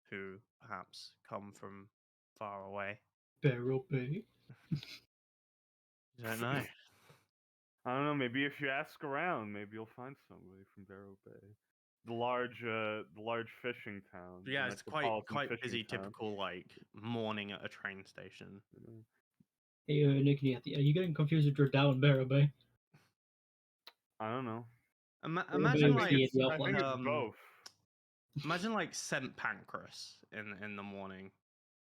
who perhaps come from far away. Barrel Bay. I don't know. I don't know. Maybe if you ask around, maybe you'll find somebody from Barrow Bay, the large fishing town. Yeah, the it's quite metropolitan fishing busy. town. Typical like morning at a train station. Hey, Nick, are you getting confused with Dredal and Barrel Bay? I don't know. Imagine Bay like is the I think it's both. Imagine like St. Pancras in the morning.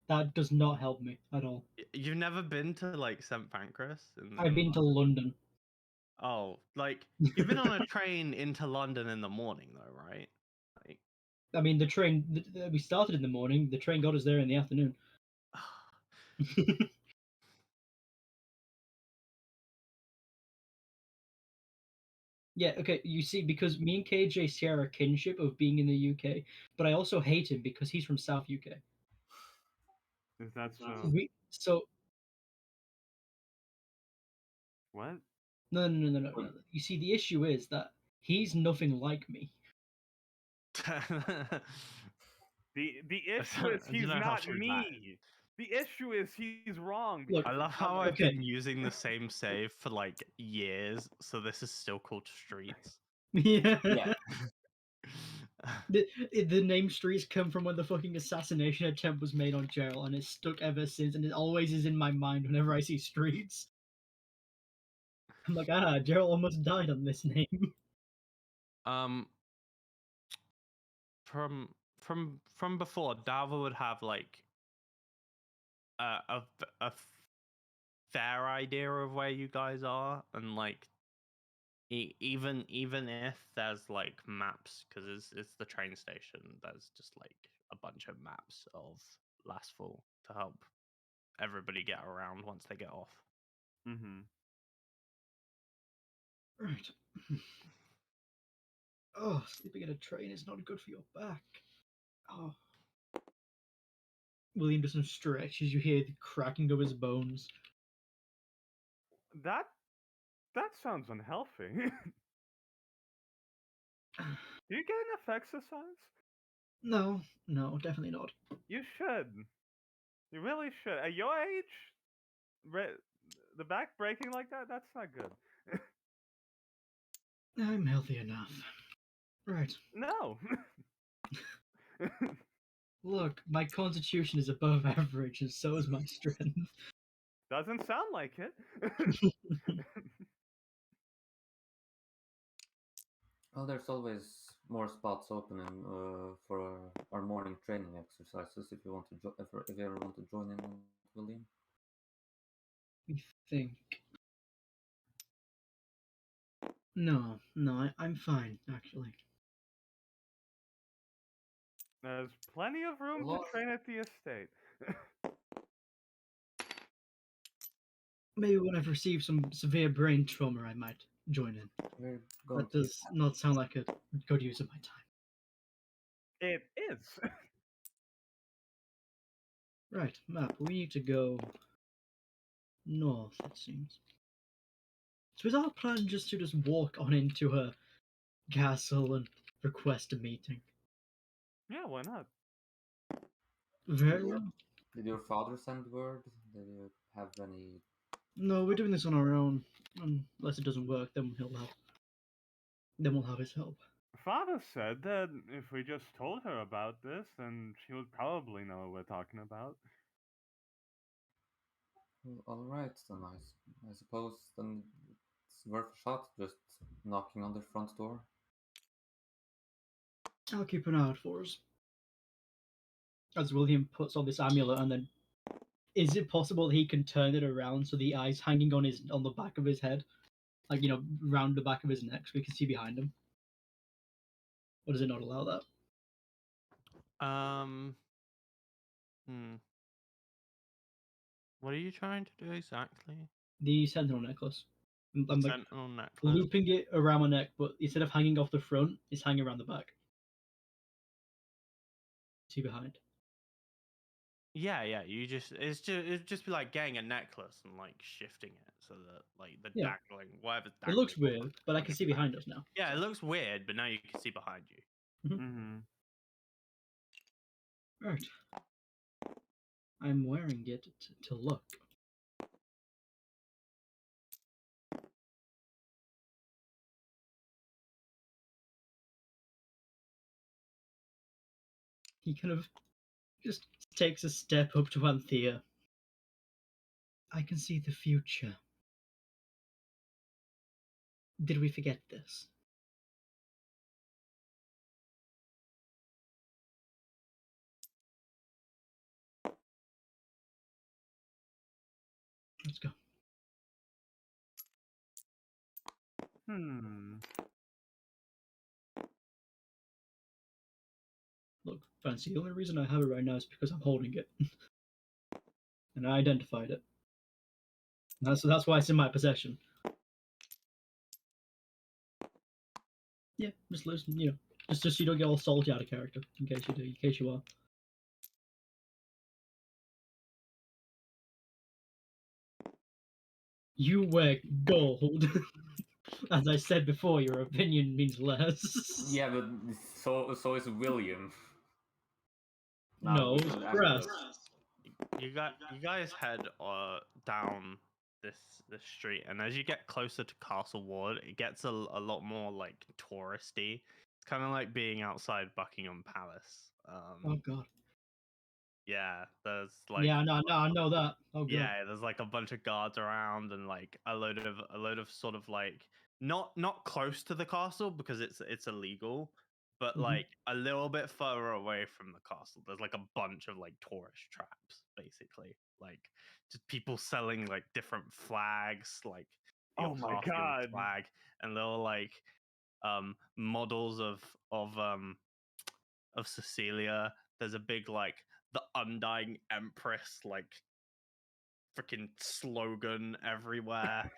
That does not help me at all. You've never been to like St. Pancras? I've been to London. Oh, like you've been on a train into London in the morning, though, right? Like, I mean, the train. We started in the morning. The train got us there in the afternoon. Yeah, okay, you see, because me and KJ share a kinship of being in the UK, but I also hate him because he's from South UK. Is that so? What? No. You see, the issue is that he's nothing like me. The issue is he's not me. The issue is he's wrong. Look, I love how I've been using the same save for like years, so this is still called Streets. Yeah. The name Streets come from when the fucking assassination attempt was made on Gerald, and it's stuck ever since, and it always is in my mind whenever I see Streets. I'm like, Gerald almost died on this name. From before, Dava would have like a fair idea of where you guys are, and like even if there's like maps, because it's the train station, there's just like a bunch of maps of Lastfall to help everybody get around once they get off. Right. Oh, sleeping in a train is not good for your back. Oh. William does some stretches. You hear the cracking of his bones. That sounds unhealthy. Do you get enough exercise? No, definitely not. You should. You really should. At your age, the back breaking like that's not good. I'm healthy enough. Right. No. Look, my constitution is above average, and so is my strength. Doesn't sound like it. Well, there's always more spots open for our morning training exercises. If you want to, if you ever want to join in, William. We think. No, I'm fine actually. There's plenty of room to train at the estate. Maybe when I've received some severe brain trauma, I might join in. That does not sound like a good use of my time. It is. Right, map. We need to go north, it seems. So is our plan just to walk on into her castle and request a meeting? Yeah, why not? Very well. Did your father send word? Did you have any? No, we're doing this on our own. Unless it doesn't work, then we'll have his help. Father said that if we just told her about this, then she would probably know what we're talking about. Well, all right, then I suppose then it's worth a shot. Just knocking on the front door. I'll keep an eye out for us. As William puts on this amulet, and then is it possible he can turn it around so the eye's hanging on the back of his head, like round the back of his neck, so we can see behind him? Or does it not allow that? What are you trying to do exactly? The sentinel necklace. I'm like sentinel necklace. Looping it around my neck, but instead of hanging off the front, it's hanging around the back. See behind. Yeah. It'd just be like getting a necklace and like shifting it so that like the dangling, whatever's dangling. It looks weird, but I can see behind us now. Yeah, it looks weird, but now you can see behind you. Mm-hmm. Right. I'm wearing it to look. He kind of just takes a step up to Anthea. I can see the future. Did we forget this? Let's go. Look, Fancy, the only reason I have it right now is because I'm holding it. And I identified it. That's why it's in my possession. Yeah, just listen, just so you don't get all salty out of character, in case you do, in case you are. You wear gold. As I said before, your opinion means less. Yeah, but so is William. No, we can press. You guys head down this street, and as you get closer to Castle Ward, it gets a lot more like touristy. It's kind of like being outside Buckingham Palace. Oh god. Yeah, there's like Yeah, no, I know that. Oh god. yeah, there's like a bunch of guards around and like a load of sort of like not close to the castle because it's illegal, but Mhm. like a little bit further away from the castle. There's like a bunch of like tourist traps, basically. Like just people selling like different flags, like the Oh my Octavian God. flag and little like models of Cecilia. There's a big like the undying empress like freaking slogan everywhere.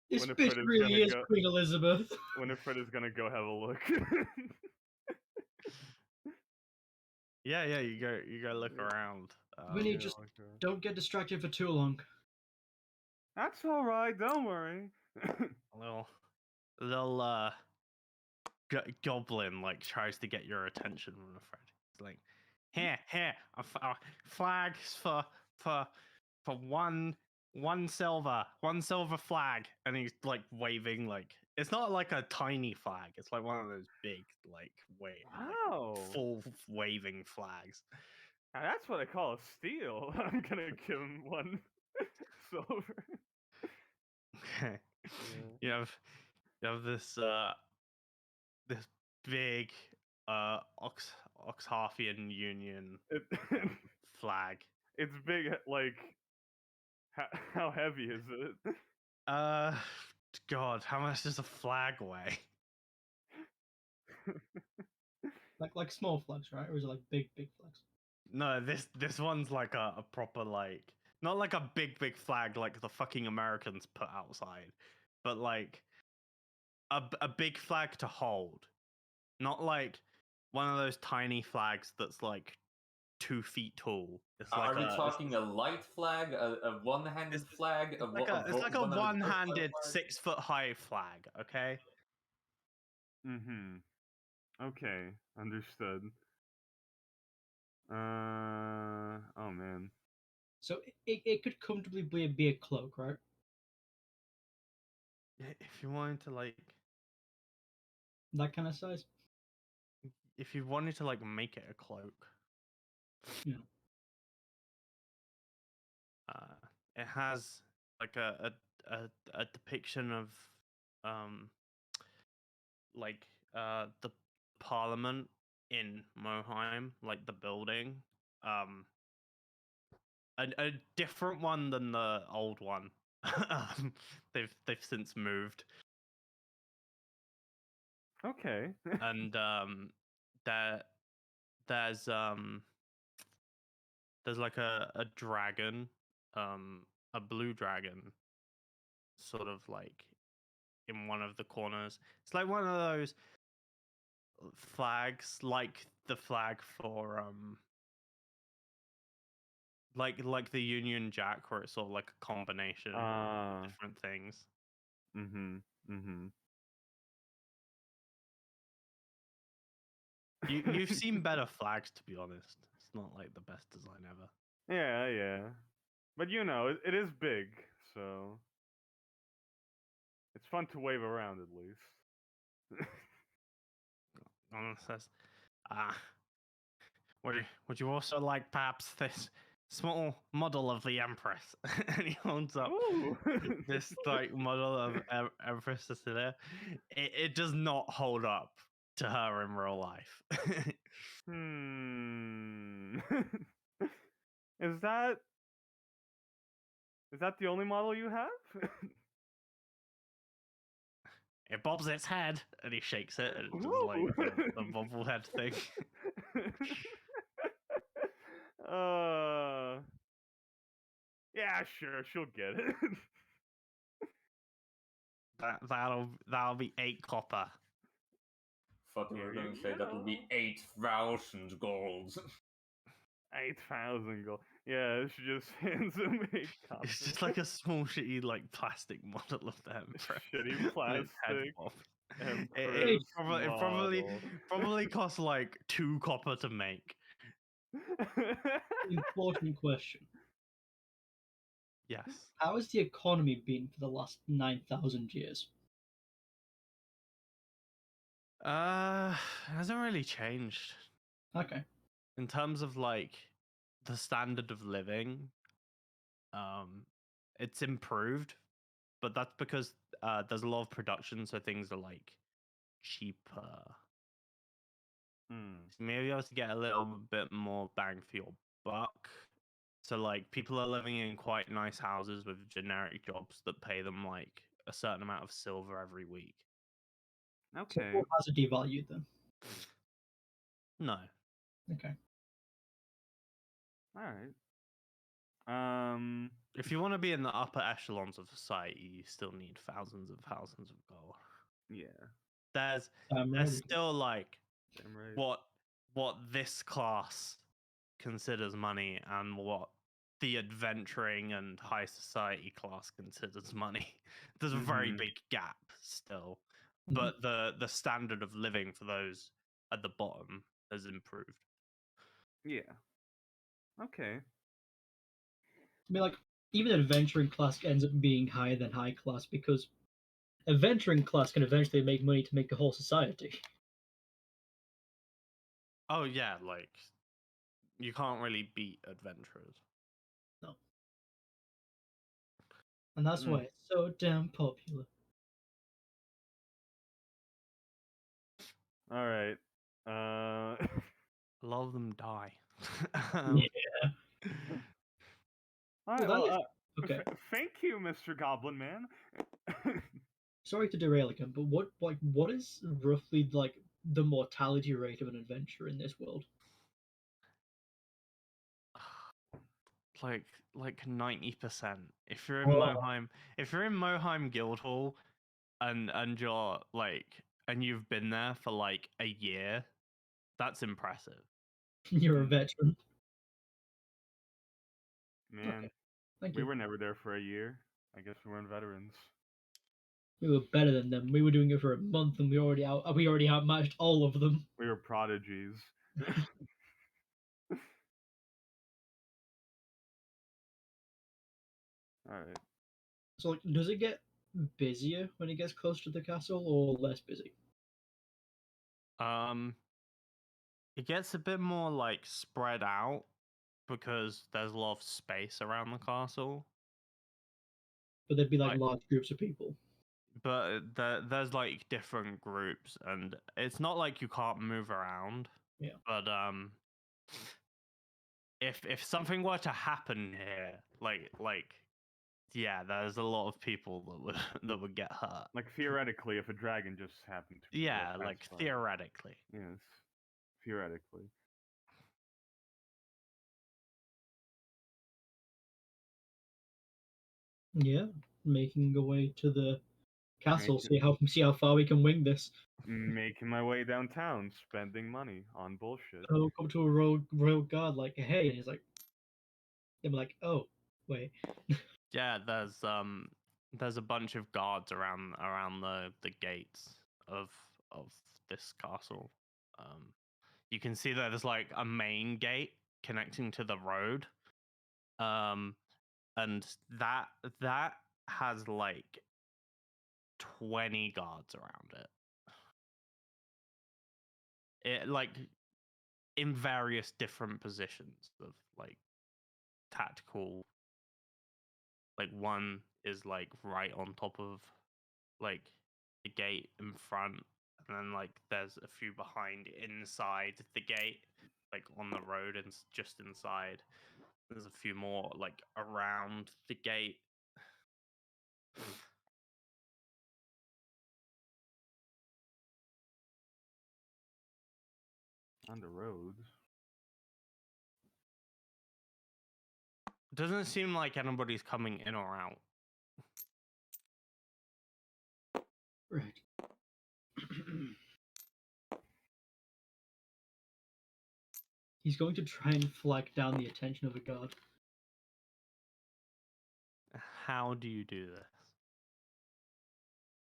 This Winifred bitch is really gonna is go- Queen Elizabeth. Winifred is gonna go have a look. Yeah, you go look around. Winnie, Yeah, just okay. don't get distracted for too long. That's all right. Don't worry. A little goblin like tries to get your attention, Winifred. It's like, here, flags for for one silver flag, and he's like waving like it's not like a tiny flag. It's like one of those big like Wow. full waving flags. Now that's what I call a steal. I'm gonna give him one silver. You have this this big Oxharfian Union It, flag. it's big. Like, how heavy is it? Uh, God, how much does a flag weigh? Like small flags, right? Or is it like big flags? No, this one's like a proper like not like a big flag like the fucking Americans put outside, but like a big flag to hold, not like one of those tiny flags that's like 2 feet tall. It's like Are we a talking a light flag, a one-handed flag, it's like a one-handed one-handed flag? 6 foot high flag. Okay. Mm-hmm. Okay, understood. Oh man. So it could comfortably be a cloak, right? If you wanted to like, That kind of size. if you wanted to like make it a cloak, Yeah. it has like a depiction of um like the parliament in Moheim, like the building. A different one than the old one. They've since moved. Okay. And there there's there's like a dragon, a blue dragon, sort of like in one of the corners. It's like one of those flags, like the flag for like the Union Jack, where it's sort of like a combination of different things. Mm-hmm. Mm-hmm. You've seen better flags, to be honest. It's not like the best design ever. Yeah, yeah. But you know, it is big, so it's fun to wave around at least. Says, ah, would you also like perhaps this small model of the Empress? And he holds up Ooh. this like model of Empress Cecilia. It does not hold up to her in real life. Hmm. Is that the only model you have? It bobs its head, and he shakes it, and it does like the bobblehead thing. Yeah, sure, she'll get it. That'll be 8 copper. Thought you were Here going you to say that would be go. 8,000 gold. 8,000 gold. Yeah, she just hands him 8 copper. It's just like a small shitty like plastic model of the Empress. Shitty with its head plastic bob. Empress It model. probably costs like 2 copper to make. Important question. Yes. How has the economy been for the last 9,000 years? Hasn't really changed Okay. in terms of like the standard of living. It's improved, but that's because there's a lot of production, so things are like cheaper. Hmm. So maybe able to get a little bit more bang for your buck. So like people are living in quite nice houses with generic jobs that pay them like a certain amount of silver every week. So Okay. what has it devalued then? No. Okay. All right. If you want to be in the upper echelons of society, you still need thousands of gold. Yeah. There's Right. still like Damn right. what this class considers money and what the adventuring and high society class considers money. There's a very Mhm. big gap still, Mhm. but the standard of living for those at the bottom has improved. Yeah. Okay. I mean, like, even adventuring class ends up being higher than high class because adventuring class can eventually make money to make a whole society. Oh yeah, like you can't really beat adventurers. No. And that's why it's so damn popular. All right. A lot of them die. Yeah. All right. Well, that Well, is okay. thank you, Mr. Goblin Man. Sorry to derail again, but what is roughly like the mortality rate of an adventurer in this world? like 90%. If you're in Oh. Moheim, Guildhall, and you're like and you've been there for like a year, that's impressive. You're a Mm. veteran. Man, Okay. Thank we you. were never there for a year. I guess we weren't veterans. We were better than them. We were doing it for a month, and we already outmatched all of them. We were prodigies. All right. So, like, does it get busier when it gets closer to the castle, or less busy? It gets a bit more like spread out because there's a lot of space around the castle. But there'd be like Like- large groups of people. But there's like different groups, and it's not like you can't move around. Yeah. But if something were to happen here, yeah, there's a lot of people that would that would get hurt. Like theoretically, if a dragon just happened to Yeah, walk like past by. theoretically. Yes, theoretically. Yeah, making a way to the castle. Making- See how far we can wing this. Making my way downtown, spending money on bullshit. Oh, come to a royal guard like, hey, and he's like, I'm like, oh, wait. Yeah, there's a bunch of guards around the gates of this castle. you can see that there's like a main gate connecting to the road. And that has like 20 guards around it. It like in various different positions of like tactical. Like one is like right on top of like the gate in front, and then like there's a few behind inside the gate, like on the road and just inside. There's a few more like around the gate. On the road. Doesn't seem like anybody's coming in or out. Right. He's going to try and flag down the attention of a guard. How do you do this?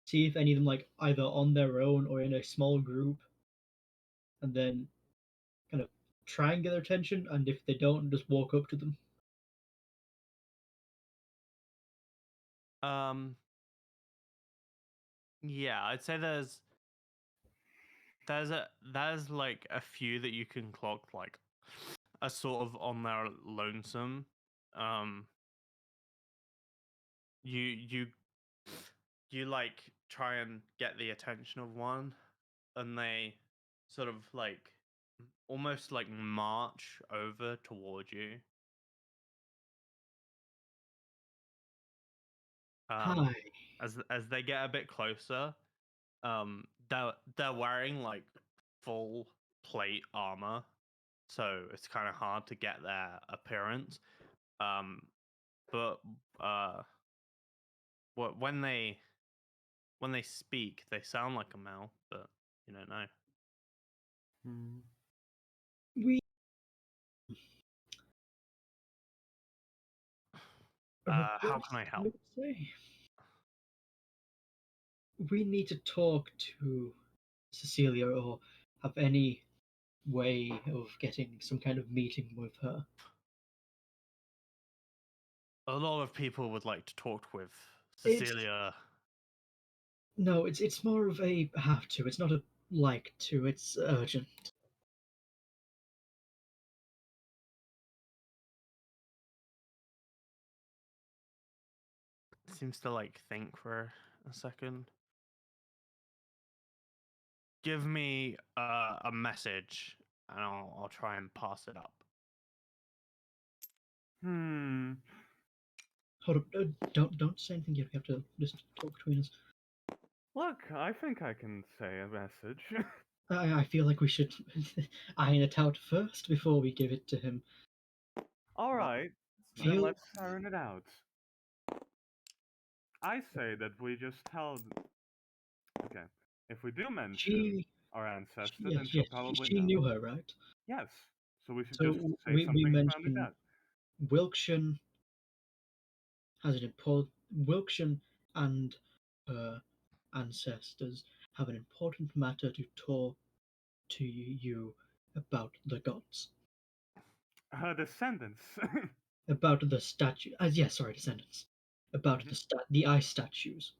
See if any of them like either on their own or in a small group, and then kind of try and get their attention. And if they don't, just walk up to them. Yeah, I'd say there's like a few that you can clock like are sort of on their lonesome. You like try and get the attention of one, and they sort of like almost like march over towards you. Hi. As they get a bit closer, they're wearing like full plate armor, so it's kind of hard to get their appearance. But when they speak, they sound like a male, but you don't know. We. How can I help? Say? We need to talk to Cecilia or have any way of getting some kind of meeting with her. A lot of people would like to talk with It's- Cecilia. No, it's more of a have to. It's not a like to. It's urgent. Seems to like think for a second. Give me a message, and I'll try and pass it up. Hold up! Don't say anything yet. We have to just talk between us. Look, I think I can say a message. I feel like we should iron it out first before we give it to him. All right, then Feel- let's iron it out. I say that we just tell. Okay, if we do mention She, our ancestor, yes, then she'll yes, probably she know. knew her, right? Yes, so we should So just say we something around mentioned that. Wilkshire has an important. Wilkshire and her ancestors have an important matter to talk to you about the gods, Her descendants. about the statue. Yes, sorry, descendants. About the ice statues.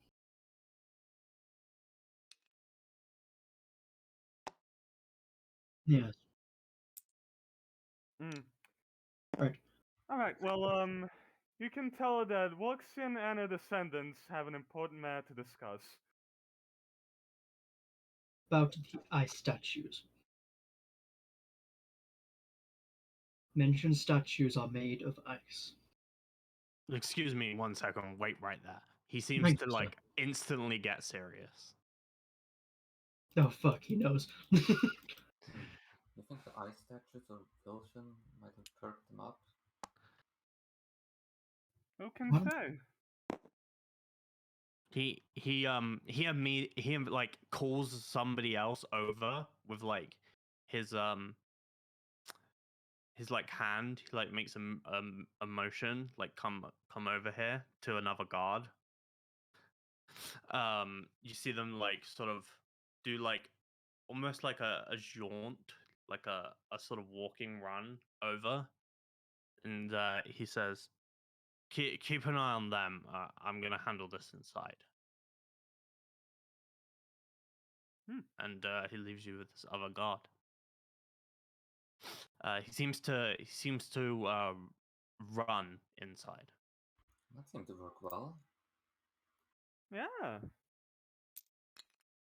Yes. Right. All right. Well, you can tell her that Wuxian and her descendants have an important matter to discuss. About the ice statues. Mentioned statues are made of ice. Excuse me 1 second. Wait right there. He seems Thank to you, sir. like instantly get serious. Oh fuck, he knows. You think the ice statues of Vilshan might have perked them up? Who can What? say? He like calls somebody else over with like his like hand. He like makes a motion like come over here to another guard. You see them like sort of do like almost like a jaunt, like a sort of walking run over, and he says, keep an eye on them. I'm gonna handle this inside." And he leaves you with this other guard. He seems to run inside. That seemed to work well. Yeah.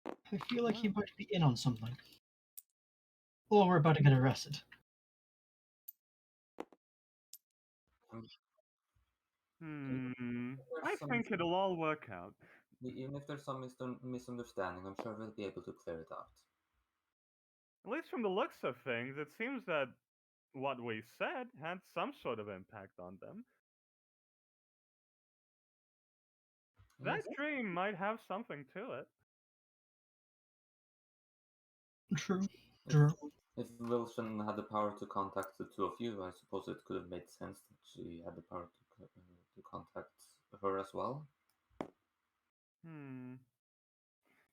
I feel like he might be in on something. Or we're about to get arrested. I think it'll all work out. Even if there's some misunderstanding, I'm sure we'll be able to clear it out. At least from the looks of things, it seems that what we said had some sort of impact on them. That dream might have something to it. True. If, True. if Wilson had the power to contact the two of you, I suppose it could have made sense that she had the power to contact her as well.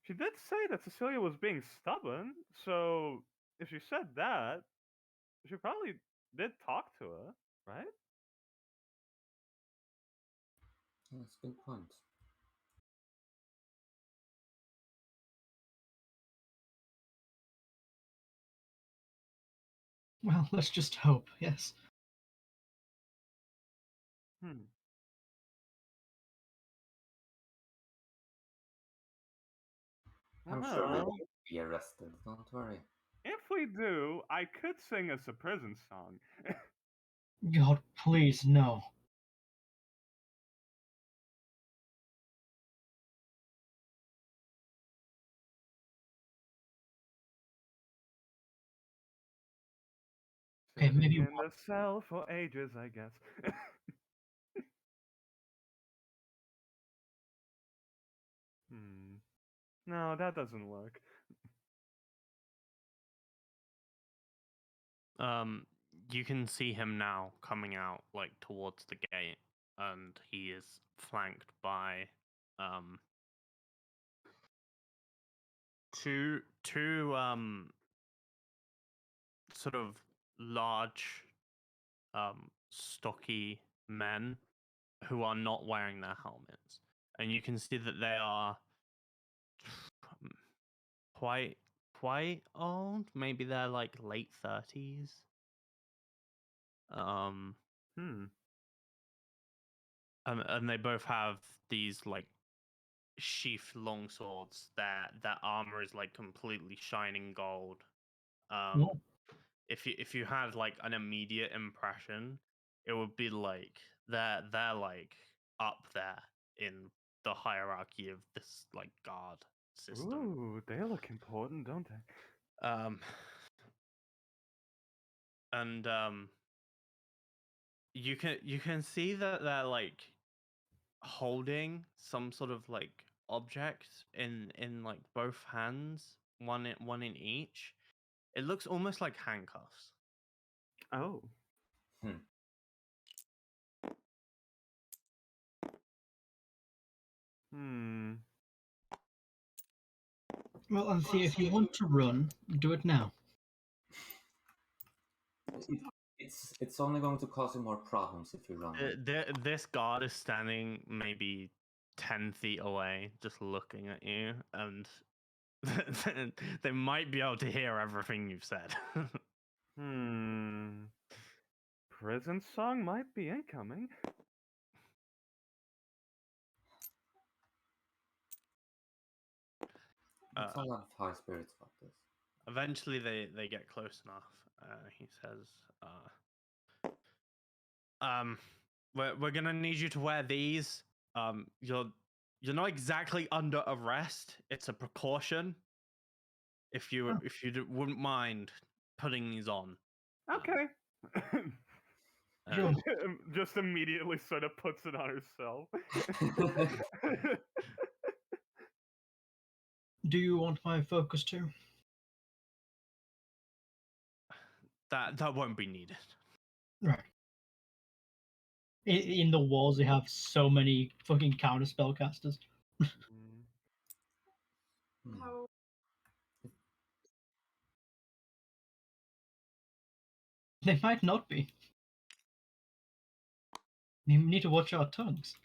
She did say that Cecilia was being stubborn, so if she said that, she probably did talk to her, right? That's a good point. Well, let's just hope, yes. I'm sure we won't be arrested, don't worry. If we do, I could sing us a prison song. God, please, no. Okay, maybe in the cell for ages, I guess. No, that doesn't work. You can see him now coming out like towards the gate, and he is flanked by two sort of large stocky men who are not wearing their helmets, and you can see that they are quite old. Maybe they're like late 30s. And they both have these like sheath long swords. Their armor is like completely shining gold. If you had like an immediate impression, it would be like they're like up there in the hierarchy of this like guard system. Ooh, they look important, don't they? And you can see that they're like holding some sort of like object in like both hands, one in each. It looks almost like handcuffs. Oh. Well, Anthea, if you want to run, do it now. It's only going to cause you more problems if you run. This guard is standing maybe 10 feet away, just looking at you, and they might be able to hear everything you've said. Prison song might be incoming. Let's all have high spirits about this. Eventually, they get close enough. He says, we're gonna need you to wear these. You're not exactly under arrest. It's a precaution. If you wouldn't mind putting these on. Okay. Sure. Just immediately sort of puts it on herself. Do you want my focus too? That won't be needed. Right. In the walls, they have so many fucking counter spellcasters. They might not be. We need to watch our tongues.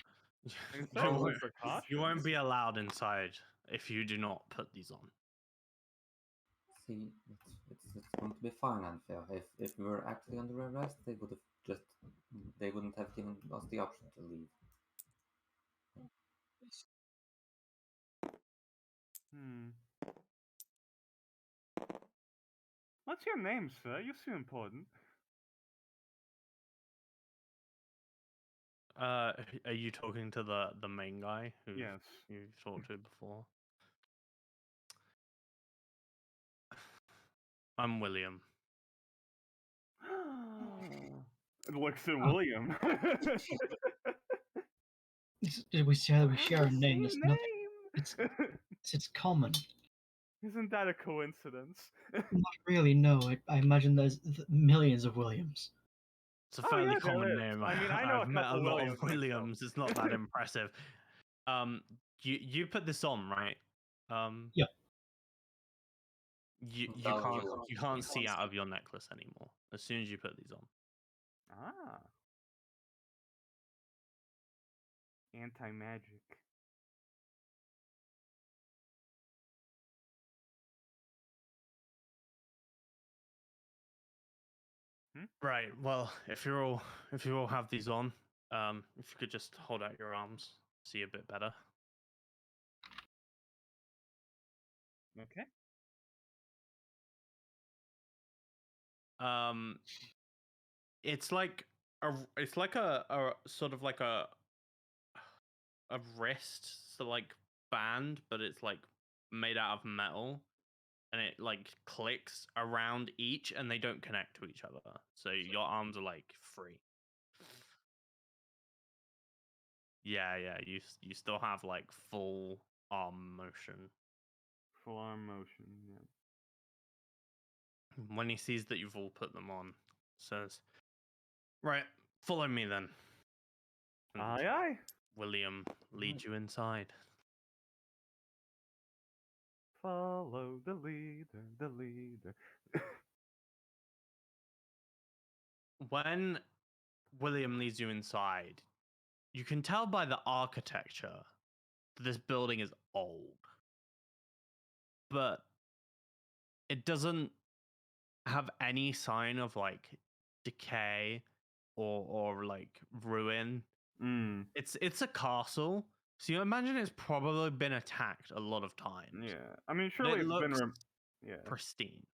You So, won't, precautions. you won't be allowed inside if you do not put these on. See, it's going to be fine, Anthea. If we were actually under arrest, they wouldn't have given us the option to leave. What's your name, sir? You seem important. Are you talking to the main guy who Yes. you've talked to before? I'm William. It looks at William. We share a name. That's Same nothing. name. It's common. Isn't that a coincidence? Not really. No, I imagine there's millions of Williams. It's a Oh, fairly yeah, there common is. name. I mean, I know I've a met a couple lot Williams of Williams. myself. It's not that impressive. You put this on, right? Yeah. You can't see out of your necklace anymore as soon as you put these on. Ah. Anti-magic. Right. Well, if you all have these on, if you could just hold out your arms, see a bit better. Okay. It's like a sort of like a wrist, so like band, but it's like made out of metal, and it like clicks around each, and they don't connect to each other. So your arms are like free. Yeah, you still have like full arm motion. Full arm motion. Yeah. When he sees that you've all put them on, says, "Right, follow me then." And Aye, aye. William leads you inside. Follow the leader, the leader. When William leads you inside, you can tell by the architecture that this building is old. But it doesn't have any sign of like decay or like ruin. Mm. It's a castle, so you imagine it's probably been attacked a lot of times. Yeah. I mean, But surely it it's been looks yeah. pristine.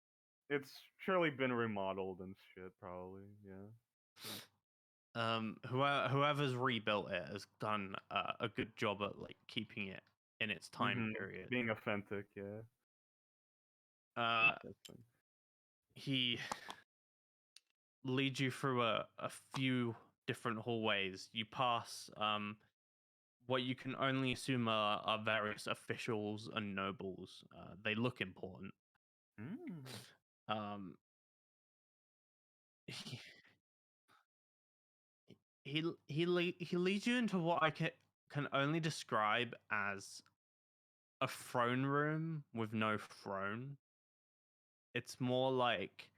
It's surely been remodeled and shit, probably. Yeah. Whoever's rebuilt it has done a good job at like keeping it in its time period. Being authentic, yeah. Interesting. He leads you through a few different hallways. You pass what you can only assume are various officials and nobles. They look important. Mm. He leads you into what I can only describe as a throne room with no throne. It's more like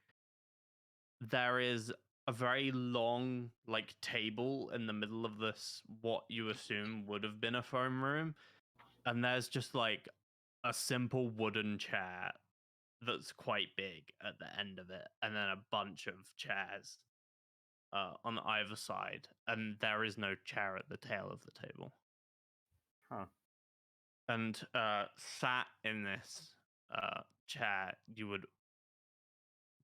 there is a very long like table in the middle of this what you assume would have been a throne room, and there's just like a simple wooden chair that's quite big at the end of it, and then a bunch of chairs on either side, and there is no chair at the tail of the table. Huh. And sat in this chair, you would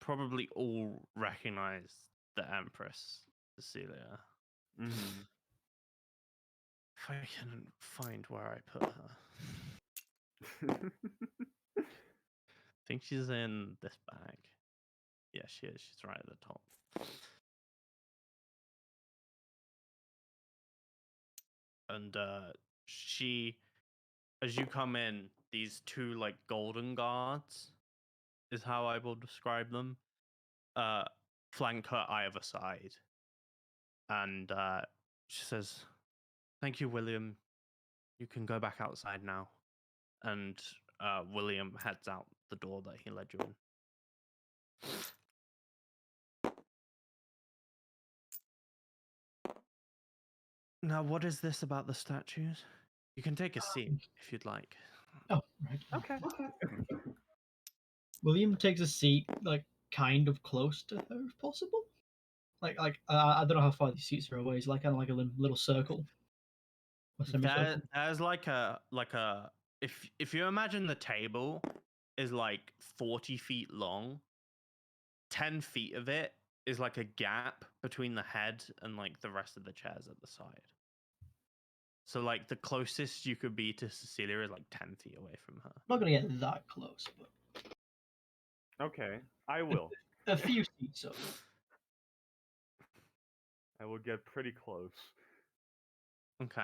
probably all recognize the Empress Cecilia. Mm-hmm. If I can find where I put her. I think she's in this bag. Yeah, she is. She's right at the top. And she, as you come in, these two like golden guards is how I will describe them. Flank her either side. And she says, "Thank you, William. You can go back outside now." And William heads out the door that he led you in. Now, what is this about the statues? You can take a seat if you'd like. Oh, right. Okay. William takes a seat, like, kind of close to her, if possible. I don't know how far these seats are away. It's like kind of like a little circle. Or semicircle. There's like a if you imagine the table is like 40 feet long, 10 feet of it is like a gap between the head and like the rest of the chairs at the side. So like the closest you could be to Cecilia is like 10 feet away from her. I'm not gonna get that close, but Okay, I will. a few seats over. I will get pretty close. Okay.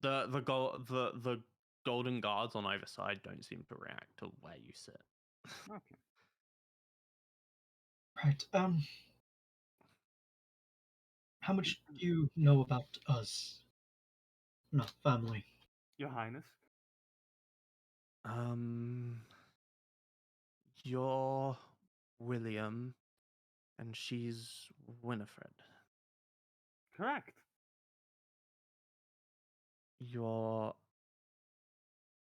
The golden guards on either side don't seem to react to where you sit. Okay. Right. How much do you know about us? No, family. Your Highness. You're William, and she's Winifred. Correct. Your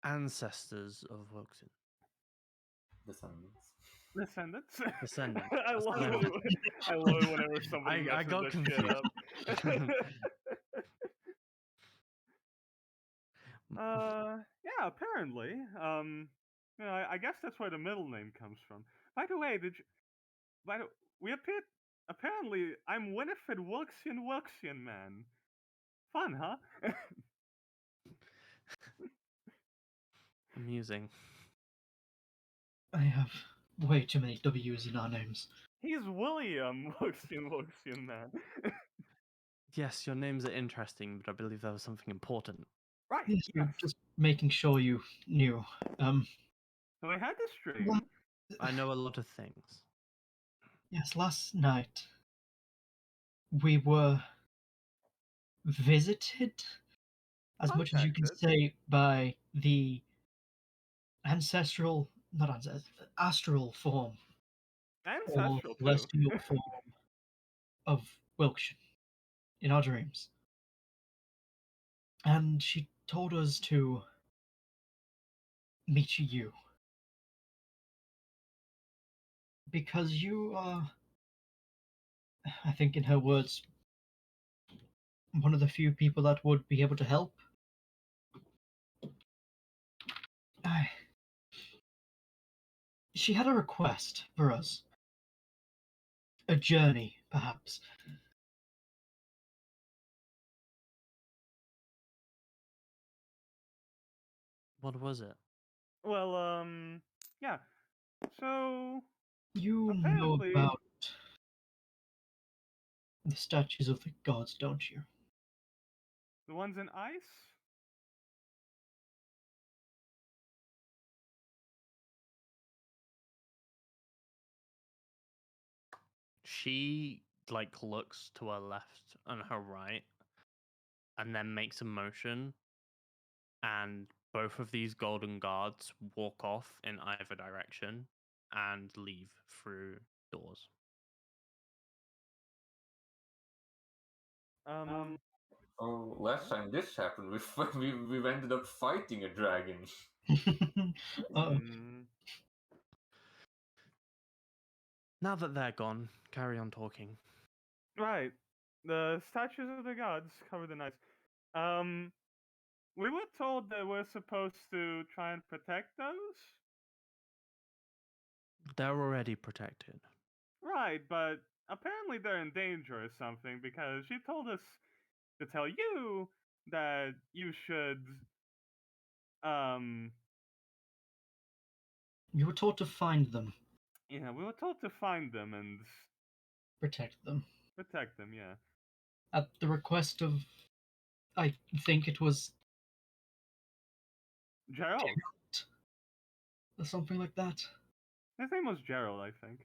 ancestors of Wilkson. Descendants. Descendants. Descendants. I love Descendants. it. I love it whenever somebody I messes got this shit confused. up. Yeah, apparently. I guess that's where the middle name comes from. By the way, we appeared. Apparently, I'm Winifred Wilkson, man. Fun, huh? Amusing. I have way too many W's in our names. He's William Wilkson, man. Yes, your names are interesting, but I believe there was something important. Right. Yes, Yes. just making sure you knew. So I had this dream. What? I know a lot of things. Yes, last night we were visited, as much as you can Contacted. say, by the ancestral, not ancestral, astral form or Ancestral too. celestial form of Wilkshire in our dreams. And she told us to meet you. Because you are, I think in her words, one of the few people that would be able to help. She had a request for us. A journey, perhaps. What was it? Well, yeah. So You know apparently, about the statues of the gods, don't you? the ones in ice. She like looks to her left and her right and then makes a motion, and both of these golden guards walk off in either direction and leave through doors. Oh, last time this happened, we ended up fighting a dragon. Oh, Now that they're gone, carry on talking. Right. The statues of the gods covered in ice. We were told that we're supposed to try and protect those. They're already protected. Right, but apparently they're in danger or something because she told us to tell you that you should you were taught to find them, yeah, we were told to find them and protect them. protect them, yeah. At the request of, I think it was Gerald. or something like that. His name was Gerald, I think.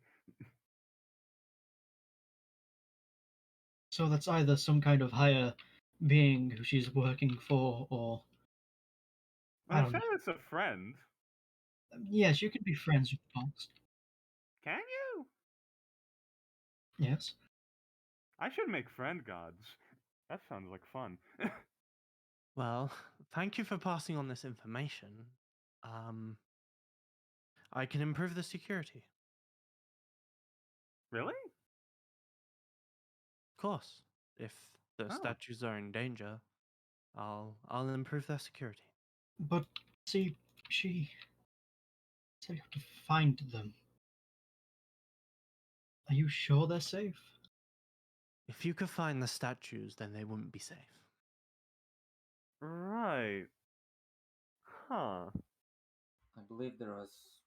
So that's either some kind of higher being who she's working for, or I I don't said know. it's a friend. Yes, you can be friends with dogs. Can you? Yes. I should make friend gods. That sounds like fun. Well, thank you for passing on this information. I can improve the security. Really? Of course. If the Oh. statues are in danger, I'll improve their security. But see, she said you have to find them. Are you sure they're safe? If you could find the statues, then they wouldn't be safe. Right. Huh. I believe there is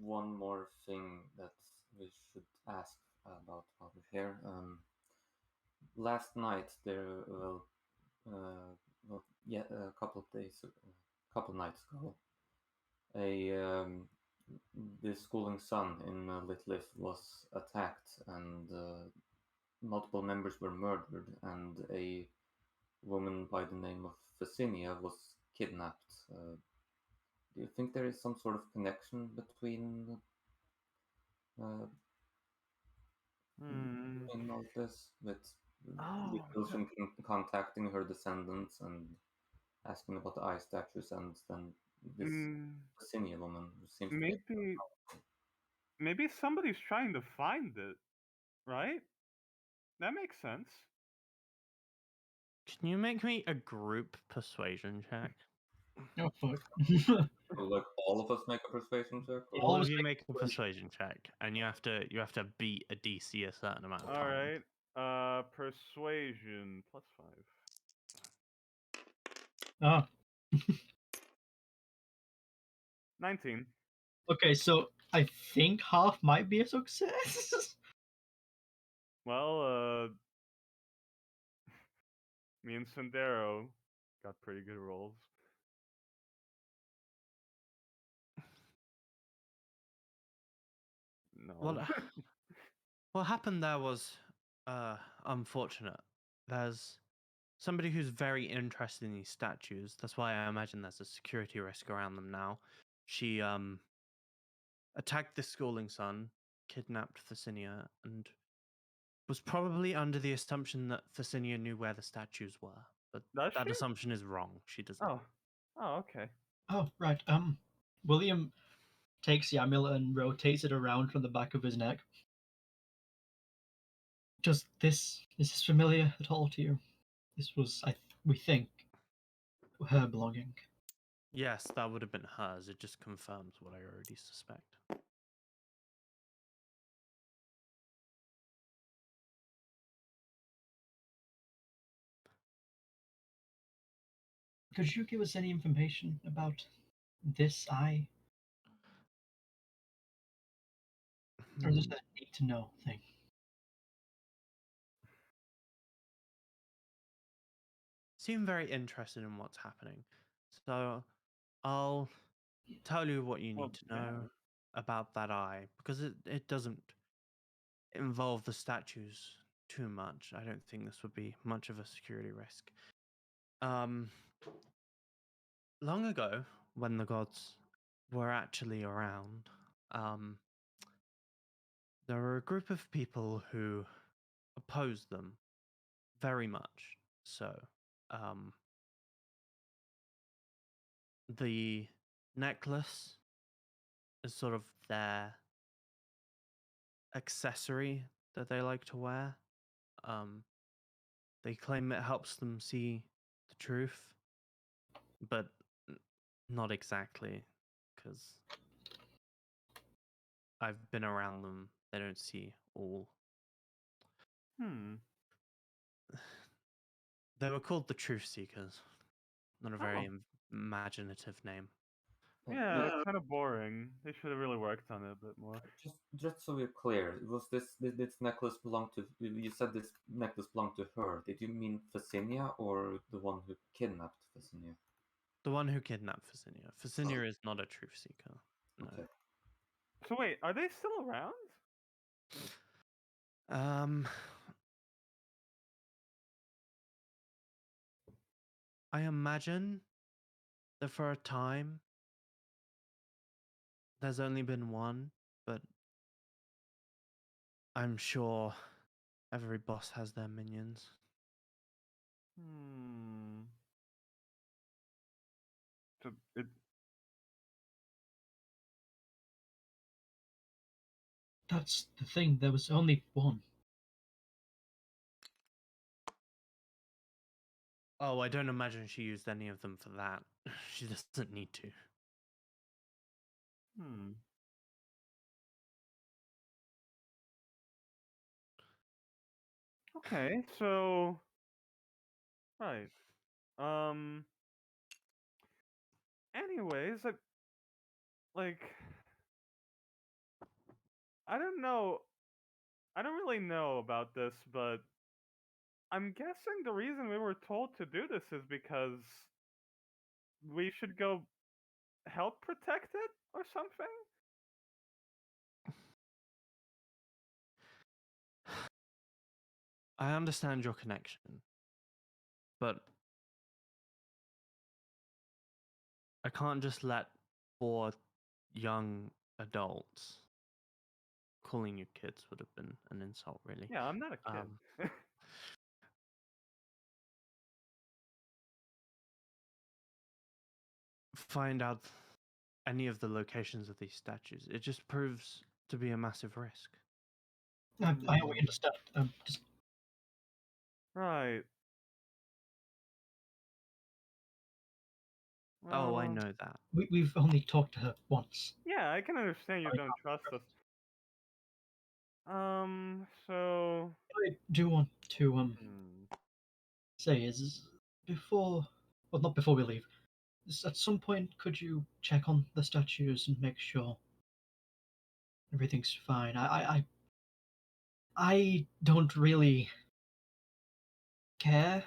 one more thing that we should ask about while we're here. Last night there, a couple of days, couple nights ago, the schooling sun in Litliff was attacked, and multiple members were murdered, and a woman by the name of Fasinia was kidnapped. Do you think there is some sort of connection between Hmm. between all this, with the Oh. Illusion contacting her descendants and asking about the eye statues, and then this Mm, Fasinia woman who seems to be maybe somebody's trying to find it, right? That makes sense. Can you make me a group persuasion check? Oh fuck. So, like, all of us make a persuasion check, or All Always of you make make a persuasion check, and you have to beat a DC a certain amount of All times. right. Persuasion +5. Ah, 19. okay, so I think half might be a success. Well, me and Sendero got pretty good rolls. No. Well, what happened there was unfortunate. There's somebody who's very interested in these statues. That's why I imagine there's a security risk around them now. She attacked the schooling son, kidnapped Thasinia, and was probably under the assumption that Thasinia knew where the statues were. But Does that she? assumption is wrong. She does not. Oh, okay. Oh, right. William takes the amulet and rotates it around from the back of his neck. Is this familiar at all to you? This was, we think, her belonging. Yes, that would have been hers. It just confirms what I already suspect. Could you give us any information about this eye? Or is this a need to know thing? Seem very interested in what's happening. So I'll tell you what you Well, need to know about that eye, because it doesn't involve the statues too much. I don't think this would be much of a security risk. Long ago, when the gods were actually around, there were a group of people who opposed them very much. So, the necklace is sort of their accessory that they like to wear. They claim it helps them see the truth, but not exactly, because I've been around them. They don't see all. They were called the Truth Seekers. Not a very imaginative name. Yeah, it's kind of boring. They should have really worked on it a bit more. just so we're clear, was this necklace belong to? You said this necklace belonged to her. Did you mean Fasinia or the one who kidnapped Fasinia? The one who kidnapped Fasinia. Fasinia is not a Truth Seeker. No. Okay. So wait, are they still around? I imagine that for a time there's only been one, but I'm sure every boss has their minions. Hmm. So it, That's the thing. There was only one. Oh, I don't imagine she used any of them for that. She doesn't need to. hmm. Okay, so right. Um. Anyways, like I don't know. I don't really know about this, but I'm guessing the reason we were told to do this is because we should go help protect it or something. I understand your connection, but I can't just let 4 young adults, calling you kids would have been an insult, really. Yeah, I'm not a kid. Find out any of the locations of these statues. It just proves to be a massive risk. I understand. Just Right. Oh, I Well, know that. we've only talked to her once. yeah, I can understand you I don't trust us. So. What I do want to Hmm. say is before, well, not before we leave. At some point, could you check on the statues and make sure everything's fine? I don't really care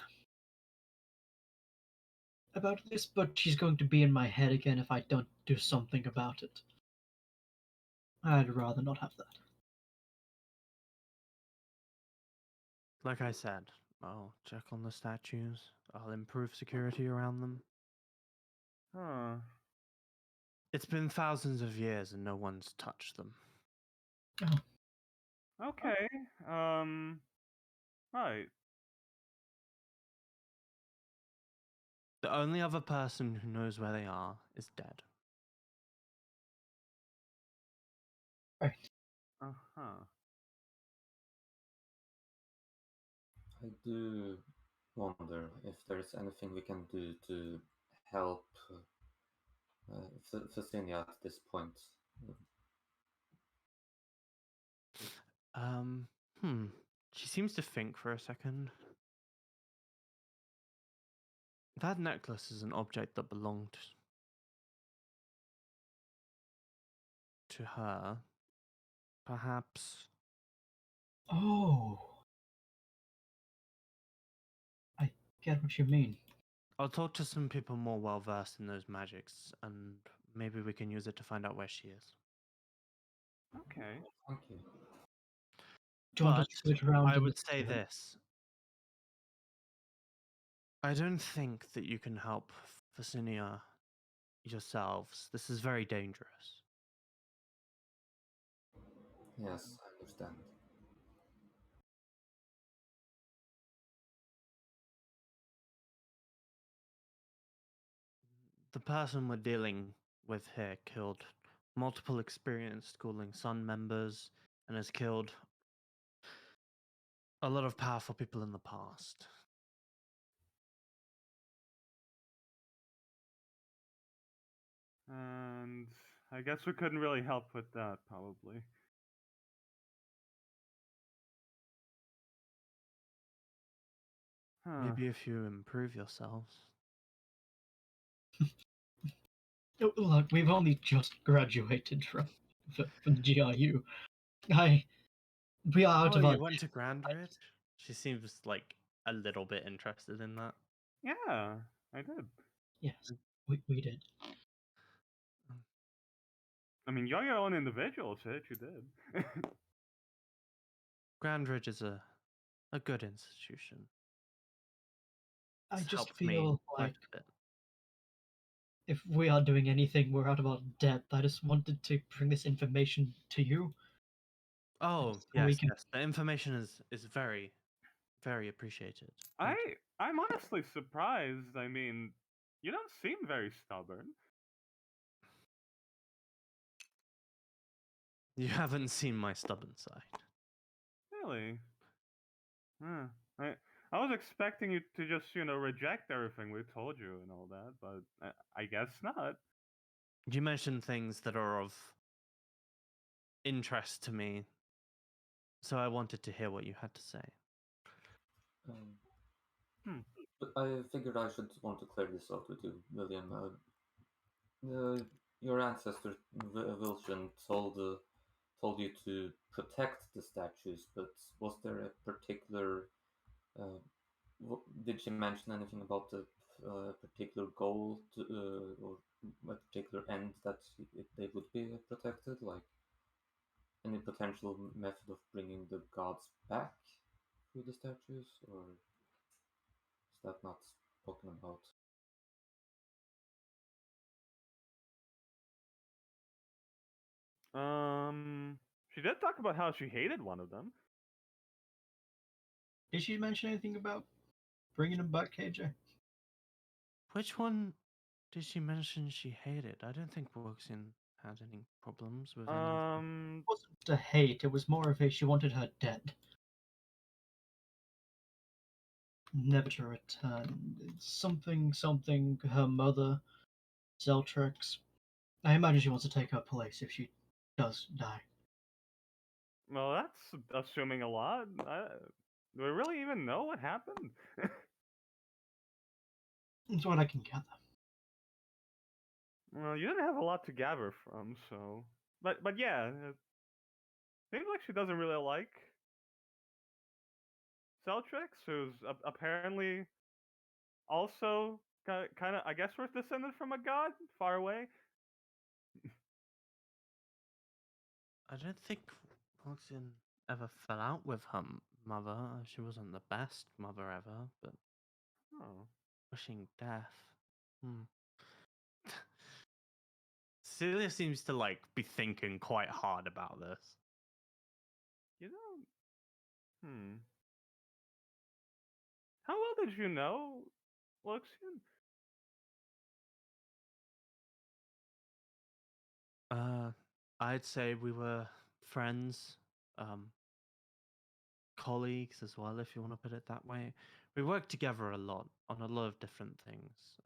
about this, but she's going to be in my head again if I don't do something about it. I'd rather not have that. Like I said, I'll check on the statues. I'll improve security around them. Huh. It's been thousands of years and no one's touched them. Okay. Right. The only other person who knows where they are is dead. Right. Uh-huh. I do wonder if there's anything we can do to help Fasinia at this point. Um, hmm. She seems to think for a second. That necklace is an object that belonged to her. Perhaps. Oh, I get what you mean. I'll talk to some people more well versed in those magics, and maybe we can use it to find out where she is. Okay. Thank you. Do you want But us to go around I in would the say field? this. I don't think that you can help Fasinia yourselves. This is very dangerous. Yes, I understand. The person we're dealing with here killed multiple experienced Schooling Sun members and has killed a lot of powerful people in the past. And I guess we couldn't really help with that, probably. Huh. Maybe if you improve yourselves. Oh, look, we've only just graduated from GRU. We are out Oh, of our you went to Grandridge? She seems like a little bit interested in that. Yeah, I did. Yes, we did. I mean, you're your own individual, so you did. Grandridge is a good institution. I It's just helped me feel quite like a bit. if we are doing anything, we're out of our depth. I just wanted to bring this information to you. Oh, So we yes, can. yes. The information is very, very appreciated. Thank you. I'm honestly surprised. I mean, you don't seem very stubborn. You haven't seen my stubborn side. Really? Huh. I was expecting you to just, reject everything we told you and all that, but I guess not. You mentioned things that are of interest to me, so I wanted to hear what you had to say. Hmm. But I figured I should want to clear this out with you, William. Your ancestor Wilson told you to protect the statues, but was there a particular? Did she mention anything about a particular goal or a particular end that they would be protected? Like any potential method of bringing the gods back through the statues, or is that not spoken about? She did talk about how she hated one of them. Did she mention anything about bringing him back, KJ? Which one did she mention she hated? I don't think Woxian had any problems with any of them. It wasn't a hate, it was more of a she wanted her dead. Never to return. It's something her mother, Zeltrix. I imagine she wants to take her place if she does die. Well, that's assuming a lot. Do we really even know what happened? That's what I can gather. Well, you didn't have a lot to gather from, so. But yeah, it seems like she doesn't really like Celtrix, who's apparently also kind of, I guess, we're descended from a god far away. I don't think Woxian ever fell out with her mother. She wasn't the best mother ever, but Oh. wishing death. Celia seems to be thinking quite hard about this. You know, how well did you know Luxian? I'd say we were friends, colleagues as well, if you want to put it that way. We worked together a lot on a lot of different things.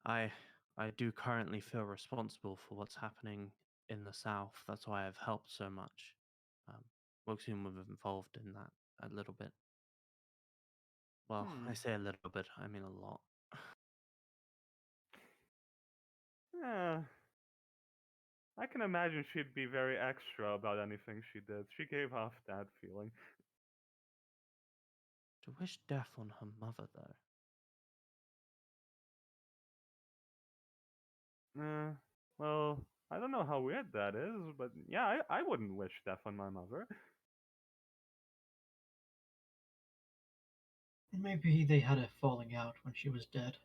I do currently feel responsible for what's happening in the south. That's why I've helped so much. Woxian was involved in that a little bit. Well, I say a little bit, I mean a lot. Yeah. I can imagine she'd be very extra about anything she did. She gave off that feeling. To wish death on her mother, though. Well, I don't know how weird that is, but yeah, I wouldn't wish death on my mother. Maybe they had a falling out when she was dead.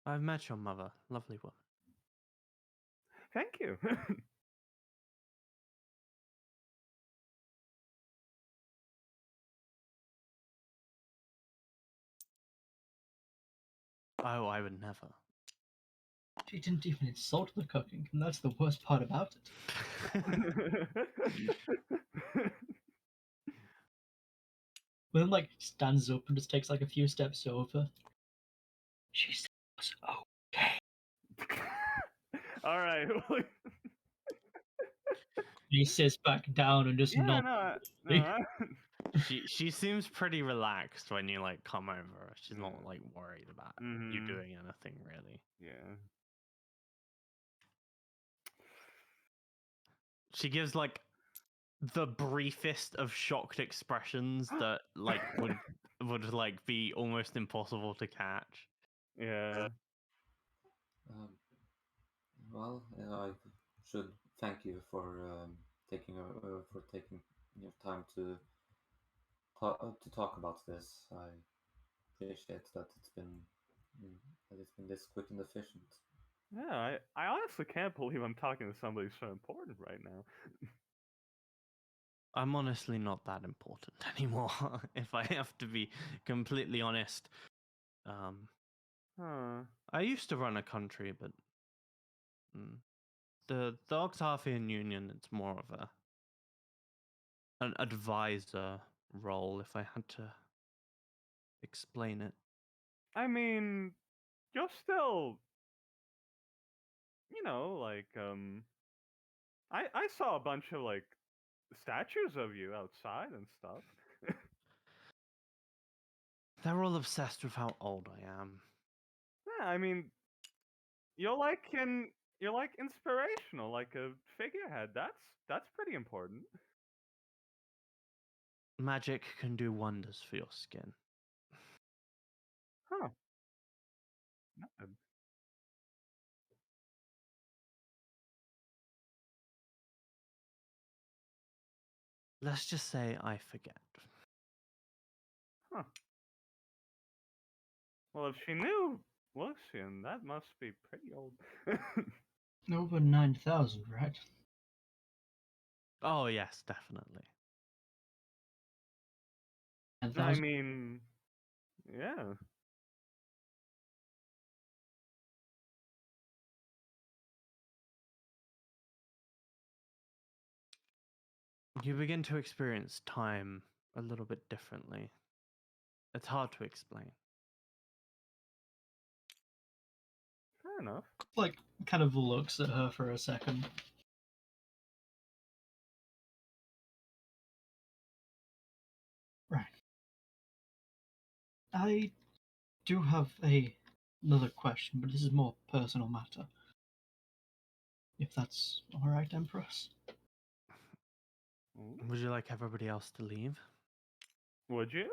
I've met your mother, lovely woman. Thank you. Oh, I would never. She didn't even insult the cooking, and that's the worst part about it. William stands up and just takes a few steps over. She said it was okay. All right. He sits back down and just nods. No. She seems pretty relaxed when you come over. She's not worried about you Mhm. doing anything really. Yeah. She gives the briefest of shocked expressions that would be almost impossible to catch. Yeah. Well, I should thank you for taking your time to talk about this. I appreciate that it's been this quick and efficient. Yeah, I honestly can't believe I'm talking to somebody so important right now. I'm honestly not that important anymore, if I have to be completely honest. Huh. I used to run a country, but the Octavian Union, it's more of an advisor role, if I had to explain it. I mean, you're still, like, I saw a bunch of, like, statues of you outside and stuff. They're all obsessed with how old I am. Yeah, I mean, you're like inspirational, like a figurehead. That's pretty important. Magic can do wonders for your skin. Huh. Nothing. Let's just say I forget. Huh. Well, if she knew Lucian, that must be pretty old. Over 9,000, right? Oh, yes, definitely. 10,000? I mean, yeah. You begin to experience time a little bit differently. It's hard to explain. Fair enough. Like, kind of looks at her for a second. Right. I do have another question, but this is more personal matter. If that's alright, Empress. Ooh. Would you like everybody else to leave? Would you?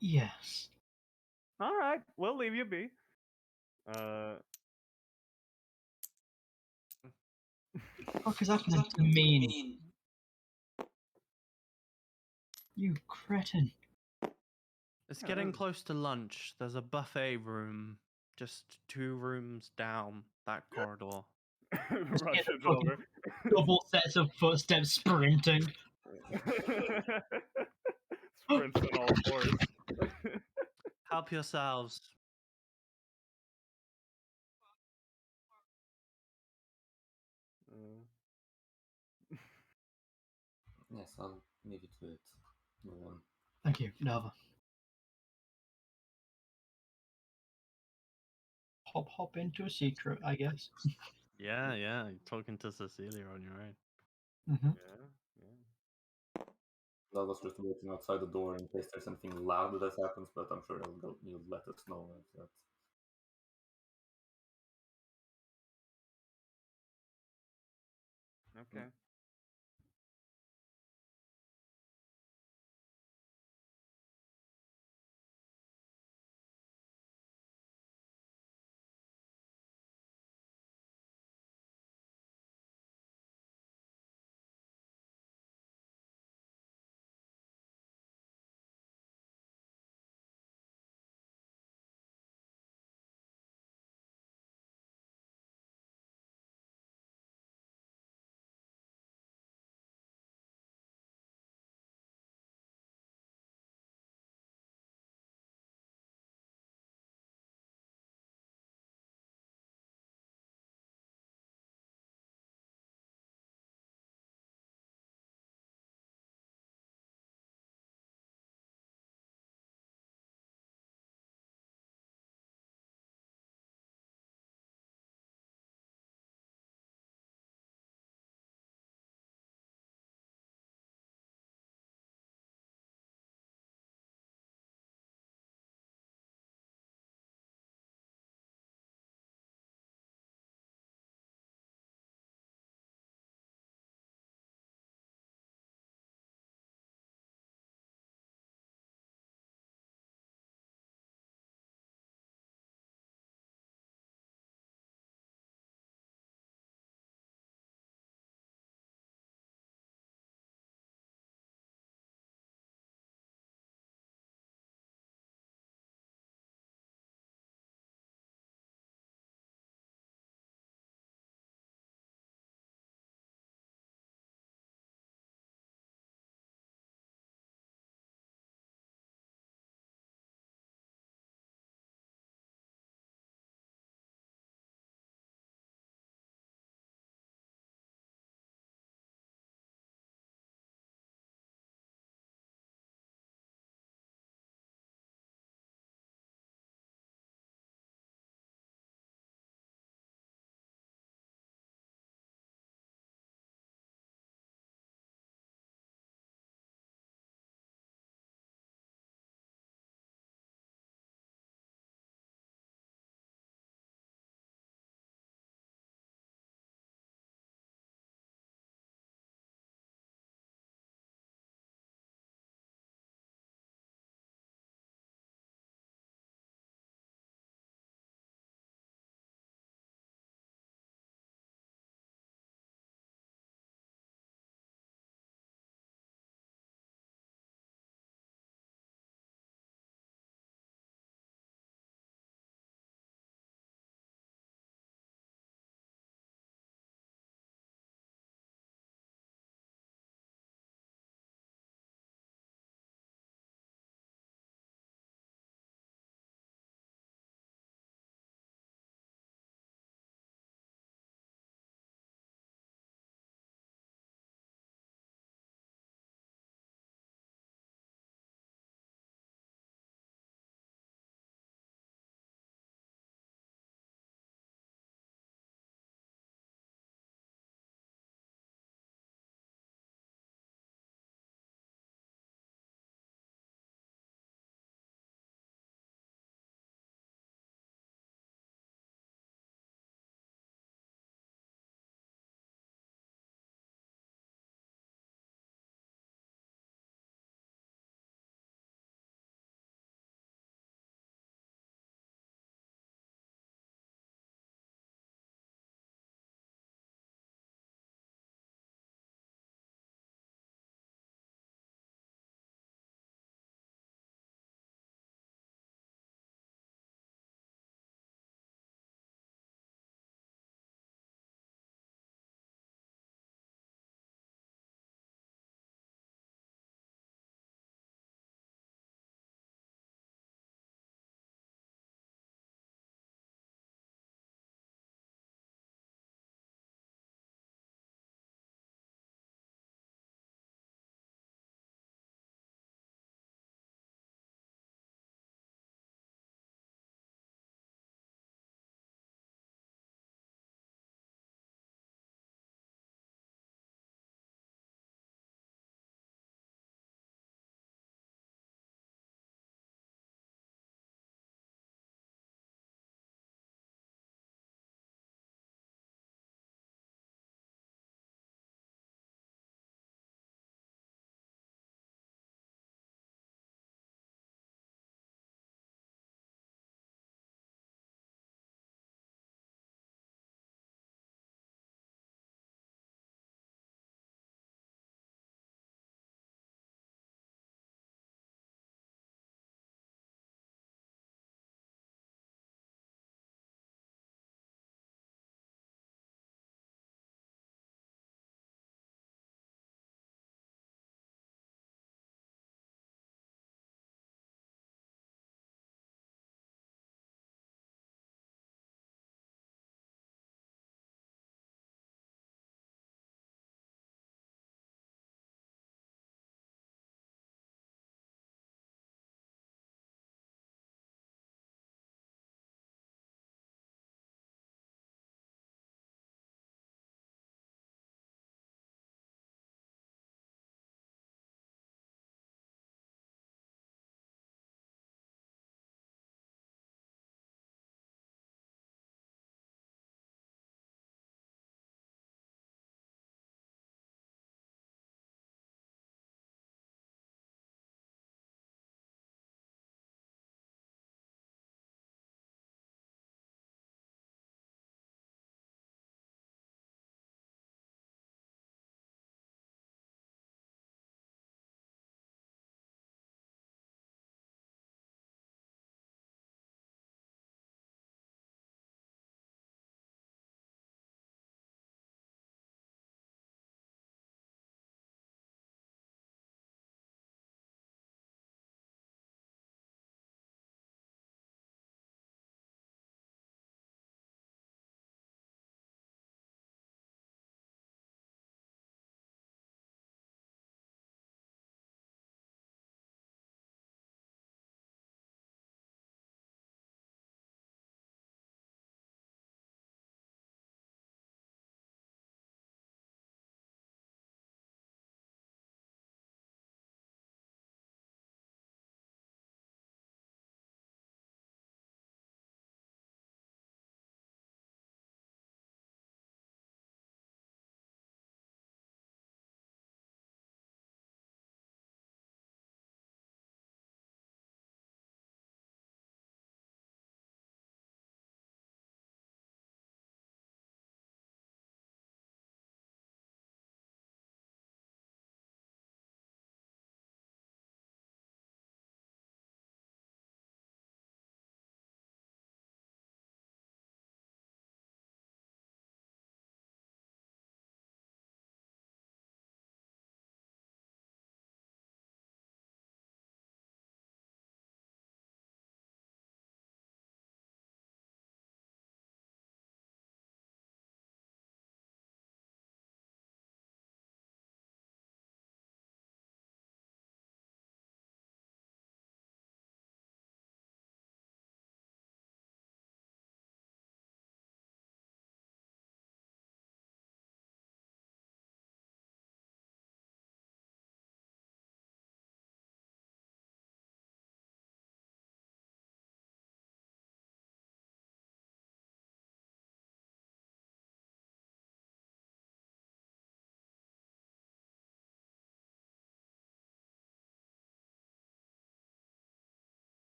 Yes. All right, we'll leave you be. What is that meant to mean? You cretin. It's Yeah, getting close to lunch. There's a buffet room just 2 rooms down that corridor. Just hear the Rushes fucking over. double sets of footsteps sprinting. Sprints on all fours. Help yourselves. Yes, I'll leave you to it. Go on. Thank you, Nova. Hop into a secret, I guess. Yeah, you're talking to Cecilia on your own. Mm-hmm. Yeah. I was just waiting outside the door in case there's anything loud that happens, but I'm sure you'll let us know if that. Okay.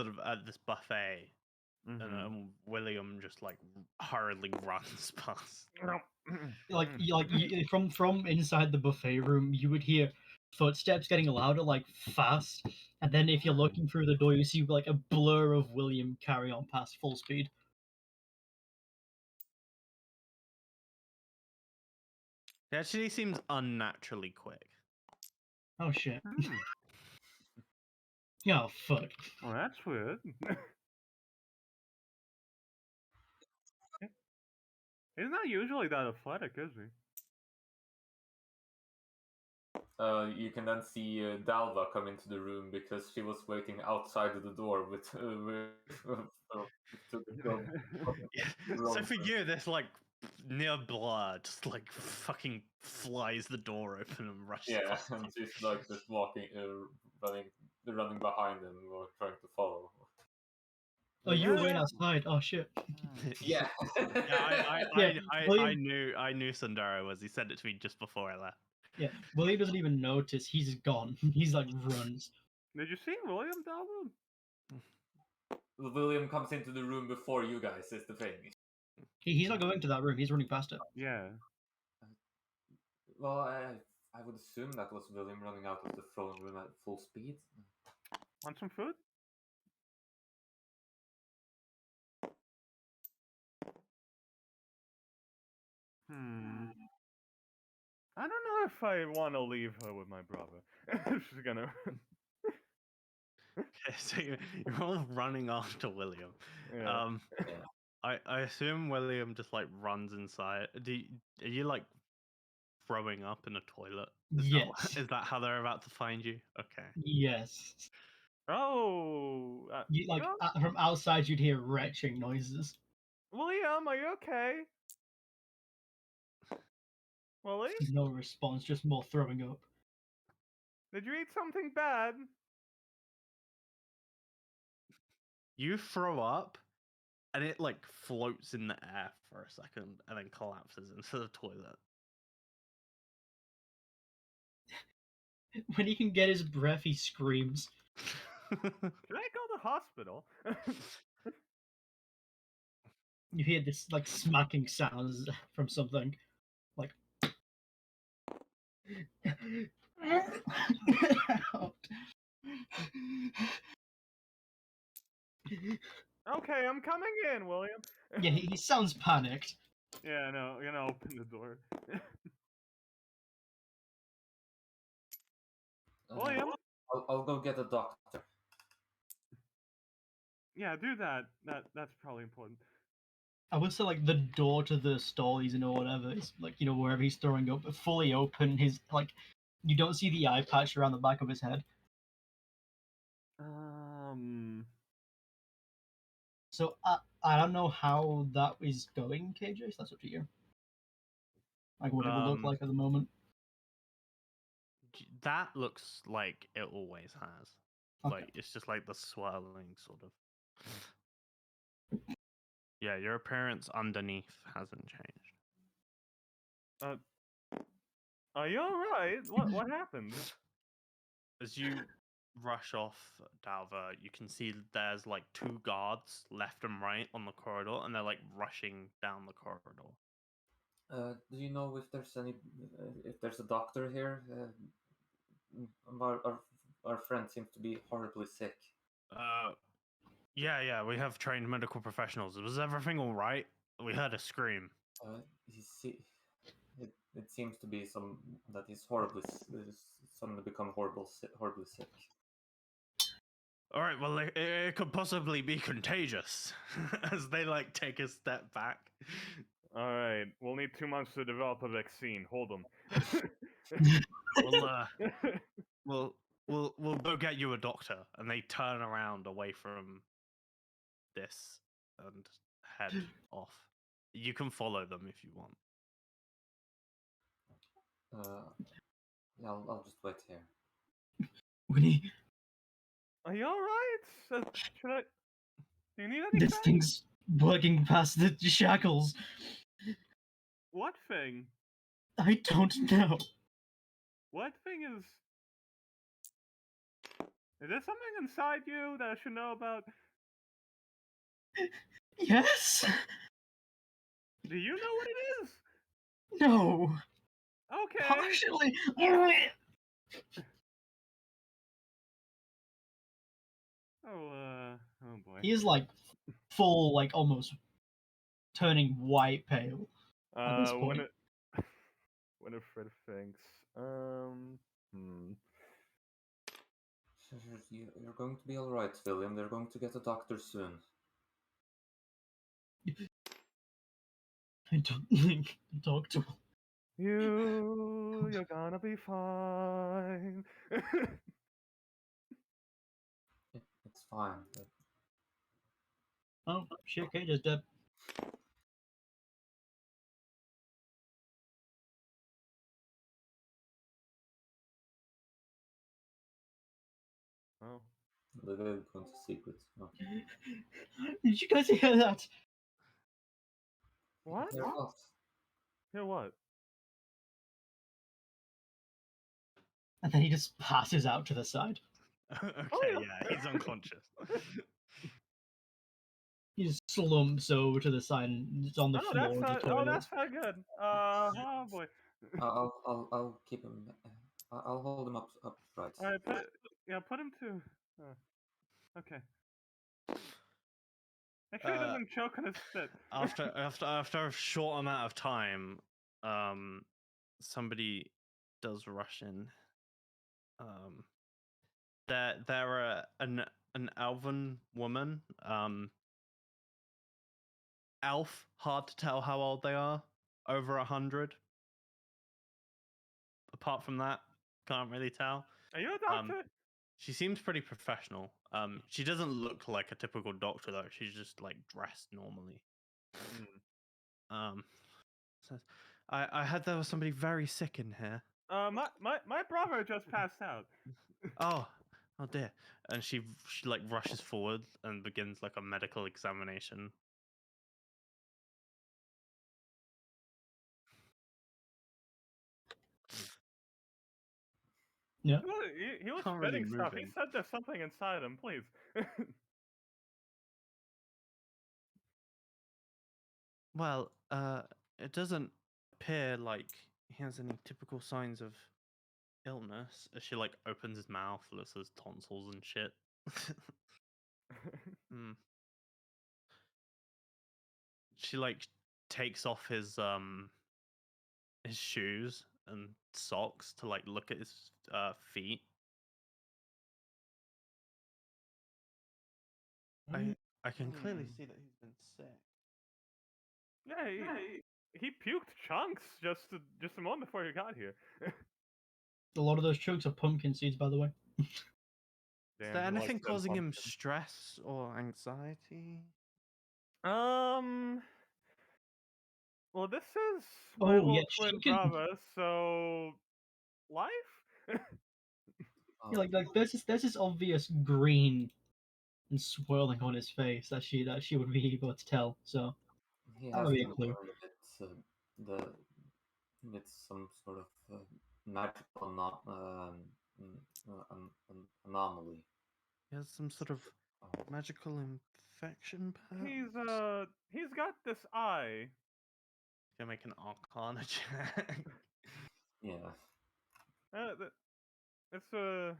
sort of at this buffet, and William just like hurriedly runs past. From inside the buffet room, you would hear footsteps getting louder, like fast, and then if you're looking through the door, you see like a blur of William carry on past full speed. It actually seems unnaturally quick. Oh shit! Oh fuck! Well, that's weird. He's not usually that athletic, is he? You can then see Dalva come into the room because she was waiting outside of the door with to the dog. So for you, this like near blur just like fucking flies the door open and rushes. Yeah, past and you. she's like just walking, running behind them or trying to follow. Oh, you were waiting outside. Oh shit! Yeah. I knew Sundara was. He said it to me just before I left. Yeah, William doesn't even notice. He's gone. He's like runs. Did you see William Dalwood? William comes into the room before you guys, is the thing. He's not going to that room. He's running past it. Yeah. Well, I would assume that was William running out of the throne room at full speed. Want some food? I don't know if I want to leave her with my brother. She's gonna. Okay, so you're all running after William. Yeah. I assume William just like runs inside. Are you like throwing up in a toilet? Yes. Is that how they're about to find you? Okay. Yes. Oh. From outside, you'd hear retching noises. William, are you okay? Willie? No response, just more throwing up. Did you eat something bad? You throw up, and it like floats in the air for a second, and then collapses into the toilet. When he can get his breath, he screams. Should I go to the hospital? You hear this like smacking sounds from something, like. Okay, I'm coming in, William. Yeah, he sounds panicked. Yeah, I know. You're gonna open the door. William? I'll go get a doctor. Yeah, do that. That's probably important. I would say like the door to the stall he's in or whatever is like wherever he's throwing up, fully open. His like, you don't see the eye patch around the back of his head. So I don't know how that is going, KJ. So that's up to you. Like what it will look like at the moment. That looks like it always has. Okay. Like it's just like the swirling sort of. Yeah, your appearance underneath hasn't changed. Are you alright? What happened? As you rush off Dalva, you can see there's like two guards left and right on the corridor, and they're like rushing down the corridor. Do you know if there's a doctor here? Our friend seems to be horribly sick. Yeah, we have trained medical professionals. Was everything all right? We heard a scream. It seems to be that he's horribly suddenly become horribly sick. All right, well, it could possibly be contagious. As they like take a step back. All right, we'll need 2 months to develop a vaccine. Hold them. We'll go get you a doctor, and they turn around away from this and head off. You can follow them if you want. Yeah, I'll just wait here. Winnie, Are you all right? Should I? Do you need anything? this thing's working past the shackles. What thing? I don't know. What thing is? Is there something inside you that I should know about? Yes. Do you know what it is? No. Okay. Partially. Oh boy. He is like full, like almost turning white pale at this point. Winifred thinks. Hmm. You're going to be alright, William. They're going to get a doctor soon. I don't think the doctor. You're gonna be fine. It's fine. Oh shit, Kate is dead. Oh. They're going to secrets. Oh. Did you guys hear that? What? They're off. Hear what? And then he just passes out to the side. Okay, yeah, he's unconscious. He just slumps over to the side and it's on the Oh, floor of the toilet. that's not good. Oh boy. I'll keep him. I'll hold him upright. All right, put him to. Okay. Make sure he doesn't choke on his spit. After a short amount of time, somebody does rush in. They're an elven woman. Elf, hard to tell how old they are. Over 100. Apart from that, can't really tell. Are you a doctor? She seems pretty professional. She doesn't look like a typical doctor though. She's just like dressed normally. Says, I heard there was somebody very sick in here. My brother just passed out. Oh dear. And she like rushes forward and begins like a medical examination. Yeah. He was Can't really spitting stuff. He move him. said there's something inside him. Please. Well, it doesn't appear like he has any typical signs of illness. As she like opens his mouth, looks at his tonsils and shit. She like takes off his shoes and socks to like look at his feet. I can clearly see that he's been sick. Yeah, he puked chunks just a moment before he got here. A lot of those chunks are pumpkin seeds, by the way. Is Damn, there he likes anything them causing him pumpkins. stress or anxiety? Well, this is my Oh, little yeah, twin she can- brother, so life. Yeah, like there's this obvious green and swirling on his face that she would be able to tell. So He that has would be a been clue. burned a bit. It's some sort of magical anomaly. He has some sort of magical infection, perhaps? He's got this eye. Gonna make an Arcana check. Yeah. It's a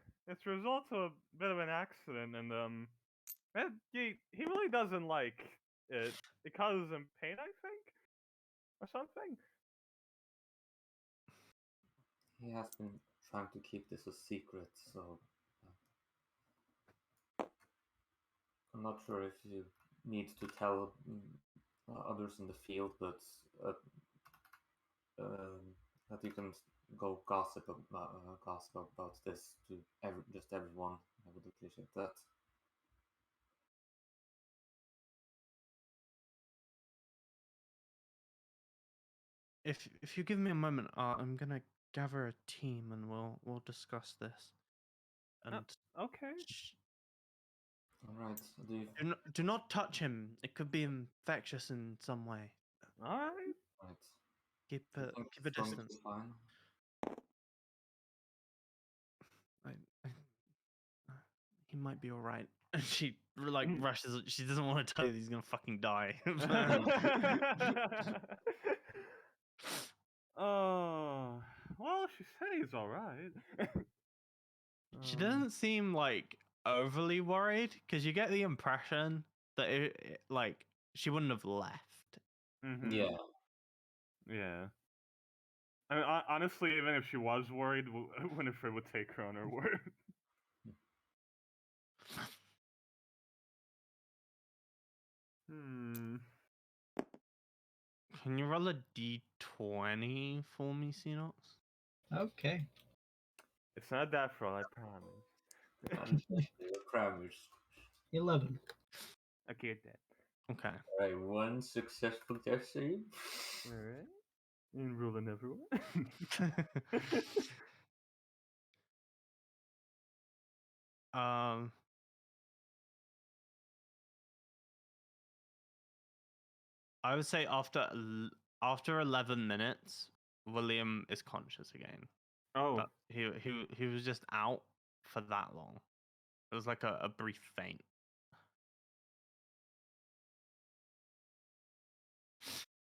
result of a bit of an accident, and he really doesn't like it. It causes him pain, I think, or something. He has been trying to keep this a secret, so I'm not sure if you need to tell others in the field, but that you can go gossip about this to just everyone. I would appreciate that. If you give me a moment, I'm gonna gather a team and we'll discuss this. And Okay. All right. do not touch him. It could be infectious in some way. All right. Right. Keep You a think keep a it's going to distance. be fine? I, he might be all right. And she like rushes. She doesn't want to tell you that he's gonna fucking die. Oh, well, she said he's all right. She doesn't seem like overly worried because you get the impression that like she wouldn't have left. Mhm. Yeah. Yeah. I mean, honestly, even if she was worried, Winifred would take her on her word. Hmm. Can you roll a d20 for me, Xenox? Okay. It's not that fraud, I promise. Your crammers. 11. I get that. Okay. Alright, one successful test save. Alright. And ruling everyone. um. I would say after 11 minutes, William is conscious again. Oh. But he was just out for that long. It was like a brief faint.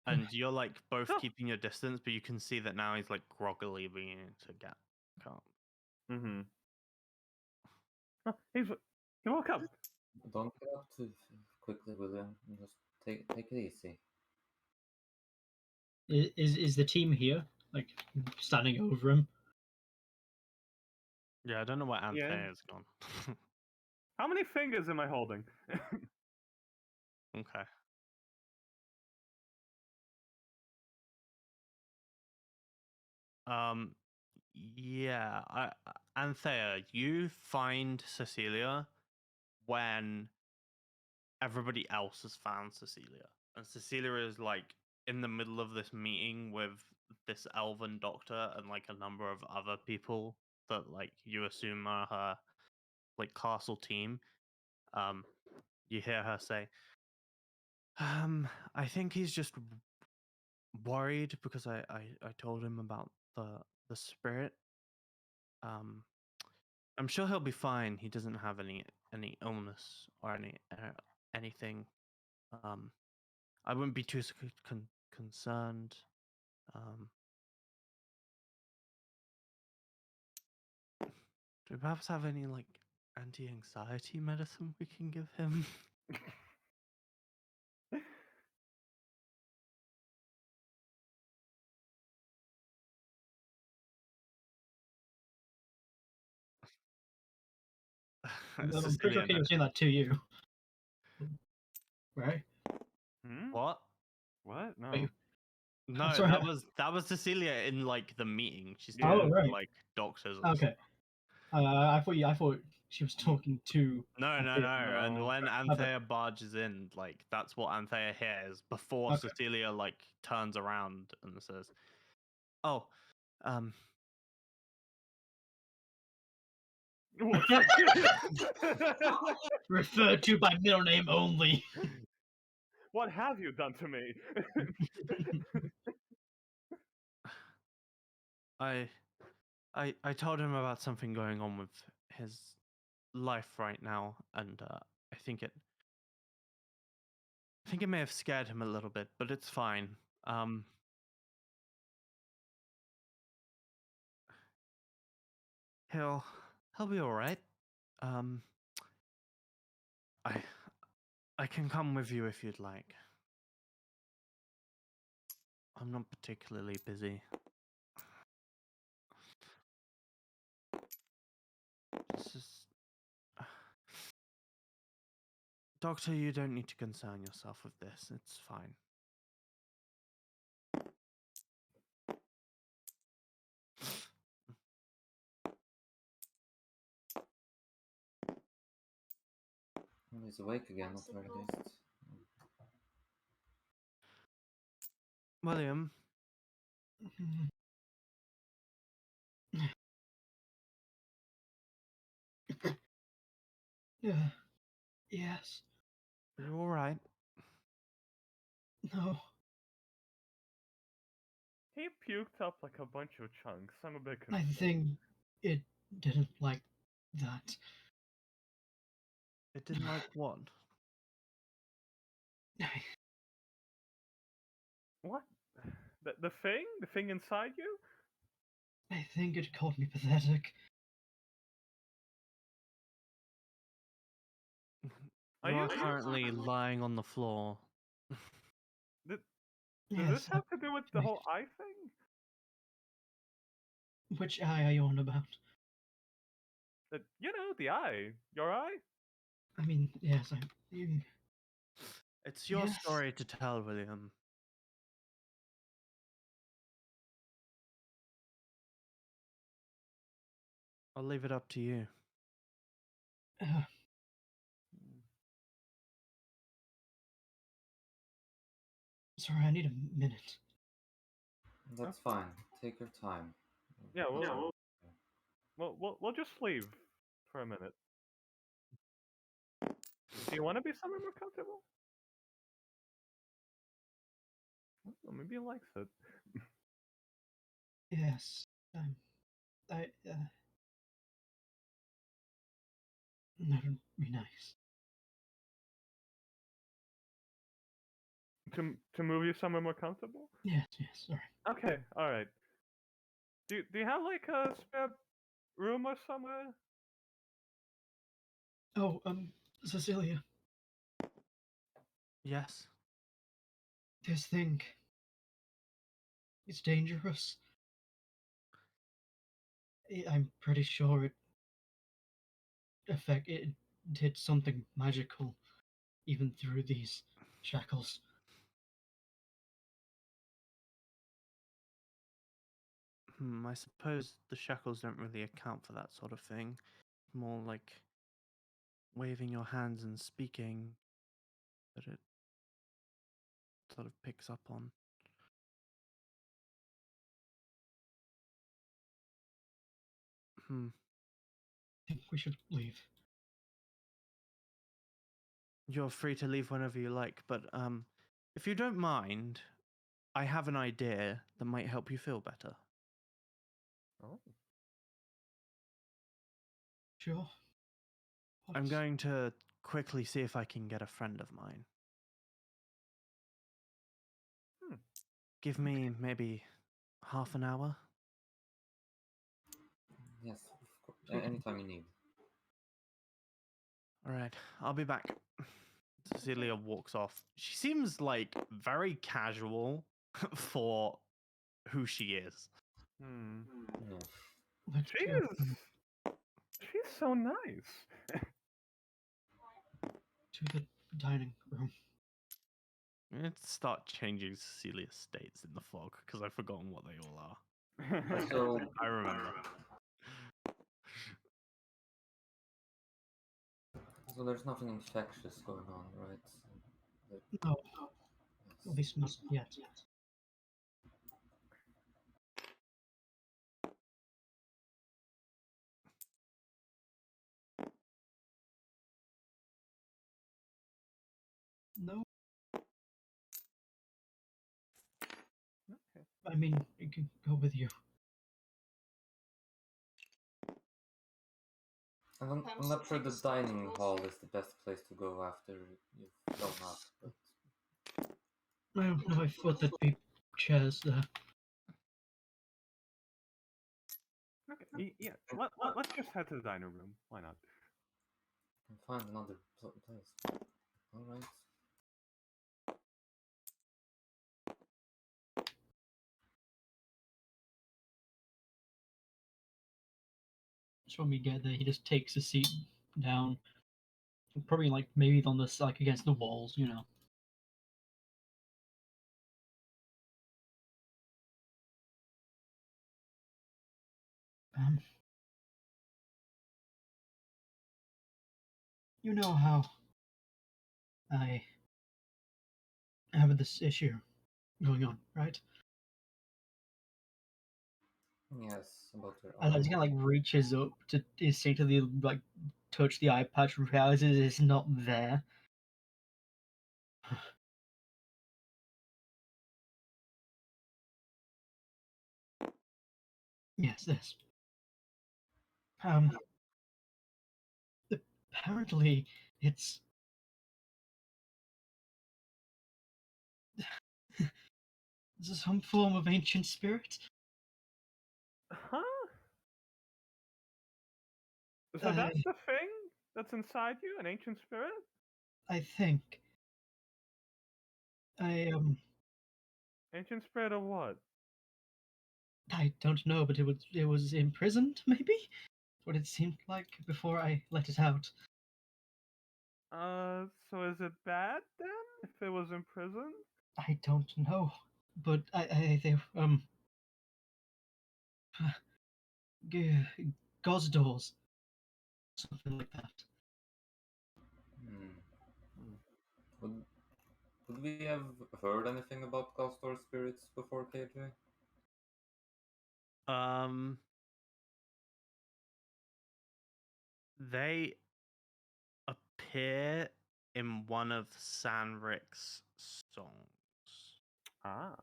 And you're like both keeping your distance, but you can see that now he's like groggily beginning to get up. Mm-hmm. Oh, he woke up. Don't get up too quickly, William. Just take it easy. Is the team here? Like, standing over him? Yeah, I don't know where Anthea Yeah. has gone. How many fingers am I holding? Okay. Yeah, Anthea, you find Cecilia when everybody else has found Cecilia. And Cecilia is like in the middle of this meeting with this elven doctor and like a number of other people that like you assume are her like castle team. You hear her say, I think he's just worried because I told him about the spirit. I'm sure he'll be fine. He doesn't have any illness or anything. I wouldn't be too concerned. Do we perhaps have any like anti-anxiety medicine we can give him? I'm pretty sure Cecilia, he was saying that to you. Right? Hmm? what? What? No. Wait, No, sorry. that was Cecilia in like the meeting. She's Yeah. talking Oh, to right. like doctors. And Okay. I thought she was talking to. No. Anthea. And No. when Okay. Anthea barges in, like that's what Anthea hears before Okay. Cecilia like turns around and says, "Oh, um, Referred to by middle name only. What have you done to me? I told him about something going on with his life right now, and I think it may have scared him a little bit, but it's fine. He'll be all right. Um, I can come with you if you'd like. I'm not particularly busy. It's just, Doctor, you don't need to concern yourself with this. It's fine. He's awake again, at the very least. William, Yeah. Yes. are you all right? No. He puked up like a bunch of chunks. I'm a bit I confused. think it didn't like that. It didn't like what? What? The thing? The thing inside you? I think it called me pathetic. Are You you are currently lying on the floor. Does Yes, this have to do with the whole eye thing? which eye are you on about? The eye. Your eye? I mean, yes, It's your Yes. story to tell, William. I'll leave it up to you. Sorry, I need a minute. That's fine. Take your time. Yeah, we'll just leave for a minute. Do you want to be somewhere more comfortable? Well, maybe he likes it. Yes, that would be nice. To move you somewhere more comfortable? Yes, sorry. Okay, alright. Do you have like a spare room or somewhere? Oh, Cecilia, Yes? this thing, it's dangerous. I'm pretty sure it did something magical, even through these shackles. I suppose the shackles don't really account for that sort of thing. More like waving your hands and speaking that it sort of picks up on. I think we should leave. You're free to leave whenever you like, but if you don't mind, I have an idea that might help you feel better. Oh. Sure. I'm What? going to quickly see if I can get a friend of mine. Give me maybe half an hour. Yes, of course. Anytime you need. All right, I'll be back. Cecilia walks off. She seems like very casual for who she is. Yeah. Let's go She's so nice. to the dining room. Let's start changing Cecilia's states in the fog because I've forgotten what they all are. So I remember. So there's nothing infectious going on, right? No, Yes. at least not yet. No. Okay. I mean, it can go with you. I'm not sure the dining hall is the best place to go after you've thrown up, but I don't know. I thought there'd be chairs there. Okay. Yeah. Let's just head to the diner room. Why not? I can find another place. All right. So when we get there, he just takes a seat down, probably like maybe on this like against the walls, you know. Um, you know how I have this issue going on, right? Yes, about your And eye. he kind of like reaches up to instinctively like touch the eye patch, realizes it's not there. Yes, this. Um, apparently It's some form of ancient spirit. Huh? So that's the thing that's inside you, an ancient spirit? I think. Ancient spirit of what? I don't know, but it was imprisoned, maybe? What it seemed like before I let it out. So is it bad then? If it was in prison? I don't know, but they God's doors, something like that. Hmm. Would we have heard anything about ghost or spirits before, KJ? They appear in one of Sanric's songs. Ah.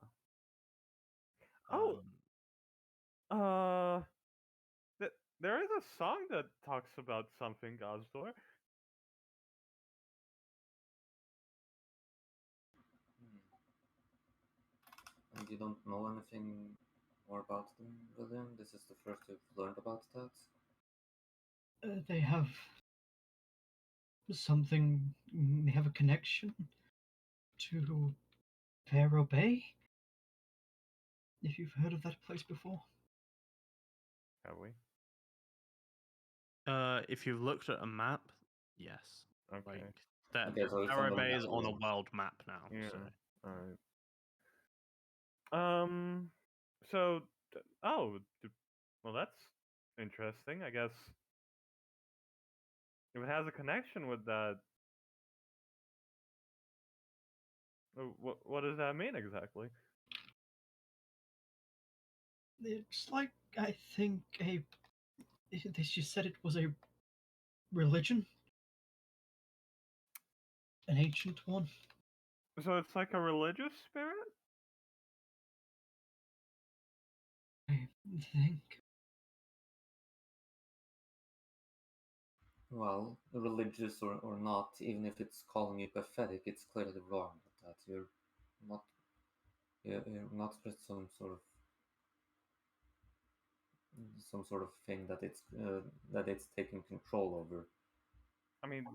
Um, Oh, there is a song that talks about something Gosdor. And you don't know anything more about them, William? This is the first you've learned about that? They have something. They have a connection to Pharaoh Bay. If you've heard of that place before. Have we? if you've looked at a map, yes. Okay. Like that, Okay, so it's on Arrow the Bay map. is on a world map now. Yeah. So Alright. So, well, that's interesting. I guess if it has a connection with that, what does that mean exactly? It's like I think she said it was a religion, an ancient one. So it's like a religious spirit? I think. Well, religious or not, even if it's calling you pathetic, it's clearly wrong with that. Not you're not just some sort of thing that it's taking control over. I mean,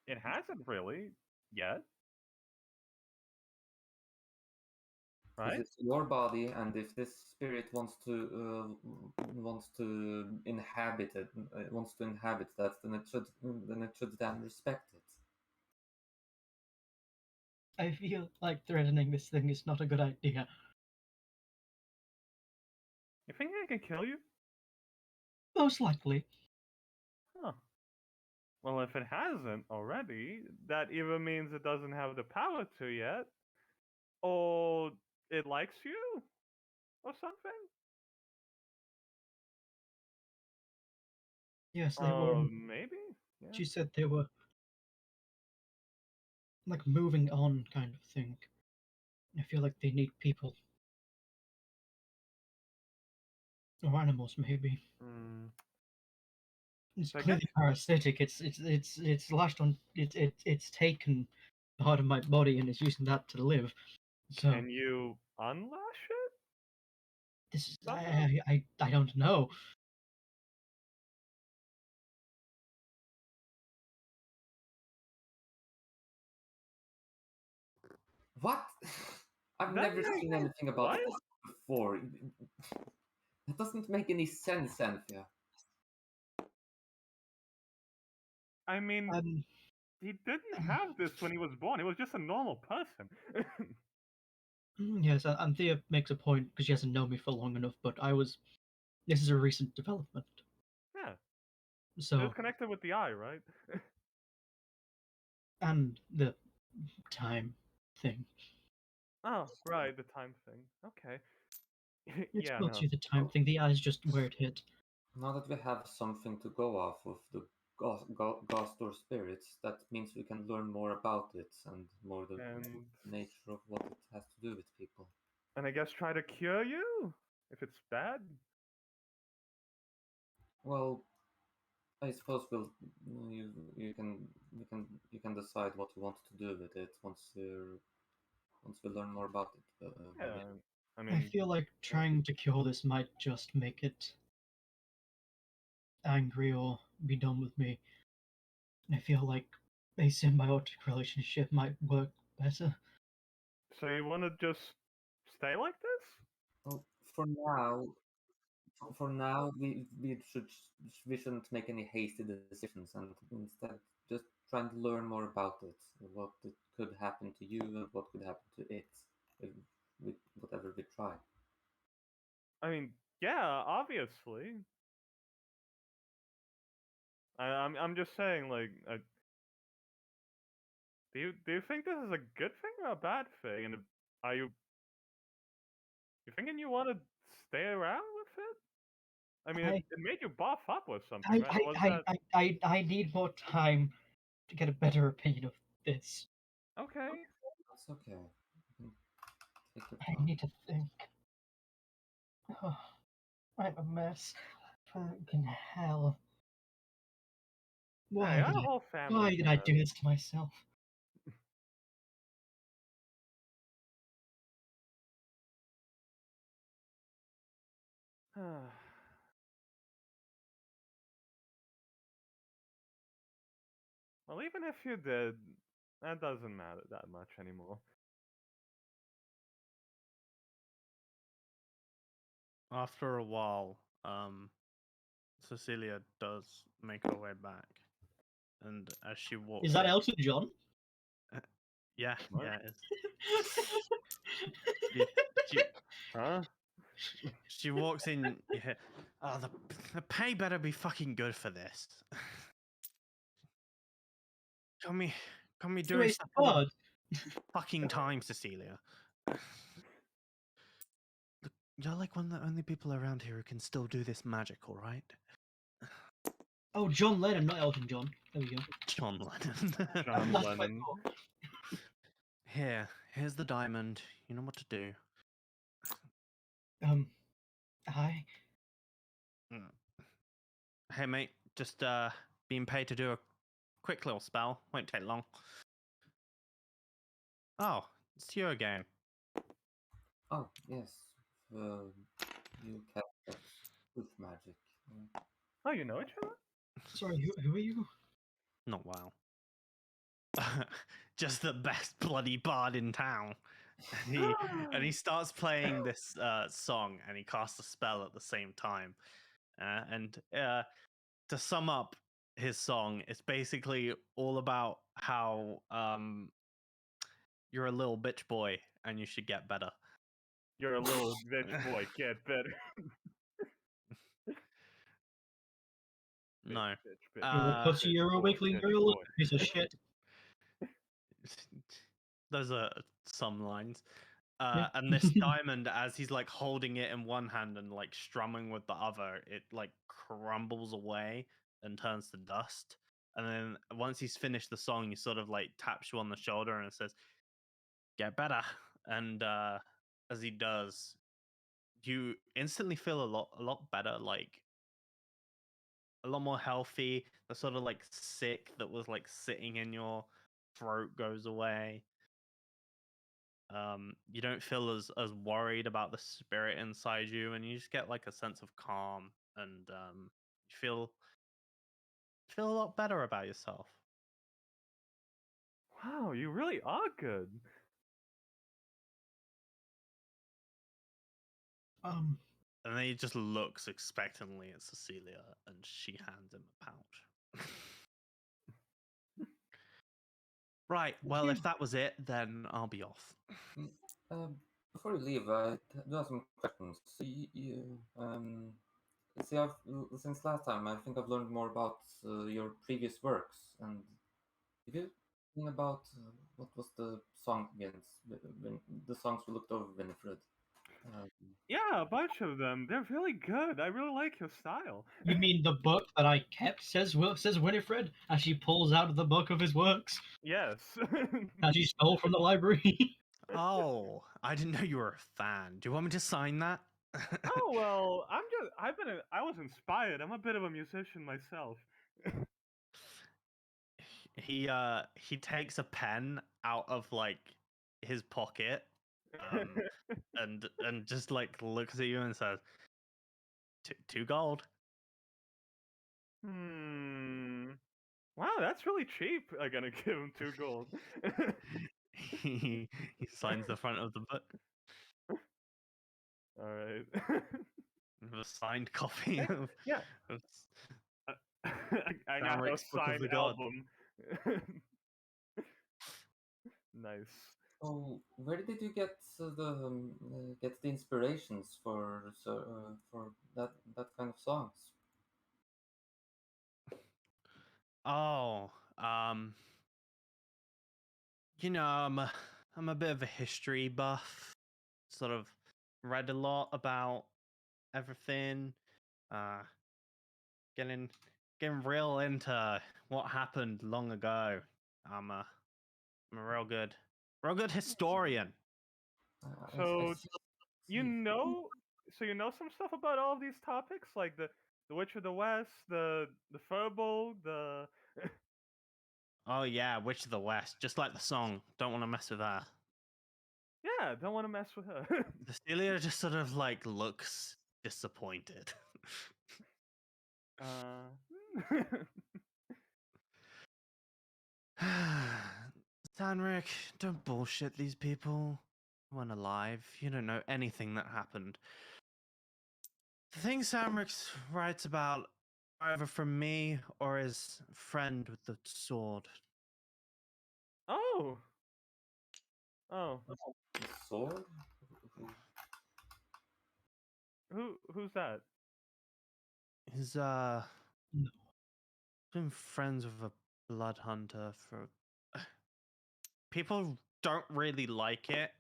it hasn't really yet, Because right? it's your body, and if this spirit wants to inhabit that, then it should damn respect it. I feel like threatening this thing is not a good idea. You think it can kill you? Most likely. Huh. Well, if it hasn't already, that either means it doesn't have the power to yet, or it likes you, or something. Yes, they were. Maybe. Yeah. She said they were like moving on kind of thing. I feel like they need people or animals, maybe. Mm. It's So I guess clearly parasitic. It's lashed on. It's taken part of my body and is using that to live. So can you unlash it? this is Somehow? I don't know. What? I've That never seen makes anything about what? this before. That doesn't make any sense, Anthea. I mean, Um, he didn't have this when he was born. He was just a normal person. yes, Anthea makes a point because she hasn't known me for long enough. But I was. This is a recent development. Yeah. It So was connected with the eye, right? and the time thing. Oh, right, the time thing. Okay. It's Yeah, no. mostly the time thing. The eye's just where it hit. Now that we have something to go off of the ghost or spirits, that means we can learn more about it and more the And nature of what it has to do with people. and I guess try to cure you if it's bad. Well, I suppose you can decide what you want to do with it once we learn more about it. Yeah, I I mean, feel like trying to cure this might just make it angry or be done with me. I feel like a symbiotic relationship might work better. so you want to just stay like this? Well, for now, we shouldn't make any hasty decisions, and instead just trying to learn more about it, what it could happen to you, and what could happen to it, if, with whatever we try. I mean, yeah, obviously. I'm just saying, like, do you think this is a good thing or a bad thing? And are you thinking you want to stay around with it? I mean, I it made you buff up with something, right? Or was that I need more time to get a better opinion of this. okay? That's okay. You can take your I time. need to think. Oh, I'm a mess. Fucking hell. Hey, our whole family's Why did I do this to myself? Well, even if you did, that doesn't matter that much anymore. After a while, Cecilia does make her way back, and as she walks, Is that Elton John? yeah, What? yeah, it's, she, she Huh? she walks in. You hear, oh, the pay better be fucking good for this. Can we do Wait, stuff all the God. fucking time, Cecilia? Look, you're like one of the only people around here who can still do this magic, all right? Oh, John Lennon, not Elton John. There we go. John Lennon. John That's what I Lennon. thought. Here's the diamond. You know what to do. Hi. Mm. Hey, mate, just being paid to do a quick little spell. Won't take long. Oh, it's you again. Oh yes, you cast that proof magic. Oh, you know each other? Sorry, who are you? Not well. Just the best bloody bard in town. And he starts playing this song, and he casts a spell at the same time. And to sum up his song, it's basically all about how you're a little bitch boy and you should get better. You're a little bitch boy. Get better. No. Bitch, You're a pussy, bitch, you're a boy, weakling, bitch, you're a little boy. piece of shit. Those are some lines. Yeah. And this diamond, as he's like holding it in one hand and like strumming with the other, it like crumbles away and turns to dust. And then once he's finished the song, he sort of like taps you on the shoulder and says, "Get better." And as he does, you instantly feel a lot better, like a lot more healthy. The sort of like sick that was like sitting in your throat goes away. You don't feel as worried about the spirit inside you, and you just get like a sense of calm, and you feel a lot better about yourself. Wow, you really are good. Um, And then he just looks expectantly at Cecilia, and she hands him a pouch. Right. Well, if that was it, then I'll be off. Before you leave, I do have some questions. See, since last time, I think I've learned more about your previous works. And if you think about what was the song against when the songs we looked over, Winifred? Um, Yeah, a bunch of them. They're really good. I really like your style. you mean the book that I kept says Winifred as she pulls out the book of his works Yes. that she stole from the library? Oh, I didn't know you were a fan. Do you want me to sign that? Oh well, I was inspired. I'm a bit of a musician myself. He takes a pen out of like his pocket, and just like looks at you and says, two gold." Wow, that's really cheap. I'm gonna give him 2 gold. he signs the front of the book All right. with a signed copy Hey, of, yeah. of I now have a Samric's Book of signed the God. album. Nice. Oh, where did you get the inspirations for that kind of songs? Oh, I'm a bit of a history buff. Sort of read a lot about everything. Uh, getting real into what happened long ago. I'm a real good historian. So see. you know, you know some stuff about all of these topics, like the Witch of the West, the Furbolg, the Oh yeah, Witch of the West, just like the song. Don't want to mess with her. yeah. Don't want to mess with her. Cecilia just sort of like looks disappointed. Sanric, don't bullshit these people. You weren't alive. You don't know anything that happened. The thing Samric writes about are either from me or his friend with the sword. Oh. Oh. The sword? Who's that? He's No. been friends with a blood hunter for. People don't really like it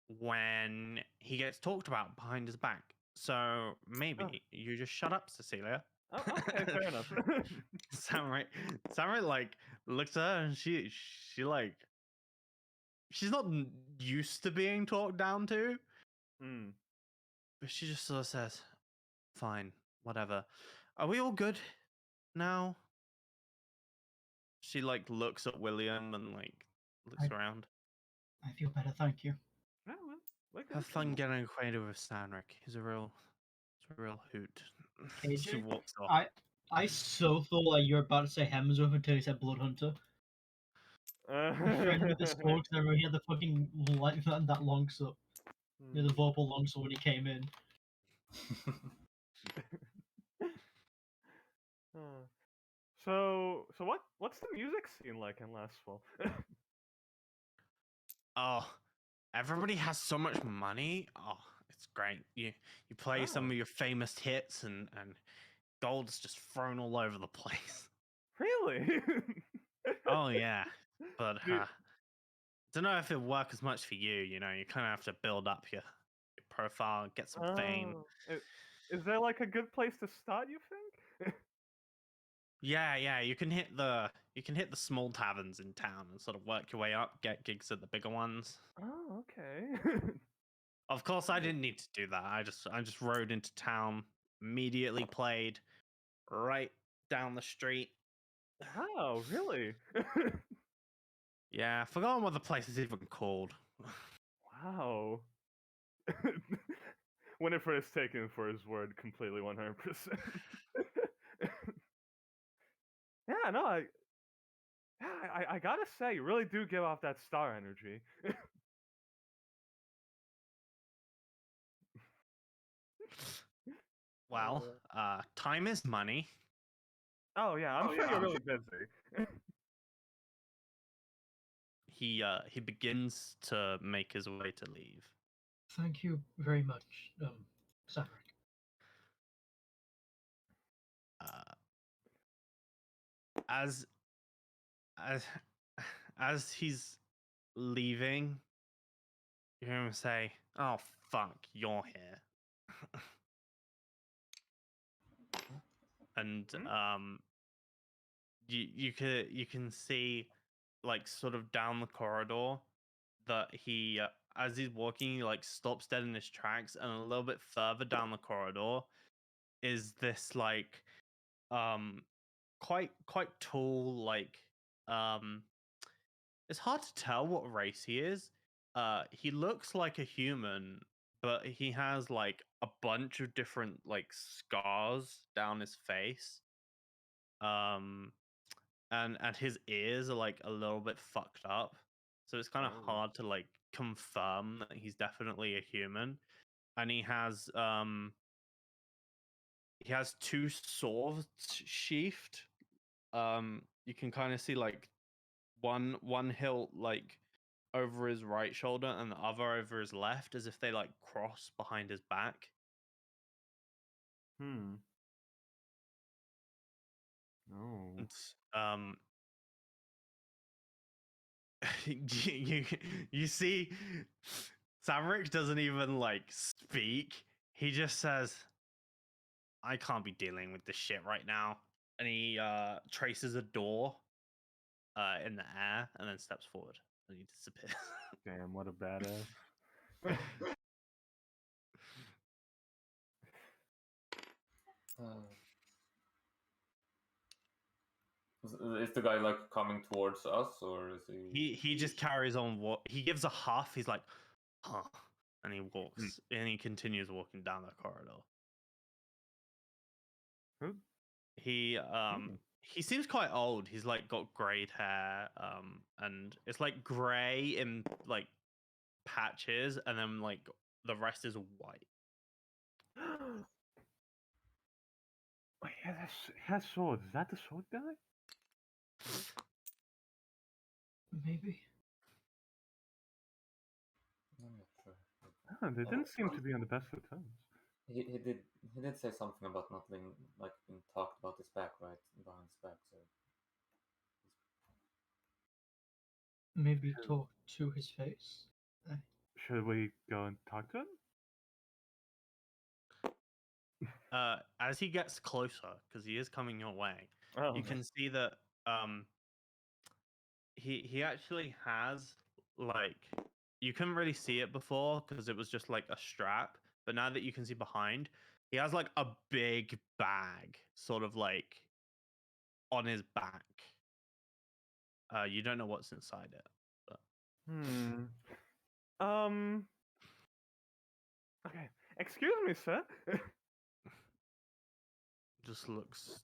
when he gets talked about behind his back. So maybe you just shut up, Cecilia. Oh, okay, fair enough. Samurai like looks at her and she like she's not used to being talked down to, but she just sort of says, "Fine, whatever. Are we all good now?" She like looks at William and like looks around. I feel better, thank you. Yeah, well, we're good. Have fun getting acquainted with Sanric. He's a real hoot. She KJ, walks off. I so thought like you were about to say Hemsworth until you said Bloodhunter. The friend with the sword, because I remember he had the fucking like that long sword. You know, the Vorpal longsword when he came in. So what's the music scene like in Lastfall? Oh, everybody has so much money. Oh, it's great. You play some of your famous hits and gold's just thrown all over the place. Really? Oh yeah, but Dude. don't know if it work as much for you. You know, you kind of have to build up your profile, get some fame. Is there like a good place to start, you think? Yeah, you can hit the small taverns in town and sort of work your way up, get gigs at the bigger ones. Oh, okay. Of course, I didn't need to do that. I just rode into town, immediately played right down the street. Wow, really? Yeah, forgotten what the place is even called. Wow. Winifred is taken for his word completely 100%. Yeah, no, I gotta say, you really do give off that star energy. Well, time is money. Oh yeah, I'm sure you're really busy. He begins to make his way to leave. Thank you very much, Samric. As as as he's leaving, you hear him say, "Oh fuck, you're here." And you can see like sort of down the corridor that he as he's walking he like stops dead in his tracks, and a little bit further down the corridor is this like quite tall. Like, it's hard to tell what race he is. He looks like a human, but he has like a bunch of different like scars down his face. And his ears are like a little bit fucked up, so it's kind of Oh. hard to like confirm that he's definitely a human. And he has two swords sheathed. You can kind of see like one hilt like over his right shoulder and the other over his left, as if they like cross behind his back. Hmm. Oh. And, you you see, Samric doesn't even like speak. He just says, "I can't be dealing with this shit right now," and he traces a door in the air and then steps forward and he disappears. Damn, what a badass. Is the guy like coming towards us, or is he? He just carries on. He gives a huff. He's like, "Huh," and he walks and he continues walking down the corridor. Who? He seems quite old. He's like got grayed hair, and it's like gray in like patches, and then like the rest is white. Wait, he has swords. Is that the sword guy? Maybe. I'm not sure. Oh, they didn't seem to be on the best of terms. He did say something about not being talked about his back, right? Behind his back, so Maybe talk to his face. Should we go and talk to him? As he gets closer, because he is coming your way, Oh, you can see that he actually has like, you couldn't really see it before because it was just like a strap, but now that you can see behind, he has like a big bag sort of like on his back. You don't know what's inside it, but Okay. Excuse me, sir. just looks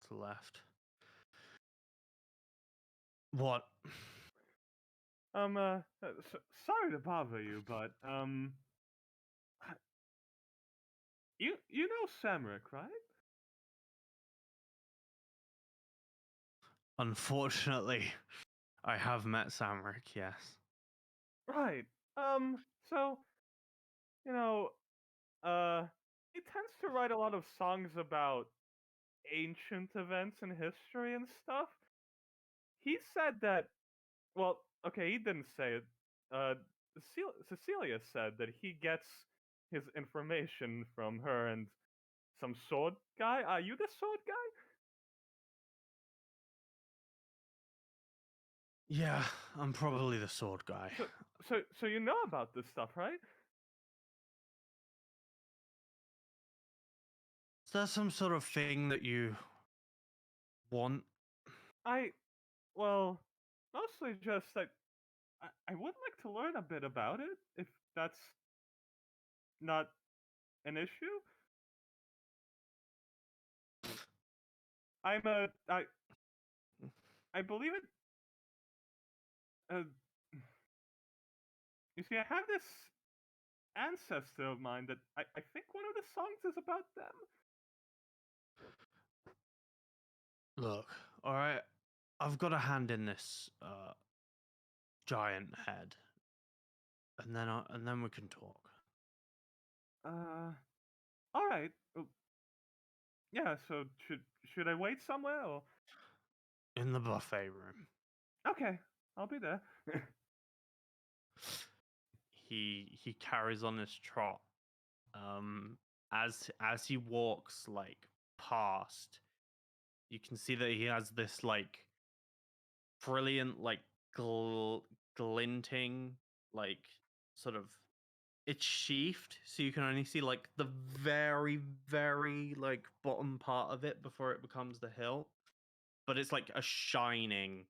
to the left. What? Sorry to bother you, but you know Samric, right? Unfortunately, I have met Samric, yes. Right. So, you know, he tends to write a lot of songs about ancient events in history and stuff. He said that, well, okay, he didn't say it. Cecilia said that he gets his information from her and some sword guy. Are you the sword guy? Yeah, I'm probably the sword guy. So you know about this stuff, right? Is there some sort of thing that you want? Well, mostly just like I would like to learn a bit about it, if that's not an issue. I believe it. You see, I have this ancestor of mine that I think one of the songs is about them. Look, all right, I've got a hand in this giant head, and then we can talk. All right. Yeah. So should I wait somewhere or? In the buffet room. Okay, I'll be there. He carries on his trot. As he walks like past, you can see that he has this like brilliant like glinting like sort of, it's sheathed, so you can only see like the very like bottom part of it before it becomes the hilt. but it's like a shining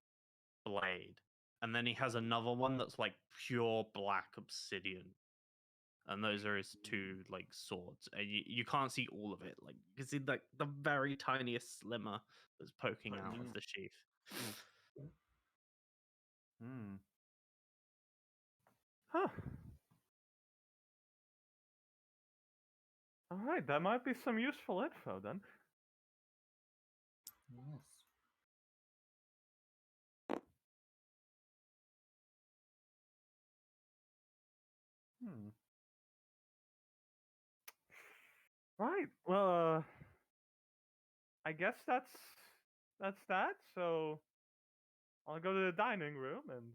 blade. And then he has another one that's like pure black obsidian. And those are his two like swords. And you can't see all of it. Like you can see like the very tiniest slimmer that's poking out of the sheath. Hmm. Huh. All right, that might be some useful info then. Yes. Hmm. Right. Well, I guess that's that. So I'll go to the dining room and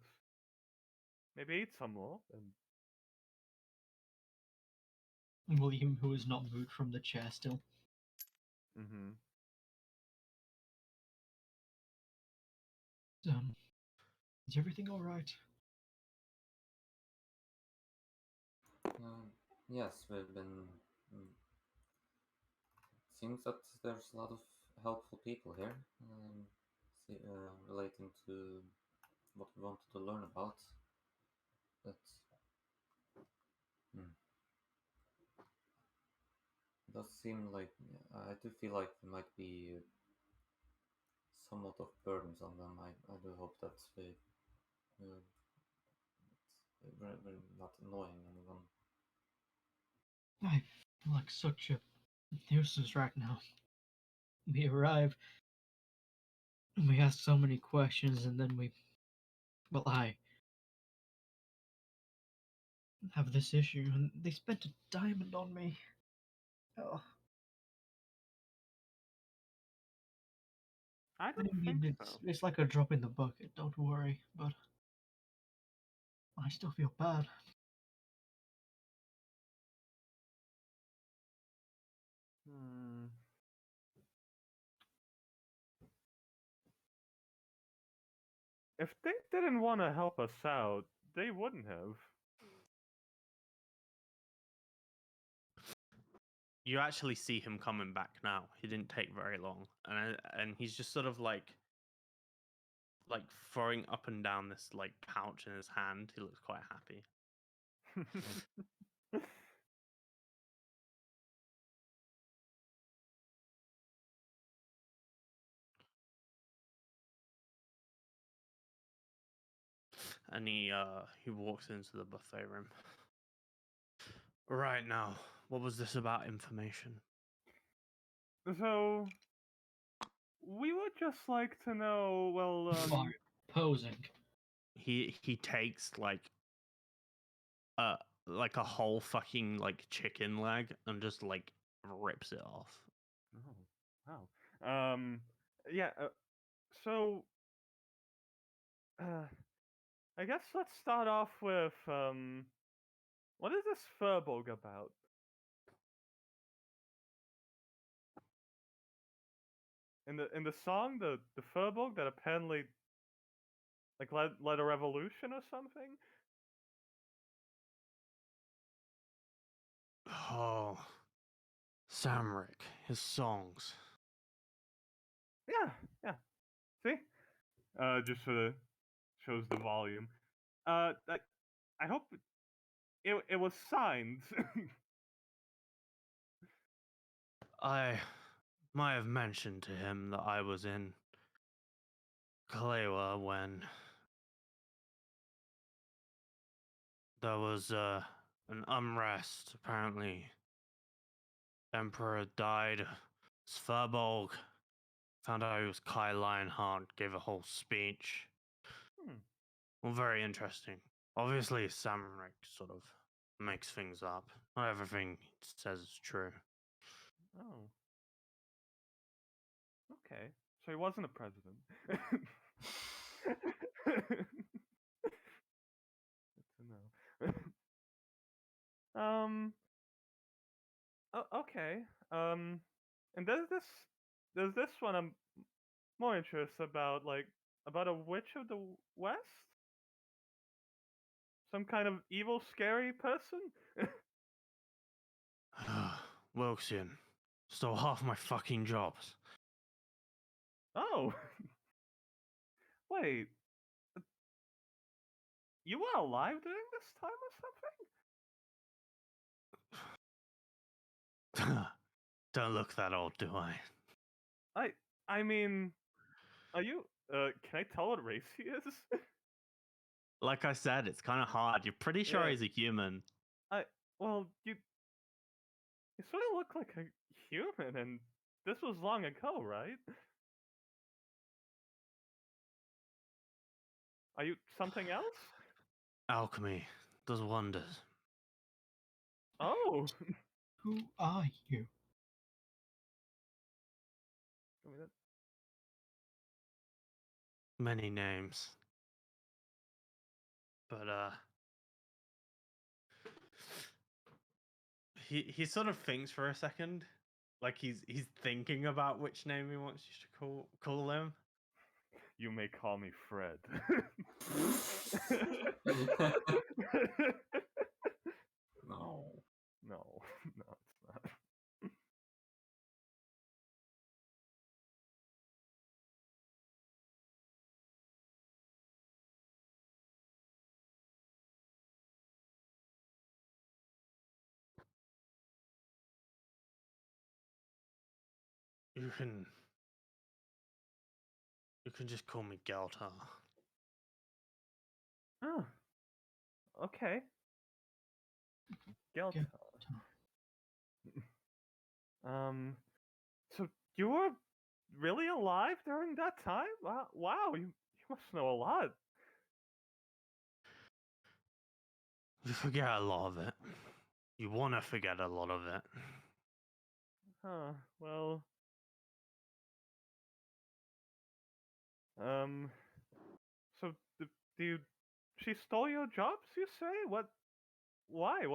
maybe eat some more. And William, who has not moved from the chair still. mm-hmm. Is everything all right? Yes, we've been. Seems that there's a lot of helpful people here, relating to what we wanted to learn about. But it does seem like I do feel like there might be somewhat of burdens on them. I do hope that uh, we're not annoying anyone. I feel like such a nuisance right now. We arrive, and we ask so many questions, and then I have this issue, and they spent a diamond on me. Oh, I I don't mean, think it's so. it's like a drop in the bucket. Don't worry, but I still feel bad. Hmm. If they didn't want to help us out, they wouldn't have. You actually see him coming back now. He didn't take very long, and he's just sort of like throwing up and down this like pouch in his hand. He looks quite happy. And he walks into the buffet room. Right now, what was this about information? So we would just like to know. Well, Fire posing. He takes like a whole fucking like chicken leg and just like rips it off. Oh, wow. Yeah. So, I guess let's start off with what is this Furbolg about? In the song, the Furbolg that apparently like led a revolution or something. Oh, Samric, his songs. Yeah, yeah. See, just sort of shows the volume. I hope it was signed. I might have mentioned to him that I was in Kalewa when there was an unrest. Apparently, Emperor died. Sverbolg found out he was Kai Lionheart, gave a whole speech. Hmm. Well, very interesting. Obviously, Samric sort of makes things up. Not everything he says is true. Oh. Okay. So he wasn't a president. Good to know. Okay. And there's this one I'm more interested about, like about a witch of the west. Some kind of evil, scary person. Wilksian stole half my fucking jobs. Oh. Wait, you were alive during this time or something? Don't look that old, do I? I mean, are you? Can I tell what race he is? Like I said, it's kind of hard. You're pretty sure Yeah. he's a human. Well, you sort of look like a human, and this was long ago, right? Are you something else? Alchemy does wonders. Oh, Who are you? I mean, Many names. But he sort of thinks for a second. Like he's thinking about which name he wants you to call him. you may call me Fred. No. No, it's not. You can just call me Galtar. Oh, okay. Gelt. So you were really alive during that time? Wow, you must know a lot. You forget a lot of it. You want to forget a lot of it. Huh, well. So do you. She stole your jobs, you say? What? Why?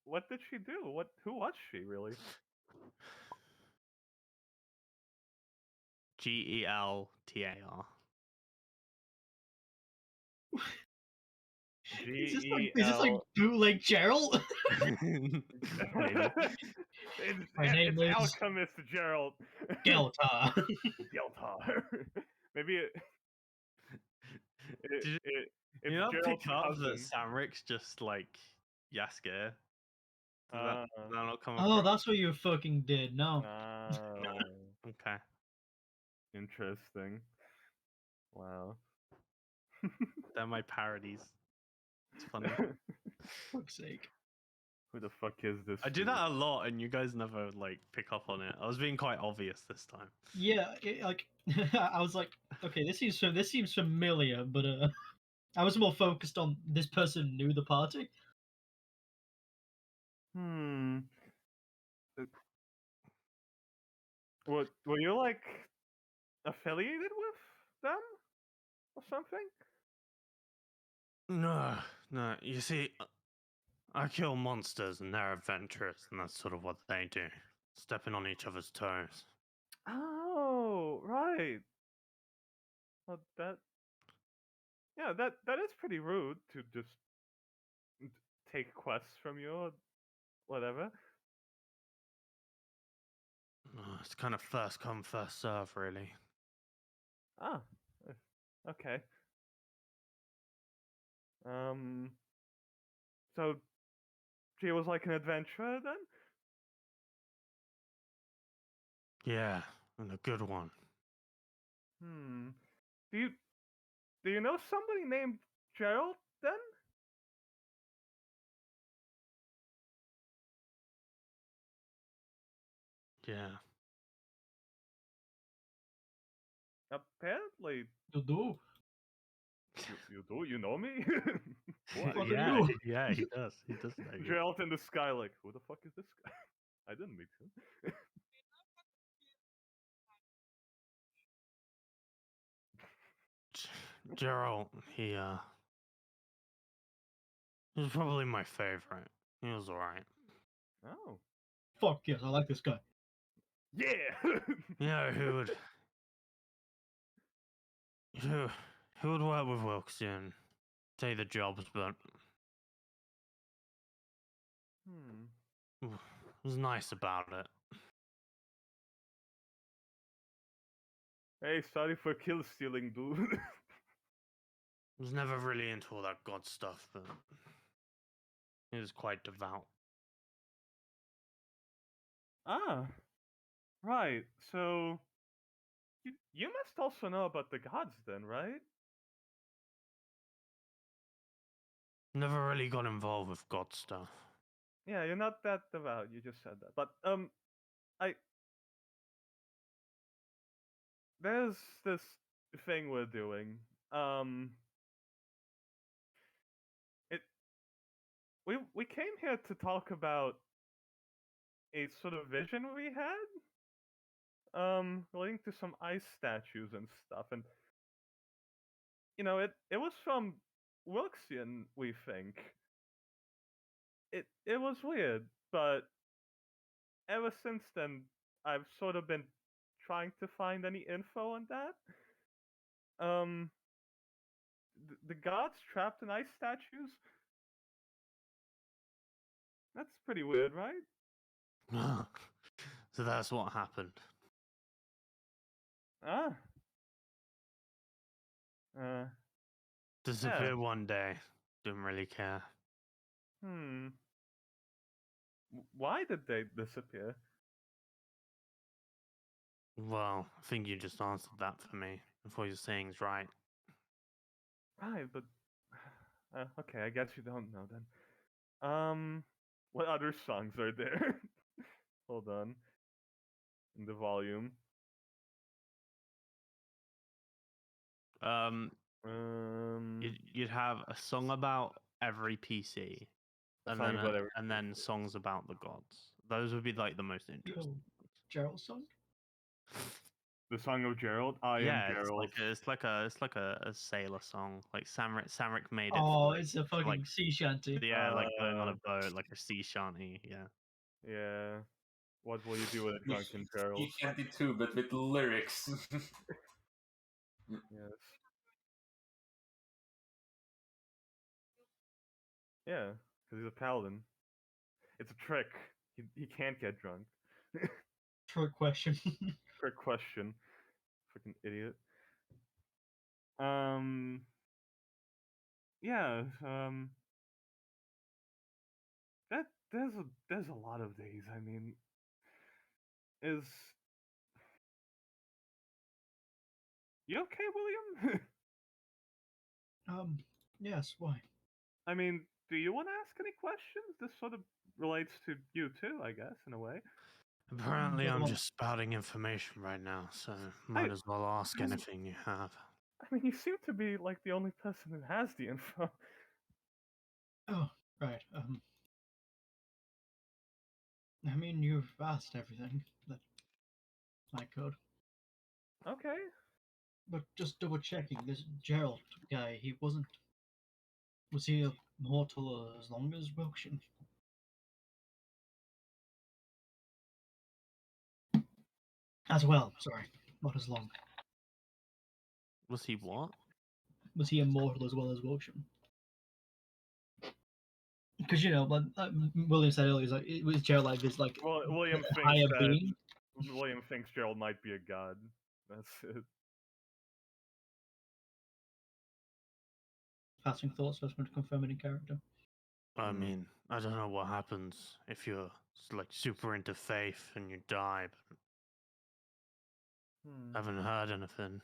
What did she do? Who was she, really? Geltar. Is this like bootleg Gerald? Maybe. My name is Alchemist Gerald. Geltar. Geltar. Maybe it's you not Gerald's pick up cousin. that Samric's just like Yasker? Does that not come Oh, across? that's what you fucking did. No. Okay. Interesting. Wow. They're my parodies. It's funny. Fuck's sake. Who the fuck is this? I do dude? that a lot, and you guys never like pick up on it. I was being quite obvious this time. Yeah, like I was like, okay, this seems familiar, but I was more focused on this person knew the party. Hmm. What were you like affiliated with them or something? No. You see, I kill monsters, and they're adventurous, and that's sort of what they do, stepping on each other's toes. Oh, right. Well, that is pretty rude to just take quests from you or whatever. It's kind of first come, first serve, really. Ah, okay. So she was like an adventurer then? Yeah, and a good one. Hmm. Do you know somebody named Gerald then? Yeah. Apparently, You do. you do. You know me? What? Fucking yeah, do. yeah, he does. He does know you. Gerald in the sky, like, who the fuck is this guy? I didn't meet him. Gerald, he was probably my favorite. He was alright. Oh. Fuck yes, I like this guy. Yeah! Yeah, who would work with Wilkes and take the jobs, but Hmm. was nice about it. Hey, sorry for kill stealing, dude. I was never really into all that god stuff, but he was quite devout. Ah, right. So you must also know about the gods then, right? Never really got involved with god stuff. Yeah, you're not that devout. You just said that. But I there's this thing we're doing. It we came here to talk about a sort of vision we had, relating to some ice statues and stuff, and it was from Wilxian, we think. It was weird, but ever since then, I've sort of been trying to find any info on that. Um, the gods trapped in ice statues. That's pretty weird, right? So that's what happened. Ah. Uh. Disappeared one day. Didn't really care. Hmm. Why did they disappear? Well, I think you just answered that for me. If what you're saying is right. Right, but okay, I guess you don't know then. What other songs are there? Hold on. In the volume. Um, Um, you'd have a song about every PC, a and song then about every and then songs about the gods. Those would be like the most interesting. Gerald song? the song of Gerald. I am Yeah, Gerald. it's like a sailor song. Like Samric made it. Oh, for, it's a fucking like sea shanty. yeah, like going on a Uh, boat, like a sea shanty. Yeah. yeah. What will you do with a drunken Sea Gerald? Shanty too, but with lyrics. Yes. Yeah, because he's a paladin. It's a trick. He can't get drunk. Trick question. Trick question. Freaking idiot. Um. Yeah. That there's a lot of these. I mean, is you okay, William? Yes, why? I mean, do you want to ask any questions? This sort of relates to you too, I guess, in a way. Apparently, I'm Well, just spouting information right now, so I might as well ask I- anything you have. I mean, you seem to be like the only person who has the info. oh, right. I mean, you've asked everything that I could, Okay. but just double checking. This Gerald guy, was he a mortal as long as Wilkshire? As well, sorry, not as long. Was he what? Was he immortal as well as Wilkshire? Because like William said earlier, it was Gerald like this, like Well, William thinks higher that being. William thinks Gerald might be a god. That's it. Passing thoughts, so I just want to confirm it in character. I Hmm. mean, I don't know what happens if you're like super into faith and you die, but Hmm. haven't heard anything.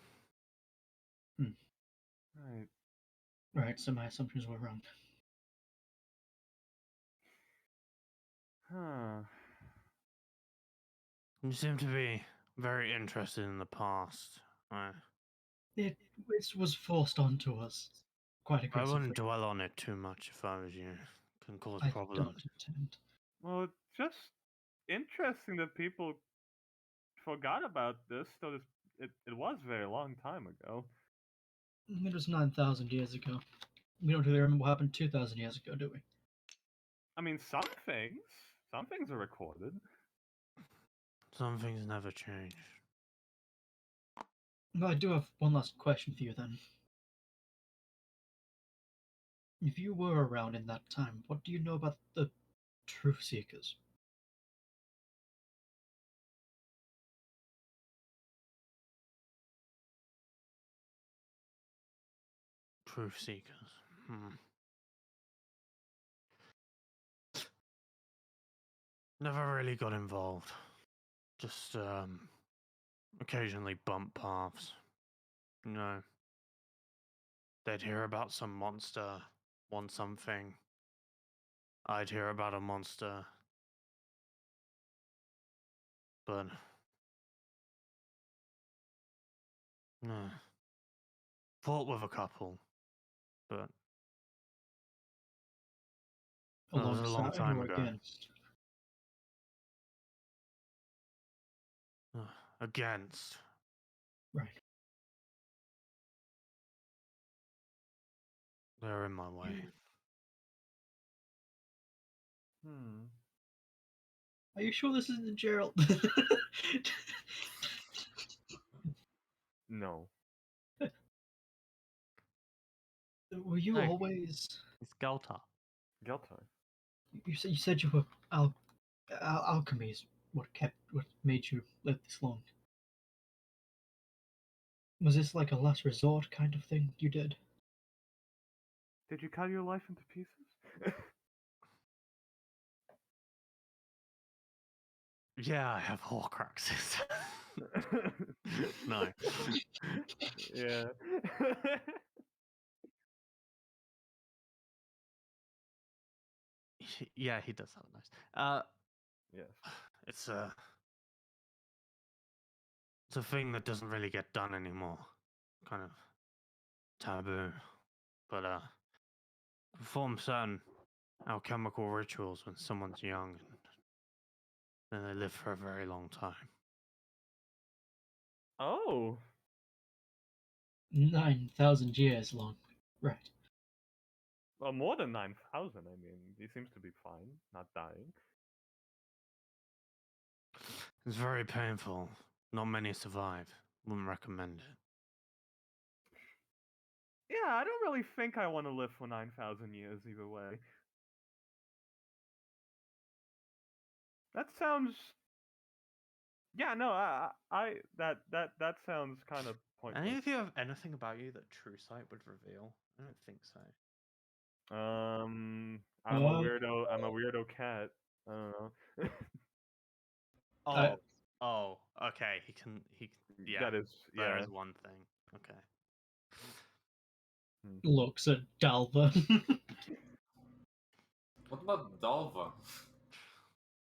Right. Right, so my assumptions were wrong. Huh. You seem to be very interested in the past. It was forced onto us quite I aggressively. wouldn't dwell on it too much if I was you. Can cause I problems. don't intend. Well, it's just interesting that people forgot about this, though it was a very long time ago. It was 9,000 years ago. We don't really remember what happened 2,000 years ago, do we? I mean, some things are recorded. Some things never change. Well, I do have one last question for you then. If you were around in that time, what do you know about the Truth Seekers? Truth seekers. Never really got involved. Just occasionally bump paths. They'd hear about some monster, want something. I'd hear about a monster. But no. Fought with a couple. But that was a long Alongside time or ago. against? Against. Right. They're in my way. Are you sure this isn't Gerald? No. Were you No. always? It's Galtar. Geltar. You said you were alchemy is what made you live this long. Was this like a last resort kind of thing you did? Did you cut your life into pieces? Yeah, I have Horcruxes. No. Yeah. Yeah, he does have nice. Yes. It's a thing that doesn't really get done anymore. Kind of taboo. But perform certain alchemical rituals when someone's young, and then they live for a very long time. Oh. 9,000 years long. Right. Well, more than 9,000. I mean, he seems to be fine, not dying. It's very painful. Not many survive. Wouldn't recommend it. Yeah, I don't really think I want to live for 9,000 years either way. That sounds. Yeah, no, that sounds kind of pointless. Any of you have anything about you that True Sight would reveal? I don't think so. I'm a weirdo. I'm a weirdo cat. I don't know. Oh, okay. He can. Yeah, That is, there yeah. is one thing. Okay. Looks at Dalva. What about Dalva?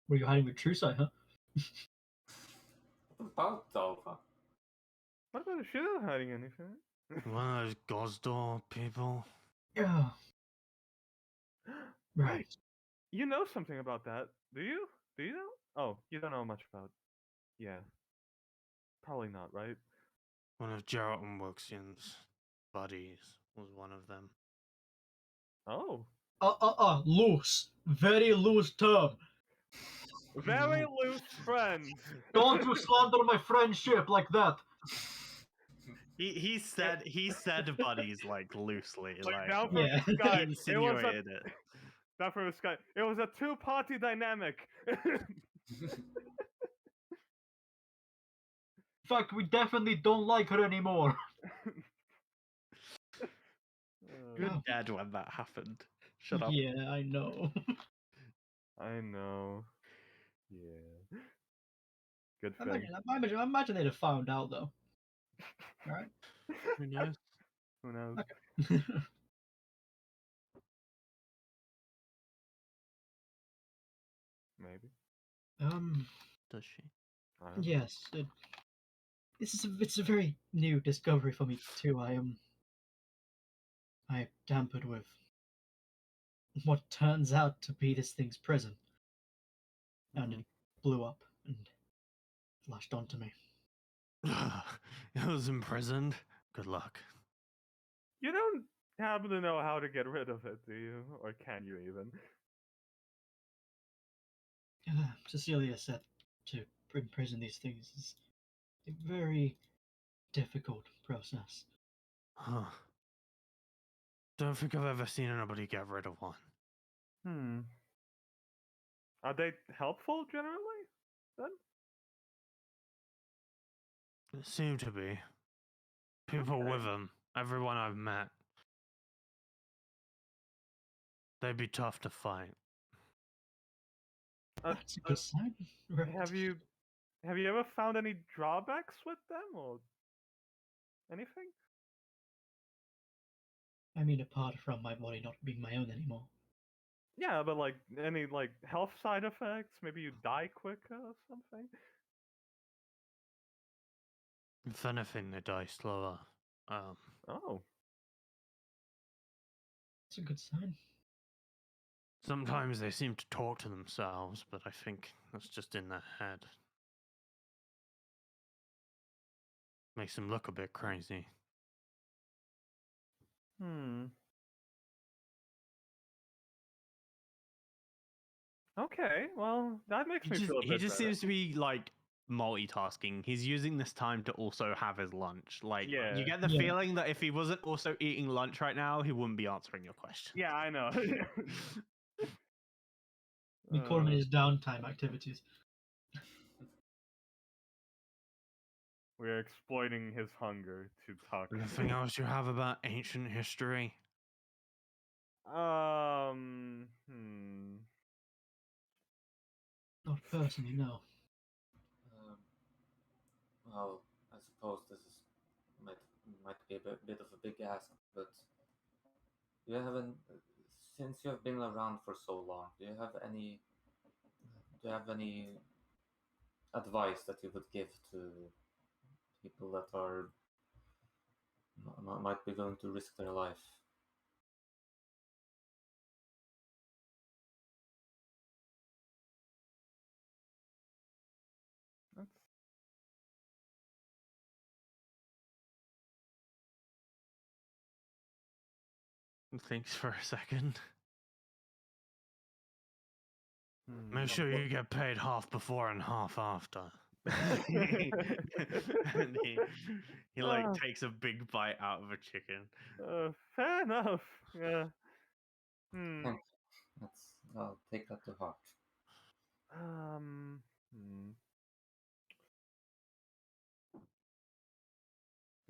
Were you hiding with True Sight, huh? What about Dalva? What about she isn't hiding anything? One of those Gosdor people. Yeah. Right. You know something about that, do you? Do you know? Oh, you don't know much about. Yeah. Probably not, right? One of Geralt and Wuxian's buddies was one of them. Oh. Loose. Very loose term. Very loose friends. Don't you slander my friendship like that. He said buddies like loosely, like Down from Yeah. the sky. he insinuated it. Down from the sky. It was a two-party dynamic. In fact, we definitely don't like her anymore. You're Oh. dead when that happened. Shut up. Yeah, I know. I know. Yeah. Good I thing. imagine they'd have found out though. Right? Who knows? Who knows? Okay. Maybe. Does she? I don't know. Yes. It's a very new discovery for me too. I tampered with what turns out to be this thing's prison, and it blew up and lashed onto me. It was imprisoned. Good luck. You don't happen to know how to get rid of it, do you? Or can you even? Cecilia said to imprison these things is a very difficult process. Huh. Don't think I've ever seen anybody get rid of one. Are they helpful generally? Then? It seemed to be. People with them. Everyone I've met. They'd be tough to fight. That's a good sign. Right. Have you ever found any drawbacks with them or anything? I mean, apart from my body not being my own anymore. Yeah, but like any like health side effects? Maybe you die quicker or something? If anything, they die slower. Oh. It's a good sign. Sometimes they seem to talk to themselves, but I think that's just in their head. Makes them look a bit crazy. Hmm. Okay, well, that makes me feel a He bit just better. seems to be like multitasking. He's using this time to also have his lunch. Like, Yeah. you get the Yeah. feeling that if he wasn't also eating lunch right now, he wouldn't be answering your question. Yeah, I know. We call him in his downtime activities. We're exploiting his hunger to talk. Anything else you have about ancient history? Hmm. Not personally, no. Well, I suppose this is might be a bit of a big ask, but you haven't since you have been around for so long. Do you have any advice that you would give to people that are might be willing to risk their life? That's... Thanks for a second. Hmm. Make sure you get paid half before and half after. And he like takes a big bite out of a chicken. Fair enough. Yeah. Thank you. I'll take that to heart. Hmm.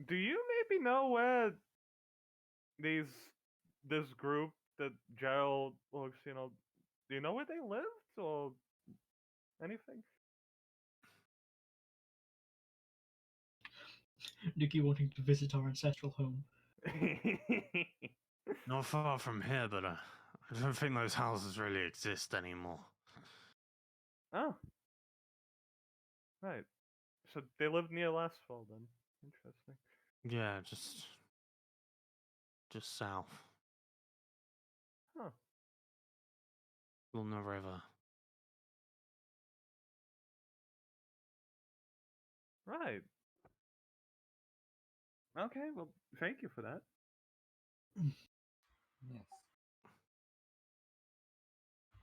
Do you maybe know where this group that Gerald looks, do you know where they lived or anything? Nikki wanting to visit our ancestral home. Not far from here, but I don't think those houses really exist anymore. Oh. Right. So they lived near Lastfall then. Interesting. Yeah, just south. Huh. Along the river. Right. Okay, well, thank you for that. Yes.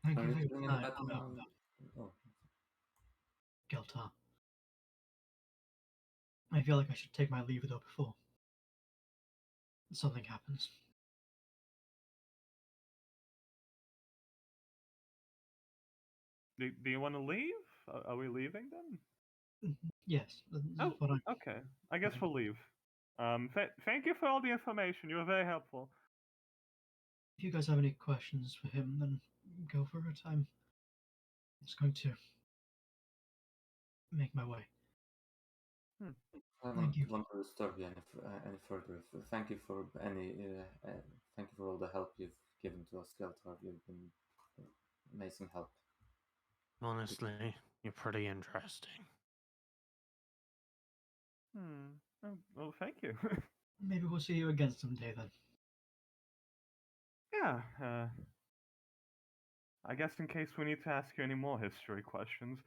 Thank Are you you for your doing any time. better No, now? no, Oh, Geltar. I feel like I should take my leave though before something happens. Do you want to leave? Are we leaving then? Yes, this Oh, is what I. okay. I guess we'll leave. Thank you for all the information. You were very helpful. If you guys have any questions for him, then go for it. I'm just going to make my way. I Thank don't you. want to disturb you any further. Thank you for thank you for all the help you've given to us, Geltar. You've been amazing help. Honestly, you're pretty interesting. Oh, well, thank you. Maybe we'll see you again someday then. Yeah. I guess in case we need to ask you any more history questions.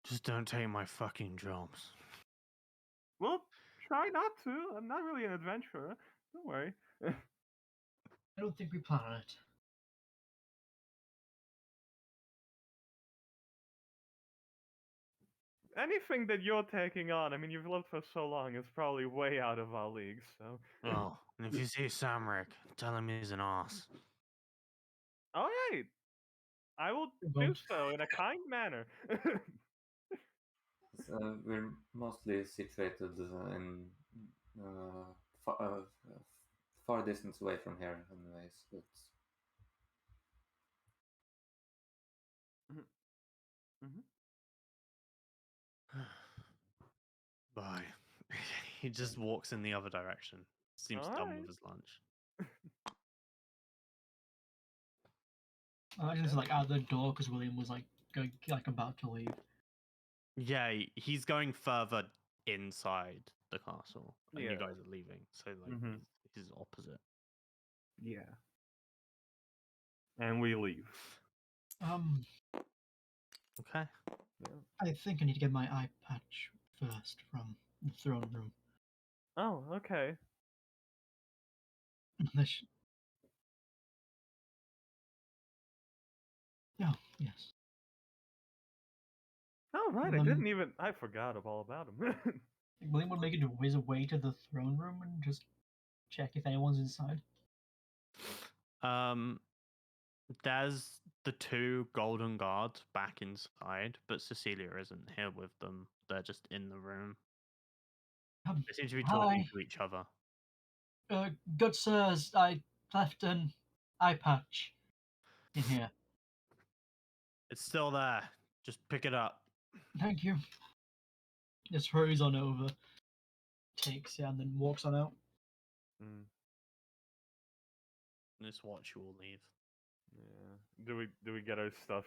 Just don't take my fucking jobs. Well, try not to. I'm not really an adventurer. Don't worry. I don't think we plan on it. Anything that you're taking on, I mean, you've lived for so long, it's probably way out of our league, so. Oh, and if you see Samric, tell him he's an ass. All right. I will do Won't. so in a kind manner. We're mostly situated in far distance away from here, anyways. But Bye. He just walks in the other direction. Seems done Alright. with his lunch. I imagine it's like out the door because William was like going like about to leave. Yeah, he's going further inside the castle, and you Yeah. guys are leaving. So like Mhm. he's opposite. Yeah. And we leave. Okay. Yeah. I think I need to get my eye patch first from the throne room. Oh, okay. This... Oh, yes. Oh, right. I Well, didn't even. I forgot all about him. William would make it his way to the throne room and just check if anyone's inside. There's the two golden guards back inside, but Cecilia isn't here with them. They're just in the room. They seem to be talking Hi. to each other. Good sirs, I left an eye patch in here. It's still there. Just pick it up. Thank you. Just hurries on over, takes it, and then walks on out. Mm, Just watch you all leave. yeah. Do we get our stuff?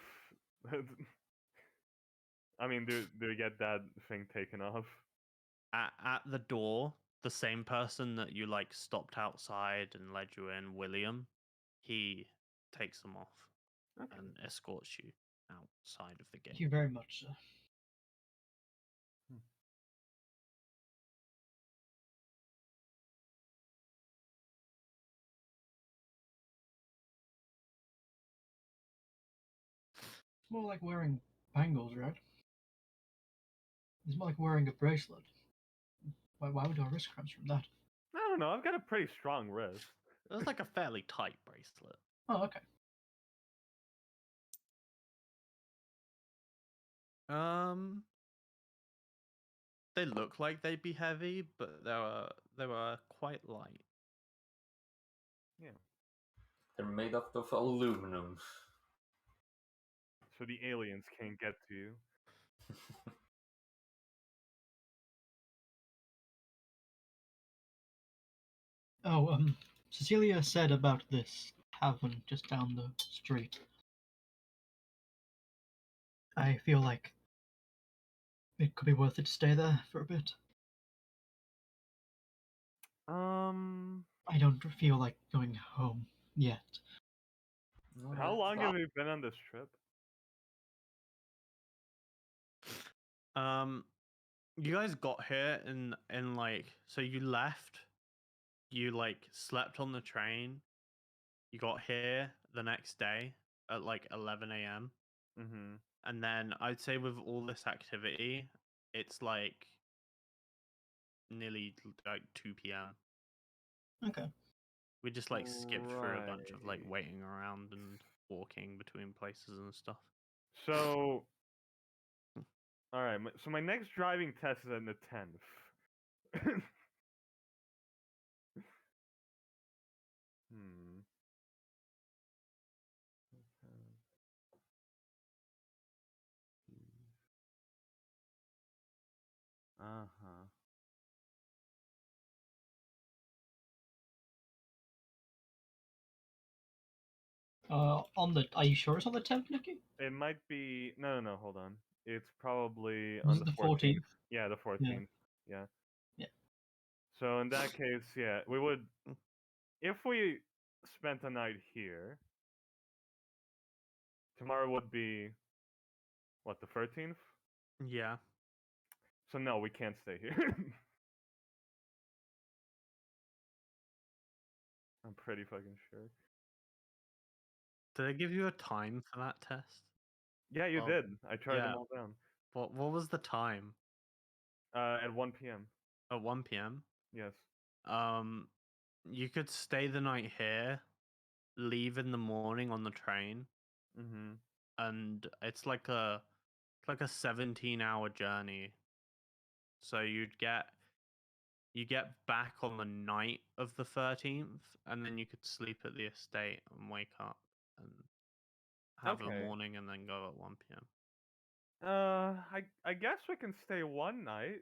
I mean, do we get that thing taken off? At the door, the same person that you like stopped outside and led you in, William, he takes them off Okay. and escorts you outside of the Thank gate. you very much, sir. It's more like wearing bangles, right? It's more like wearing a bracelet. Why would our wrist cramps from that? I don't know. I've got a pretty strong wrist. It was like a fairly tight bracelet. Oh, okay. They look like they'd be heavy, but they were quite light. Yeah. They're made up of aluminum. So the aliens can't get to you. Oh, Cecilia said about this tavern just down the street. I feel like it could be worth it to stay there for a bit. I don't feel like going home yet. How Alright. long have you been on this trip? You guys got here in like, so you left, you like slept on the train, you got here the next day at like 11 a.m. Mm-hmm. And then I'd say with all this activity, it's like nearly like 2 p.m. Okay. We just like skipped through a bunch of like Right. waiting around and walking between places and stuff. So, all right. So my next driving test is on the 10th. Hmm. Uh-huh. Are you sure it's on the 10th, Nikki? It might be no, hold on. It's probably Was on it the the 14th. 14th? Yeah, the 14th. Yeah. Yeah. So in that case, yeah, we would if we spent a night here, tomorrow would be what, the 13th? Yeah. So no, we can't stay here. I'm pretty fucking sure. Did I give you a time for that test? Yeah, you Well, did. I tried them yeah. all down. What was the time? At 1 p.m. At 1 p.m. Yes. You could stay the night here, leave in the morning on the train, Mm-hmm. and it's like a 17-hour journey. So you get back on the night of the 13th, and then you could sleep at the estate and wake up and have the Okay. morning and then go at 1 p.m. I guess we can stay one night.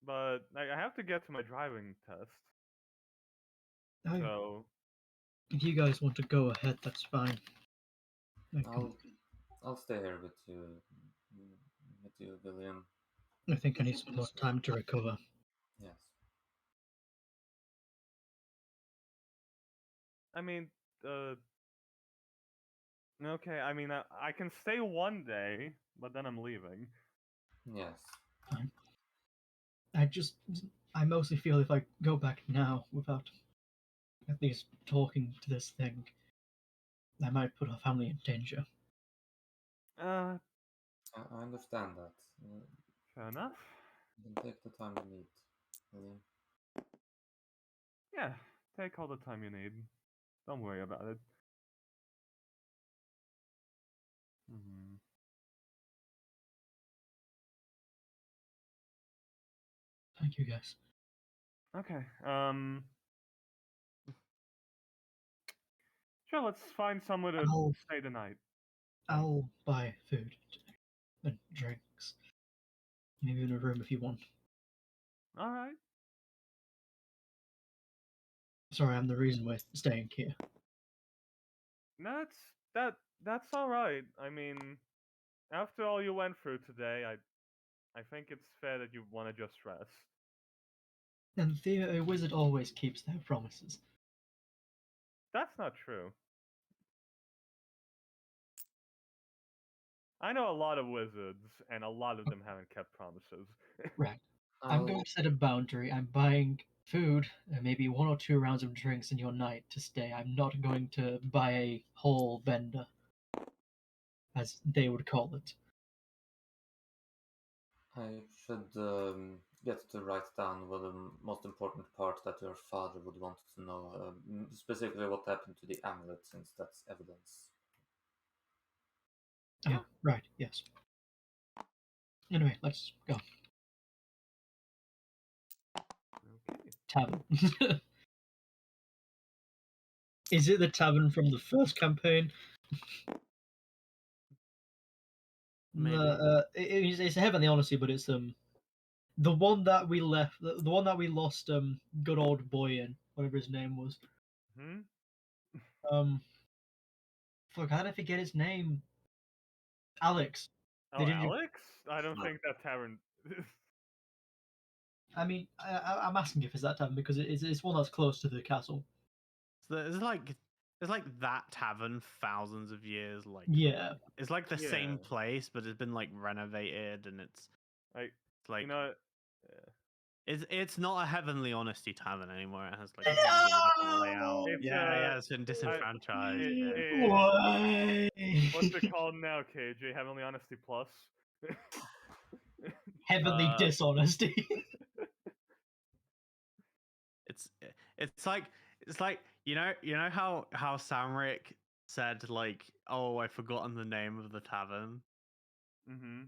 but I have to get to my driving test. Oh, So if you guys want to go ahead, that's fine. I'll stay here with you, William. I think I need some more time to recover. Yes. I mean, okay. I mean, I can stay one day, but then I'm leaving. Yes. Fine. I mostly feel if I go back now without at least talking to this thing, I might put our family in danger. Uh, I understand that. fair enough. You can take the time you need, William. Yeah, take all the time you need. Don't worry about it. Hmm. Thank you, guys. Okay. Sure. Let's find somewhere to stay the night. I'll buy food and drinks. Maybe in a room if you want. All right. Sorry, I'm the reason we're staying here. No, that's all right. I mean, after all you went through today, I think it's fair that you want to just rest. And Thea, a wizard always keeps their promises. That's not true. I know a lot of wizards, and a lot of them haven't kept promises. Right. I'm going to set a boundary. I'm buying food and maybe 1 or 2 rounds of drinks in your night to stay. I'm not going to buy a whole bender, as they would call it. I should get to write down what the most important part that your father would want to know, specifically what happened to the amulet, since that's evidence. Yeah. Oh, right, yes. Anyway, let's go. Okay. Tavern. Is it the tavern from the first campaign? Maybe. It's Heavenly Honesty, but it's the one that we left, the one that we lost, good old boy in, whatever his name was. Hmm. Um, fuck, how did I forget his name? Alex. Oh, Alex? I don't think that tavern. I mean, I'm asking if it's that tavern because it's one that's close to the castle. So it's like that tavern thousands of years. Like Yeah, it's like the same Yeah. place, but it's been like renovated, and it's like You know, it's not a Heavenly Honesty tavern anymore. It has like a completely different layout. It's, Yeah, it's been disenfranchised. Yeah. Why? what's it called now, KJ? Heavenly Honesty Plus. Heavenly dishonesty. It's it's like you know how Samric said like, oh, I've forgotten the name of the tavern. Mm-hmm.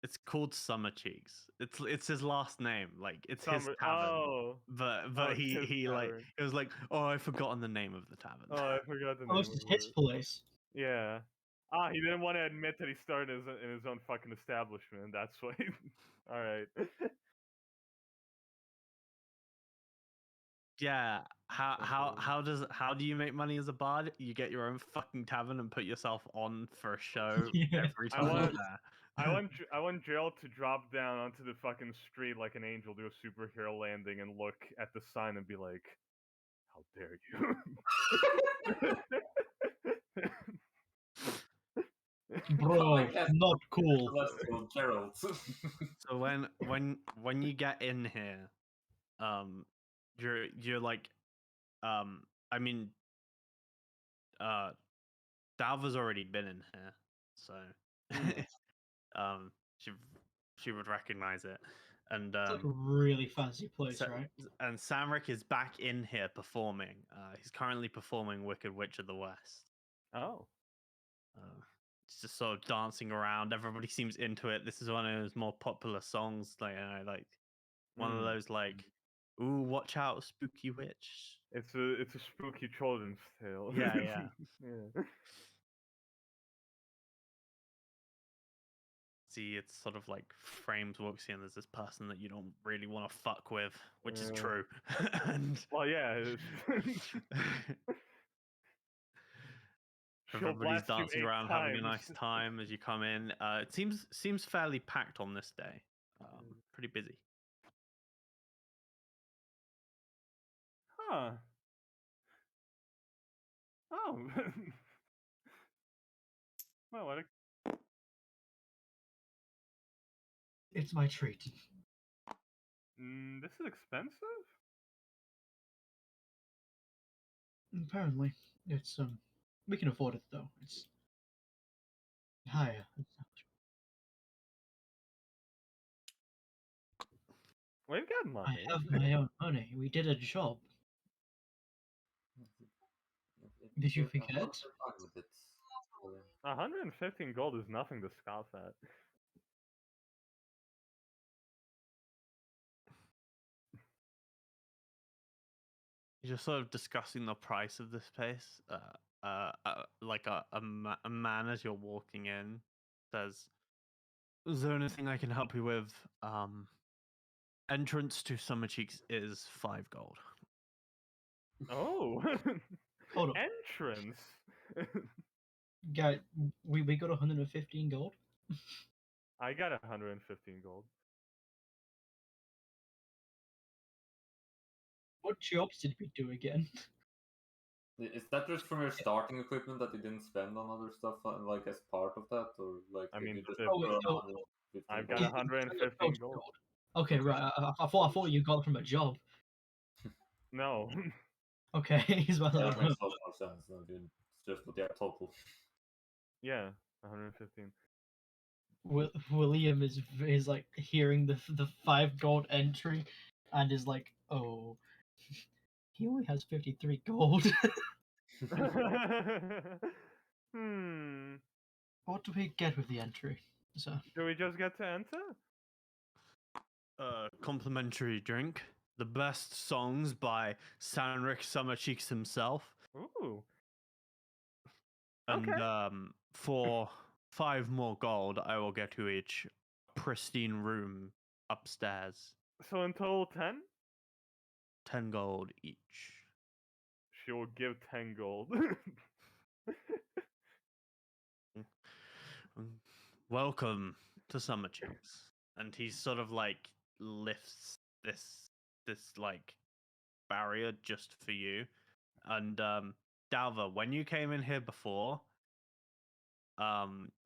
It's called Summer Cheeks. It's his last name. Like it's his Summer. tavern. Oh. But it's his he like tavern. it was like, oh, I've forgotten the name of the tavern. Oh, I forgot the Oh, name it's of just his it. place. Yeah. Ah, he didn't want to admit that he started in his own fucking establishment. That's why. All right. Yeah. How do you make money as a bard? You get your own fucking tavern and put yourself on for a show Yeah. every I time you're want- there. I want Gerald to drop down onto the fucking street like an angel, do a superhero landing, and look at the sign and be like, "How dare you!" Bro, not cool. Celestial Gerald. So when you get in here, you're like, I mean, Dalva's already been in here, so um, she would recognize it, and It's like a really fancy place, right? And Samric is back in here performing. He's currently performing Wicked Witch of the West. Oh. It's just sort of dancing around. Everybody seems into it. This is one of his more popular songs, like one of those like, "Ooh, watch out, spooky witch." It's a spooky children's tale. Yeah, yeah. Yeah. see it's sort of like frames Woxian as this person that you don't really want to fuck with, which is Yeah. true. And Well, yeah. She'll everybody's blast you dancing 8 around, having a nice times. time as you come in. It seems fairly packed on this day. Pretty busy. Huh. Oh. Well, what a... It's my treat. This is expensive? Apparently, it's we can afford it though. It's higher. We've got I money. have my own money. We did a job. Did you As long forget? as you're fine with it. 115 gold is nothing to scoff at. You're just sort of discussing the price of this place. Like a man as you're walking in says, "Is there anything I can help you with?" Entrance to Summer Cheeks is 5 gold. Oh. Hold on. Entrance. Guy, we got 115 gold. I got 115 gold. What jobs did we do again? Is that just from your starting equipment that you didn't spend on other stuff, like as part of that, or like I did mean, you just? Oh, wait, no. I've got Is- 115 gold. Okay, right. I thought you got it from a job. No. Okay, he's about Yeah, to that makes a lot more sense. No, dude. It's just what you have total. Yeah, 115. William is like hearing the 5 gold entry, and is like, oh, he only has 53 gold. Hmm. What do we get with the entry? So Do we just get to enter? Complimentary drink. The best songs by Sanric Summer Cheeks himself. Ooh. And Okay. for 5 more gold, I will get you each pristine room upstairs. So in total 10? 10 gold each. She will give 10 gold. Welcome to Summer Cheeks. And he sort of like lifts this like barrier just for you. And Dalva, when you came in here before,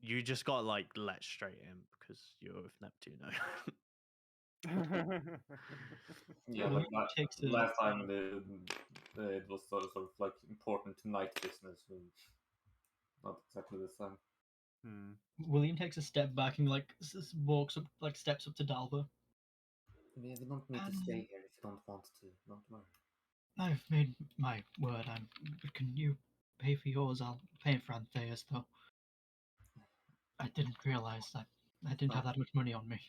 you just got like let straight in because you're with Neptune. Yeah, Well, like he takes a- last time it was sort of like important night business, so not exactly the same. Hmm. William takes a step back and like walks up, like steps up to Dalva. We don't need to stay here if you don't want to. Don't worry. I've made my word. Can you pay for yours? I'll pay for Anthea's though. I didn't realize that I didn't have that much money on me.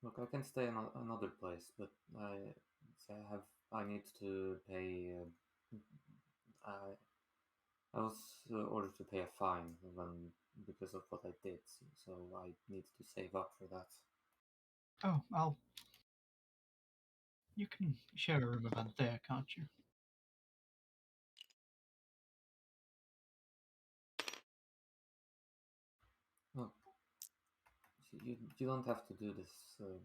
Look, I can stay in another place, but I need to pay. I was ordered to pay a fine because of what I did, so I need to save up for that. Oh, you can share a room with Anthea, can't you? Look, you don't have to do this, and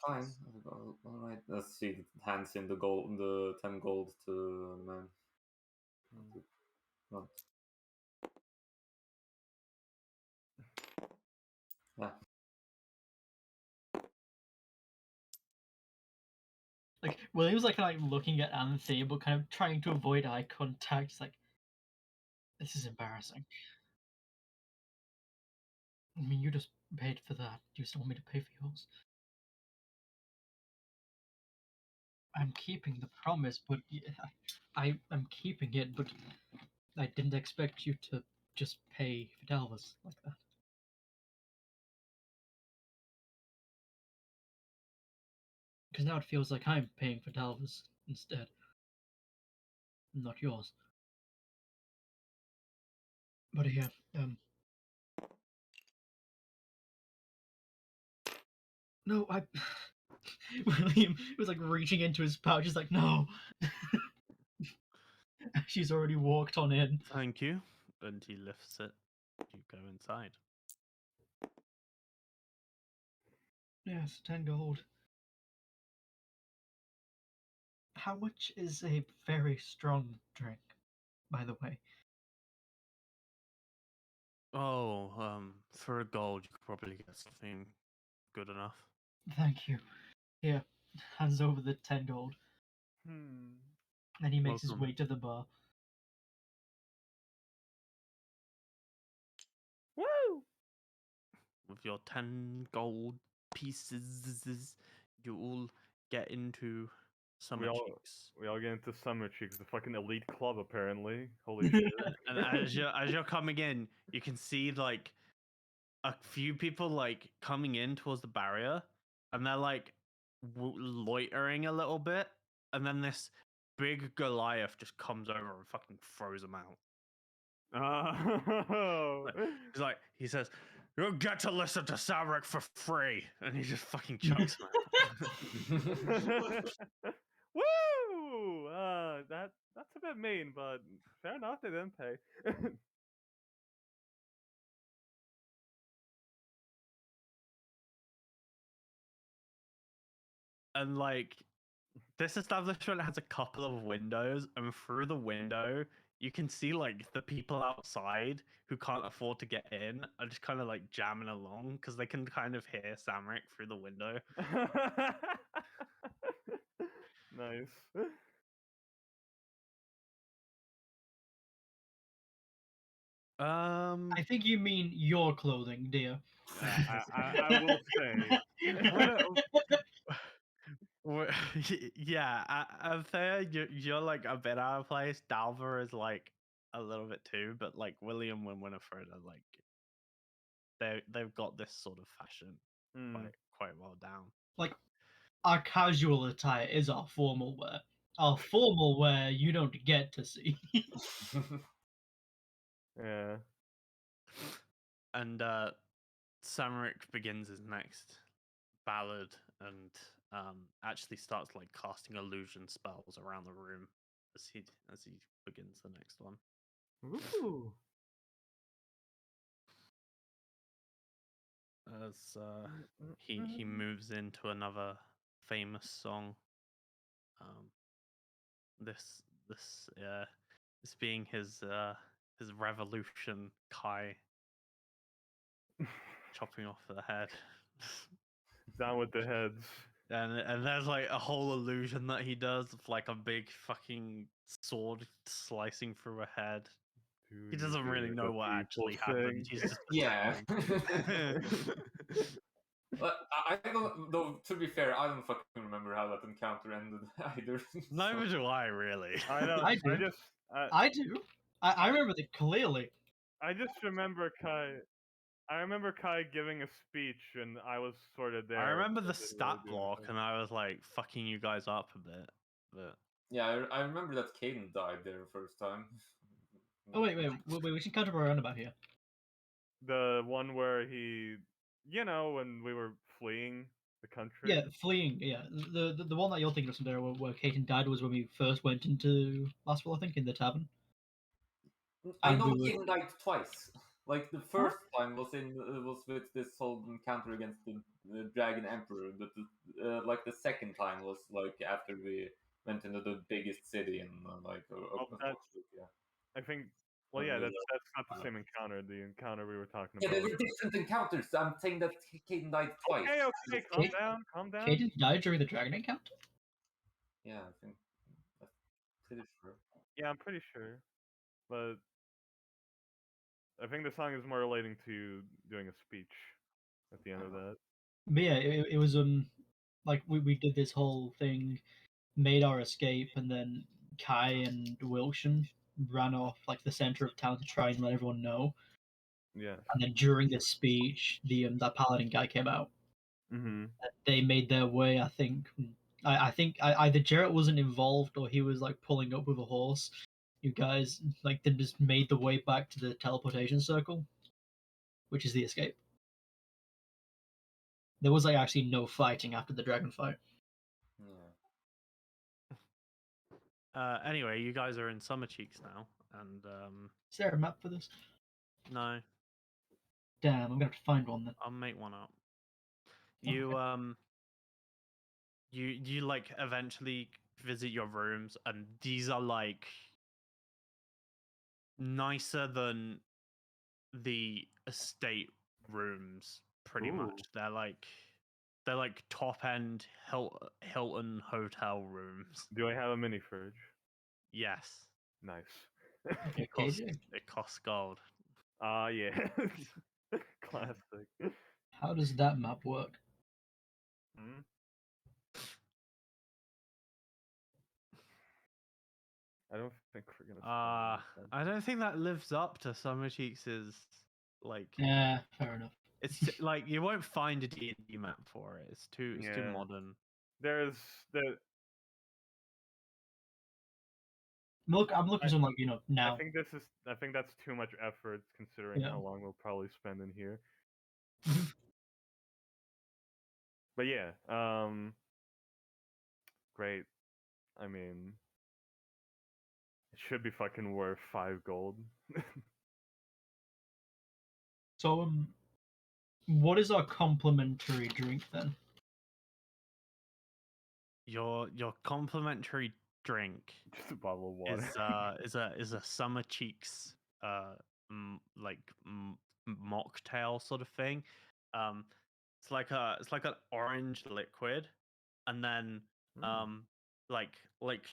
fine. All right. Let's see. Hands in the 10 gold to the man. Well, yeah. Like William's like looking at Anthea, but kind of trying to avoid eye contact. It's like, this is embarrassing. I mean, you just paid for that. You still want me to pay for yours? I'm keeping the promise, but I'm keeping it, but I didn't expect you to just pay Fidelvas like that. Because now it feels like I'm paying Fidelvas instead. not yours. But yeah, no, I. William was like reaching into his pouch. He's like, no. She's already walked on in. Thank you. And he lifts it. You go inside. Yes, 10 gold. How much is a very strong drink, by the way? Oh, for a gold, you could probably get something good enough. Thank you. Here, hands over the 10 gold. Hmm. Then he makes his Welcome. way to the bar. Woo! With your 10 gold pieces, you all get into Summer Cheeks. We all get into Summer Cheeks, the fucking elite club, apparently. Holy shit. And as you're coming in, you can see like a few people like coming in towards the barrier, and they're like loitering a little bit, and then this big Goliath just comes over and fucking throws them out. Oh. He says, "You'll get to listen to Samric for free," and he just fucking chucks them out. Woo! That's a bit mean, but fair enough. They didn't pay. And like this establishment has a couple of windows, and through the window you can see like the people outside who can't afford to get in are just kind of like jamming along because they can kind of hear Samric through the window. Nice. I think you mean your clothing, dear. I will say, Yeah, Althea, you're like a bit out of place. Dalva is like a little bit too, but like William and Winifred are like they've got this sort of fashion quite well down. Like, our casual attire is our formal wear. Our formal wear you don't get to see. Yeah. And Samaric begins his next ballad and actually starts like casting illusion spells around the room as he begins the next one. Ooh. As he moves into another famous song. This being his revolution, Kai chopping off the head. Down with the heads. And there's like a whole illusion that he does of like a big fucking sword slicing through a head. He doesn't really know what actually happened. He's just Yeah. pretending. But I don't. Though to be fair, I don't fucking remember how that encounter ended either. Neither do I really. I know. I do. I do. I remember that clearly. I just remember Kai. I remember Kai giving a speech, and I was sort of there. I remember the but didn't stat really do block, anything. and I was like fucking you guys up a bit. But Yeah, I remember that Caden died there the first time. Oh wait, which encounter are we on about here? The one where he, when we were fleeing the country. Yeah, fleeing. Yeah, the one that you're thinking of, Sandera, where Caden died was when we first went into Lastfall, I think, in the tavern. I And know we were- Caden died twice. Like the first time was with this whole encounter against the Dragon Emperor, but like the second time was like after we went into the biggest city in yeah. I think. Well, yeah, that's not the same encounter. The encounter we were talking Yeah, about. they were different encounters. I'm saying that Caden died twice. Okay, calm down. Caden died during the dragon encounter? Yeah, I think that's pretty sure. Yeah, I'm pretty sure, but I think the song is more relating to doing a speech at the end of that. But yeah, it was like we did this whole thing, made our escape, and then Kai and Wilshin ran off like the center of town to try and let everyone know. Yeah. And then during this speech, that paladin guy came out. Mm-hmm. They made their way, I think, I think either Jarrett wasn't involved or he was like pulling up with a horse. You guys like then just made the way back to the teleportation circle, which is the escape. There was like actually no fighting after the dragon fight. Yeah. Anyway, you guys are in Summer Cheeks now, and Is there a map for this? no, Damn, I'm gonna have to find one then. I'll make one up. You you like eventually visit your rooms, and these are like nicer than the estate rooms. Pretty much, Ooh. they're like top end Hilton hotel rooms. Do I have a mini fridge? Yes, Nice. Okay, costs, KJ, it costs gold. Yeah. Classic. how does that map work? Hmm? I don't think we're gonna find anything. I don't think that lives up to Summer Cheeks' like. Yeah, fair enough. It's like you won't find a D&D map for it. It's too Yeah. modern. There's the Look, I'm looking I- some like now. I think that's too much effort considering Yeah. how long we'll probably spend in here. Mhm. But yeah, great. I mean, it should be fucking worth 5 gold. So what is our complimentary drink then? Your complimentary drink Just a bottle of water. is a Summer Cheeks like mocktail sort of thing. It's like an orange liquid, and then like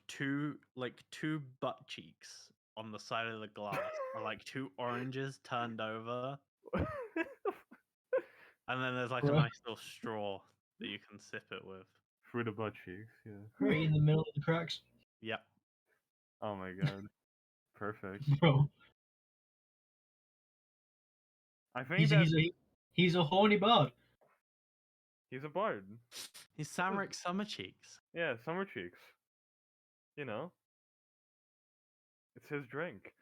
two butt cheeks on the side of the glass are like two oranges turned over, and then there's like a Bruh. nice little straw that you can sip it with. Through the butt cheeks, yeah. Right in the middle of the cracks, Yep. Oh my god. Perfect. bro. I think He's that he's a he's a horny bard. he's a bard. He's Samric Summer Cheeks. Yeah, summer cheeks. You know, it's his drink.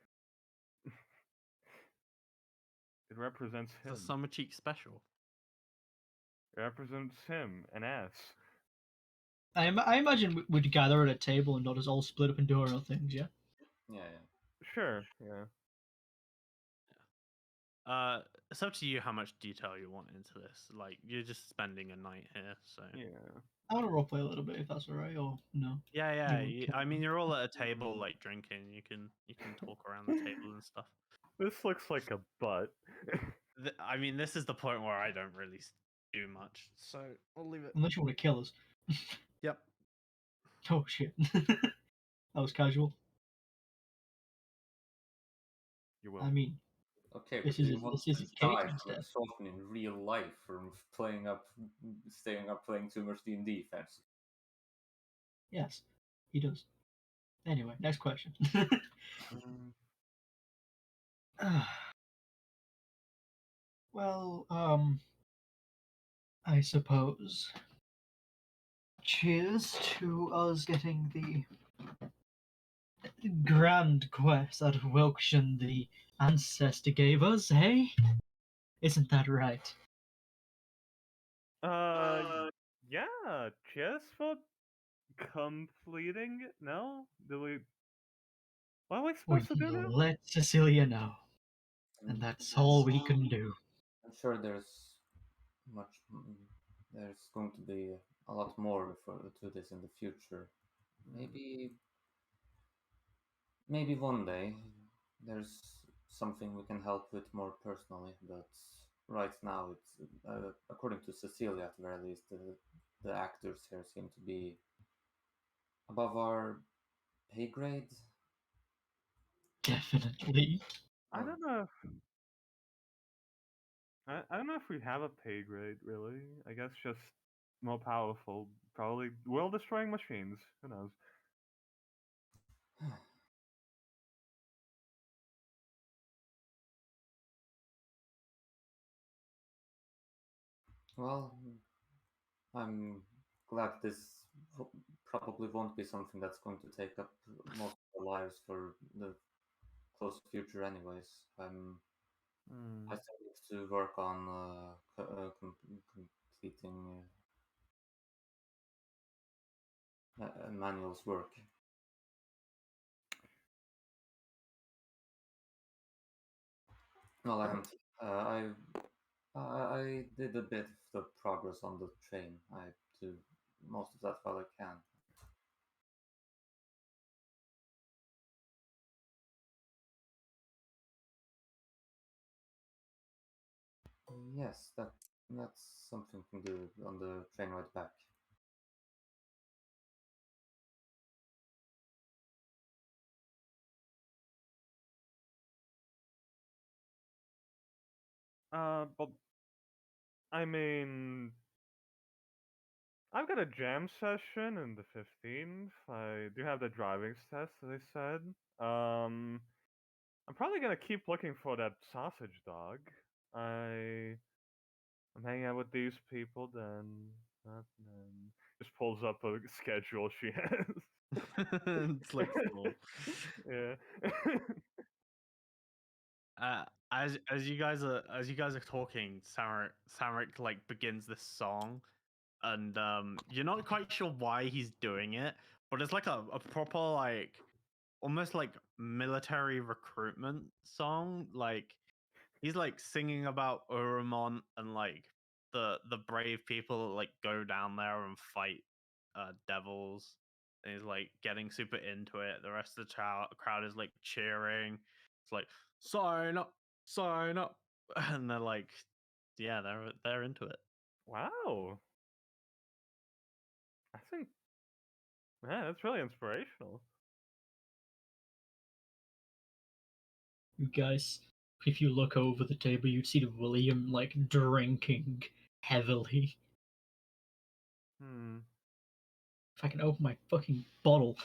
It represents him. It's a Summer Cheeks special. It represents him, an ass. I imagine we'd gather at a table and not just all split up and do our own things. Yeah. Yeah. Sure, yeah. It's up to you how much detail you want into this. Like, you're just spending a night here, so Yeah. I want to roleplay a little bit if that's alright, or no. yeah. You I mean, you're all at a table, like drinking. You can talk around the table and stuff. This looks like a butt. I mean, this is the point where I don't really do much, so I'll leave it. Unless you want to kill us. Yep. Oh shit. That was casual. You will. I mean, Okay, This but is do you a- want this is to a die catering from step. exhaustion in real life from staying up playing too much D&D, fancy? yes, he does. Anyway, next question. Well, I suppose. Cheers to us getting the grand quest out of Welkshan the ancestor gave us, hey? Isn't that right? Yeah, just for completing it? No? Do we... What are we We supposed to do now? let Cecilia know, and that's all we can do. I'm sure much. There's going to be a lot more to this in the future. Maybe one day there's something we can help with more personally, but right now it's according to Cecilia at the very least, the actors here seem to be above our pay grade. Definitely. I don't know if... I don't know if we have a pay grade, really. I guess just more powerful. Probably world-destroying machines. Who knows? Well, I'm glad this probably won't be something that's going to take up most of our lives for the close future, anyways. I still need to work on completing Manuel's work. Well, I haven't. I did a bit of the progress on the train. I do most of that while I can. Yes, that's something we can do on the train ride back. But I mean, I've got a jam session in the 15th. I do have the driving test, as I said. I'm probably gonna keep looking for that sausage dog. I'm hanging out with these people, then just pulls up a schedule she has. It's like full. Yeah. As you guys are talking, Samaric like begins this song, and you're not quite sure why he's doing it, but it's like a proper like almost like military recruitment song. Like he's like singing about Urumont and like the brave people that like go down there and fight devils. And he's like getting super into it. The rest of the crowd is like cheering. It's like sign up, and they're like, yeah, they're into it. Wow. I think, man, that's really inspirational. You guys, if you look over the table, you'd see William like drinking heavily. If I can open my fucking bottle.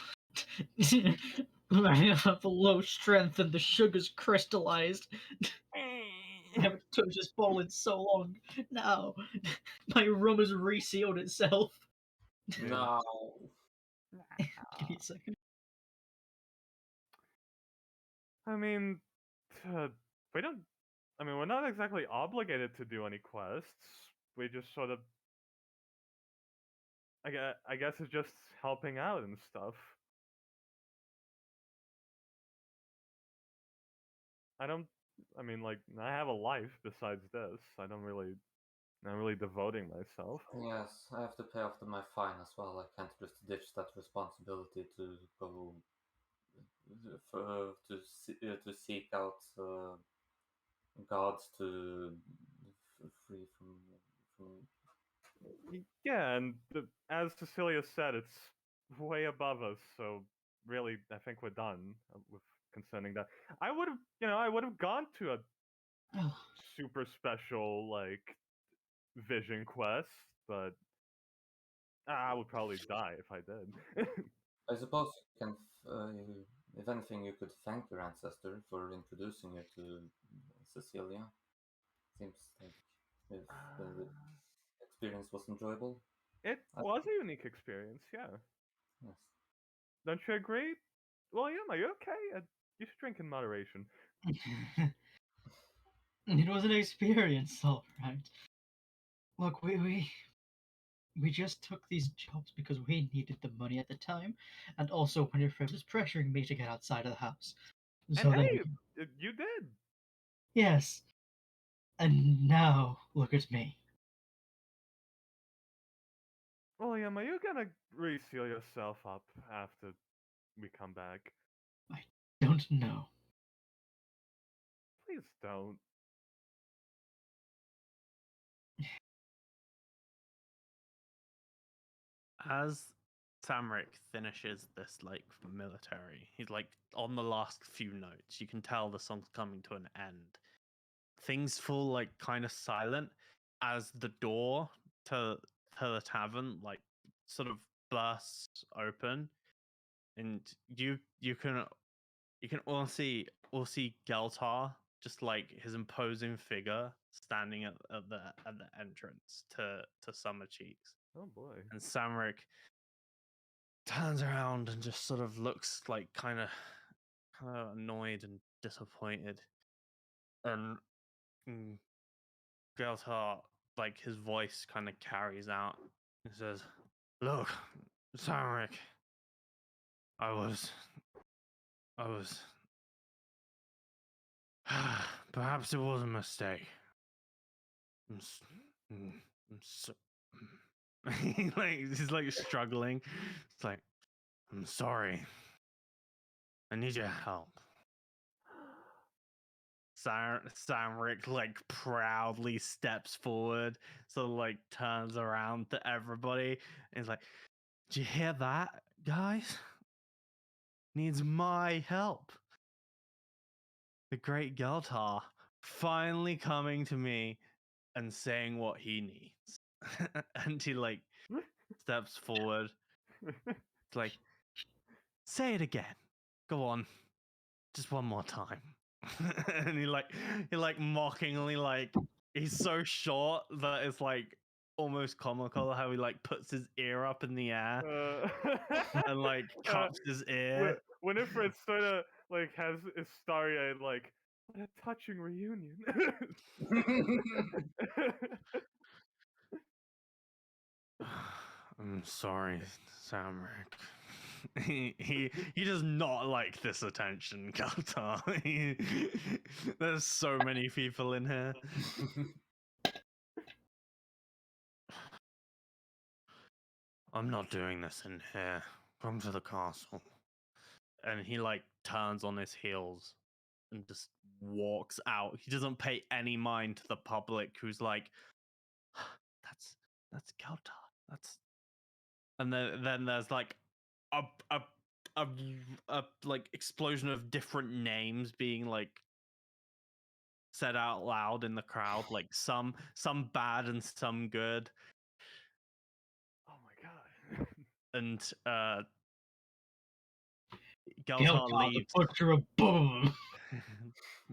I have a low strength and the sugar's crystallized. I haven't touched this bottle in so long. Now, my rum has resealed itself. No. Give me a second. I mean, we don't. I mean, we're not exactly obligated to do any quests. We just sort of. I guess it's just helping out and stuff. I don't. I mean, like, I have a life besides this. I'm really devoting myself. Yes, I have to pay off my fine as well. I can't just ditch that responsibility to go to seek out gods to free from. Yeah, and as Cecilia said, it's way above us. So really, I think we're done with concerning that. I would have gone to a super special like vision quest, but I would probably die if I did. I suppose you can, if anything, you could thank your ancestor for introducing you to Cecilia. Seems like if the experience was enjoyable. It was a unique experience, yeah. Yes. Don't you agree? William, are you okay? You should drink in moderation. It was an experience, all right. Look, we just took these jobs because we needed the money at the time, and also Winifred was pressuring me to get outside of the house. So And then, hey, you did. yes, and now look at me. William, are you gonna reseal yourself up after we come back? I don't know. Please don't. As Samric finishes this like military, he's like on the last few notes. You can tell the song's coming to an end. Things feel like kind of silent as the door to the tavern like sort of bursts open, and you can all see Geltar, just like his imposing figure standing at the entrance to Summer Cheeks. Oh boy. And Samric turns around and just sort of looks like kind of annoyed and disappointed. And Girl's heart, like his voice kind of carries out. He says, "Look, Samric, I was perhaps it was a mistake. I'm so he's like struggling. It's like, I'm sorry. I need your help." Samric like proudly steps forward, so like turns around to everybody and is like, "Did you hear that, guys? Needs my help. The great Geltar finally coming to me and saying what he needs." And he like steps forward. It's like, "Say it again. Go on. Just one more time." And he like mockingly, like, he's so short that it's like almost comical how he like puts his ear up in the air and like cups his ear. Winifred sort of like has a starry-eyed like, what a touching reunion. I'm sorry, Samric. He does not like this attention, Kaltar. There's so many people in here. I'm not doing this in here. Come to the castle. And he like turns on his heels and just walks out. He doesn't pay any mind to the public who's like, that's Kaltar. That's and then there's like a like explosion of different names being like said out loud in the crowd, like some bad and some good. Oh my god. And Geltar, Geltar the leaves. butcher of boom.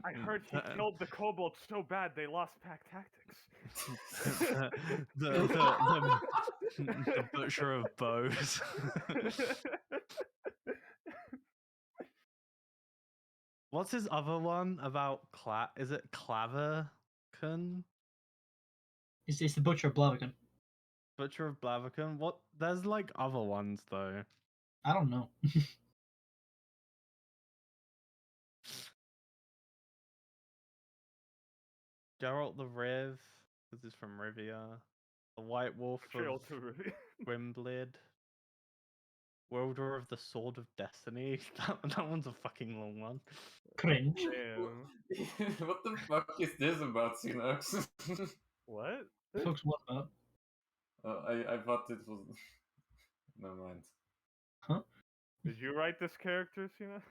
I heard he killed the kobolds so bad they lost pack tactics. the butcher of bows. What's his other one about? Is it Clavercon? It's the butcher of Blaviken. Butcher of Blaviken? What? There's like other ones though. I don't know. Geralt the Riv, this is from Rivia. The White Wolf of Grimblid. Wielder of the Sword of Destiny. That one's a fucking long one. Cringe. What the fuck is this about, Synox? What? Fuck's what about? I thought it was. Never mind. Huh? Did you write this character, Sina?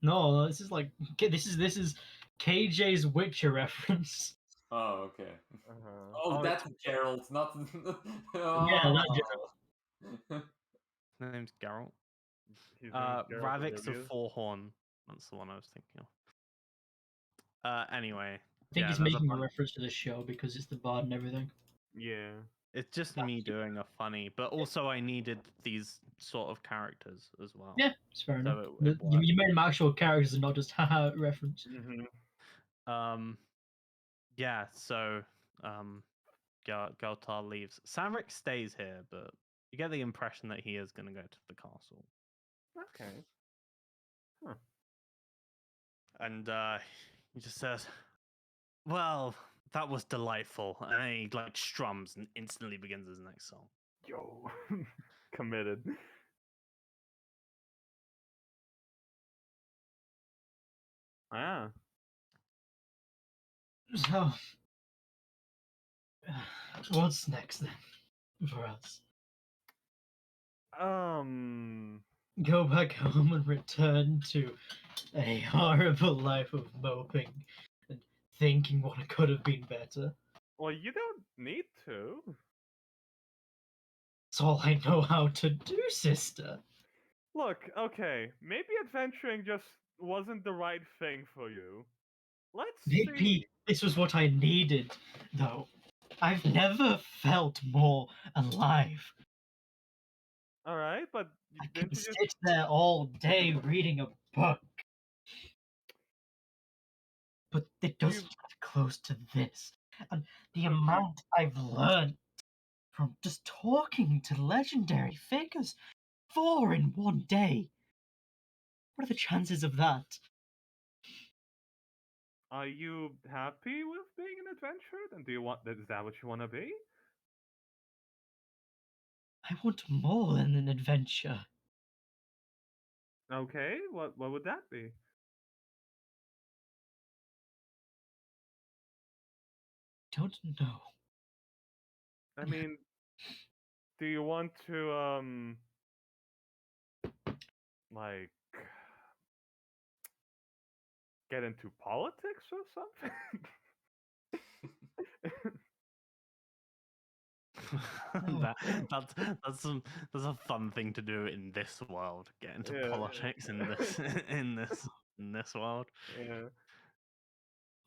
No, this is like this is KJ's Witcher reference. Oh, okay. Uh-huh. Oh, that's Geralt, not. Yeah, that Geralt. His name's Geralt. His name's Geralt Ravix of Olivius. Forehorn. That's the one I was thinking of. Anyway. I think yeah, he's there's making a reference to the show because it's the bard and everything. Yeah. It's just me doing a funny, but also I needed these sort of characters as well. Yeah, it's fair enough. it You made them actual characters and not just haha reference. Mm-hmm. Yeah, so Geltar leaves. Samric stays here, but you get the impression that he is going to go to the castle. Okay. Huh. And he just says, "Well, that was delightful." And then he like strums and instantly begins his next song. Yo. Committed. Ah. So, what's next then for us? Go back home and return to a horrible life of moping and thinking what could have been better. Well, you don't need to. It's all I know how to do, sister. Look, okay, maybe adventuring just wasn't the right thing for you. Let's Maybe see. this was what I needed, though. I've never felt more alive. All right, but I didn't can you just? sit there all day reading a book. But it doesn't get close to this. And the amount I've learned from just talking to legendary figures. 4 in one day. What are the chances of that? Are you happy with being an adventurer? And do you want? Is that what you want to be? I want more than an adventure. Okay, what would that be? Don't know. I mean, do you want to like get into politics or something? That's a fun thing to do in this world. Get into Yeah. politics in this in this world. Yeah.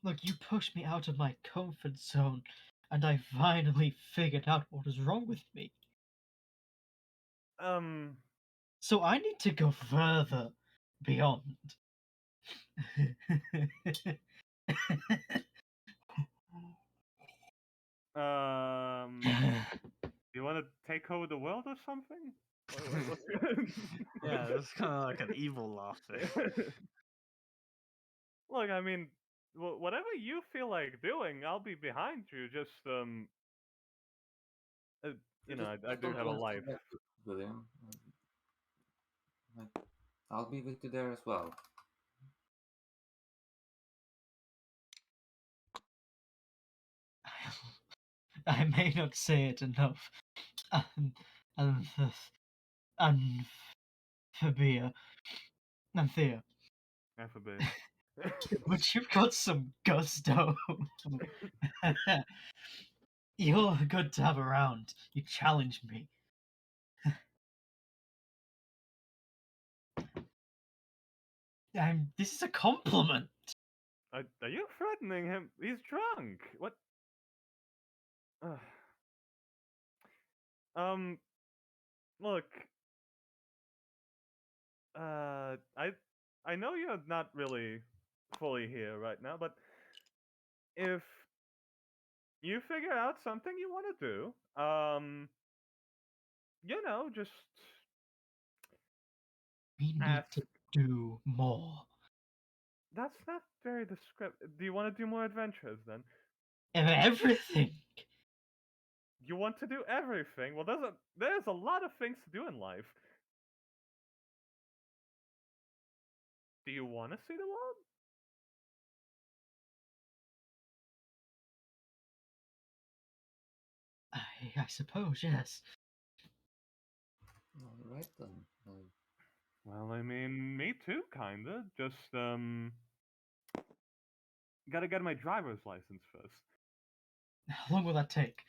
Look, you pushed me out of my comfort zone, and I finally figured out what was wrong with me. So I need to go further beyond. You want to take over the world or something? Yeah, it's kind of like an evil laughing. Look, I mean, whatever you feel like doing, I'll be behind you. Just you know, I do have a life. William. I'll be with you there as well. I may not say it enough. Amphibia. Anthea. Alphabet. But you've got some gusto. You're good to have around. You challenge me. This is a compliment. Are you threatening him? He's drunk. What? Ugh. Look. I know you're not really fully here right now, but if you figure out something you want to do, you know, just We need ask. to do more. That's not very descriptive. Do you want to do more adventures then? Everything. You want to do everything? Well, there's a lot of things to do in life. Do you want to see the world? I suppose, yes. All right then. Well, I mean, me too, kinda. Just gotta get my driver's license first. How long will that take?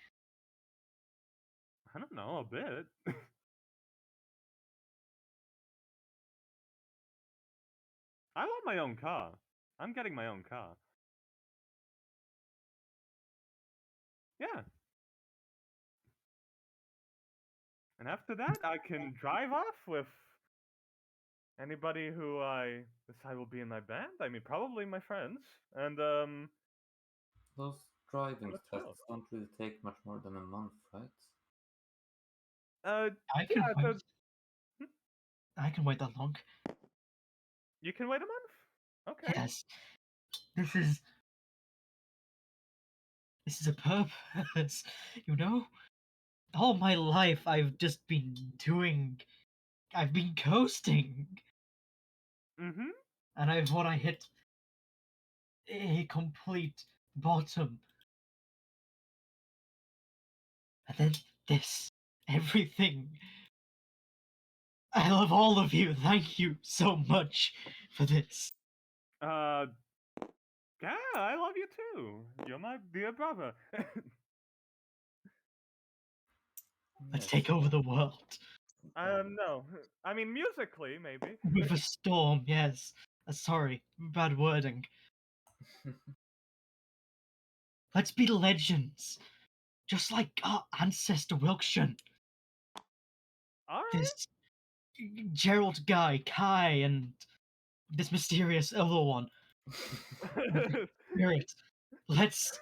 I don't know, a bit. I want my own car. I'm getting my own car. Yeah. And after that, I can drive off with anybody who I decide will be in my band. I mean, probably my friends. And Those driving let's go. tests don't really take much more than a month, right? I can yeah. wait. I can wait that long. You can wait a month. Okay. Yes. This is a purpose, you know? All my life I've just been I've been coasting. Mm-hmm. And I hit a complete bottom. And then this. Everything. I love all of you. Thank you so much for this. Yeah, I love you too. You're my dear brother. Let's Yes. take over the world. No. I mean, musically, maybe. With a storm, yes. Sorry, bad wording. Let's be legends. Just like our ancestor Wilkshire. All right. this Gerald guy, Kai, and this mysterious other one. Spirit. Let's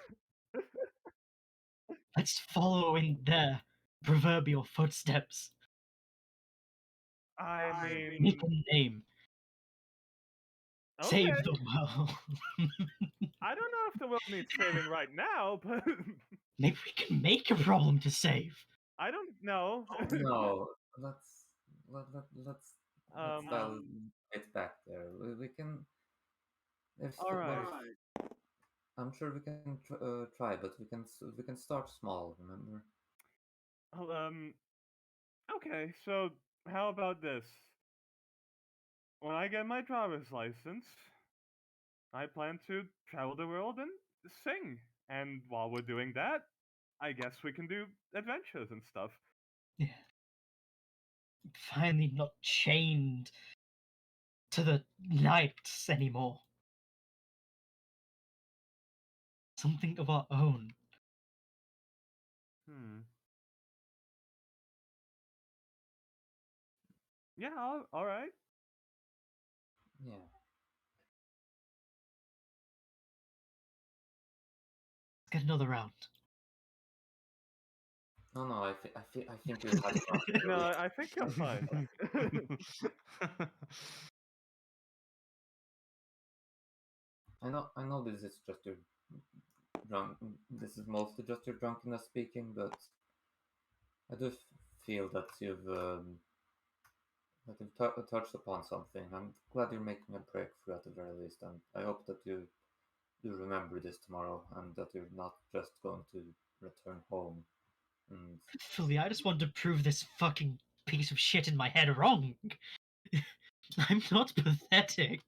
follow in their proverbial footsteps. I Make mean, a name. okay. Save the world. I don't know if the world needs saving right now, but Maybe we can make a problem to save. I don't know. No, let's Um, dial it back there. We can. If all right. I'm sure we can try, but we can start small. Remember? Well, okay, so how about this? When I get my driver's license, I plan to travel the world and sing. And while we're doing that, I guess we can do adventures and stuff. Yeah. Finally not chained to the nights anymore. Something of our own. Hmm. Yeah, all right. Yeah. Let's get another round. No, I think we've had enough. No, I think you're fine. I know this is just your drunk. This is mostly just your drunkenness speaking, but I do feel that you've touched upon something. I'm glad you're making a breakthrough at the very least, and I hope that you remember this tomorrow, and that you're not just going to return home. And Hopefully, I just want to prove this fucking piece of shit in my head wrong. I'm not pathetic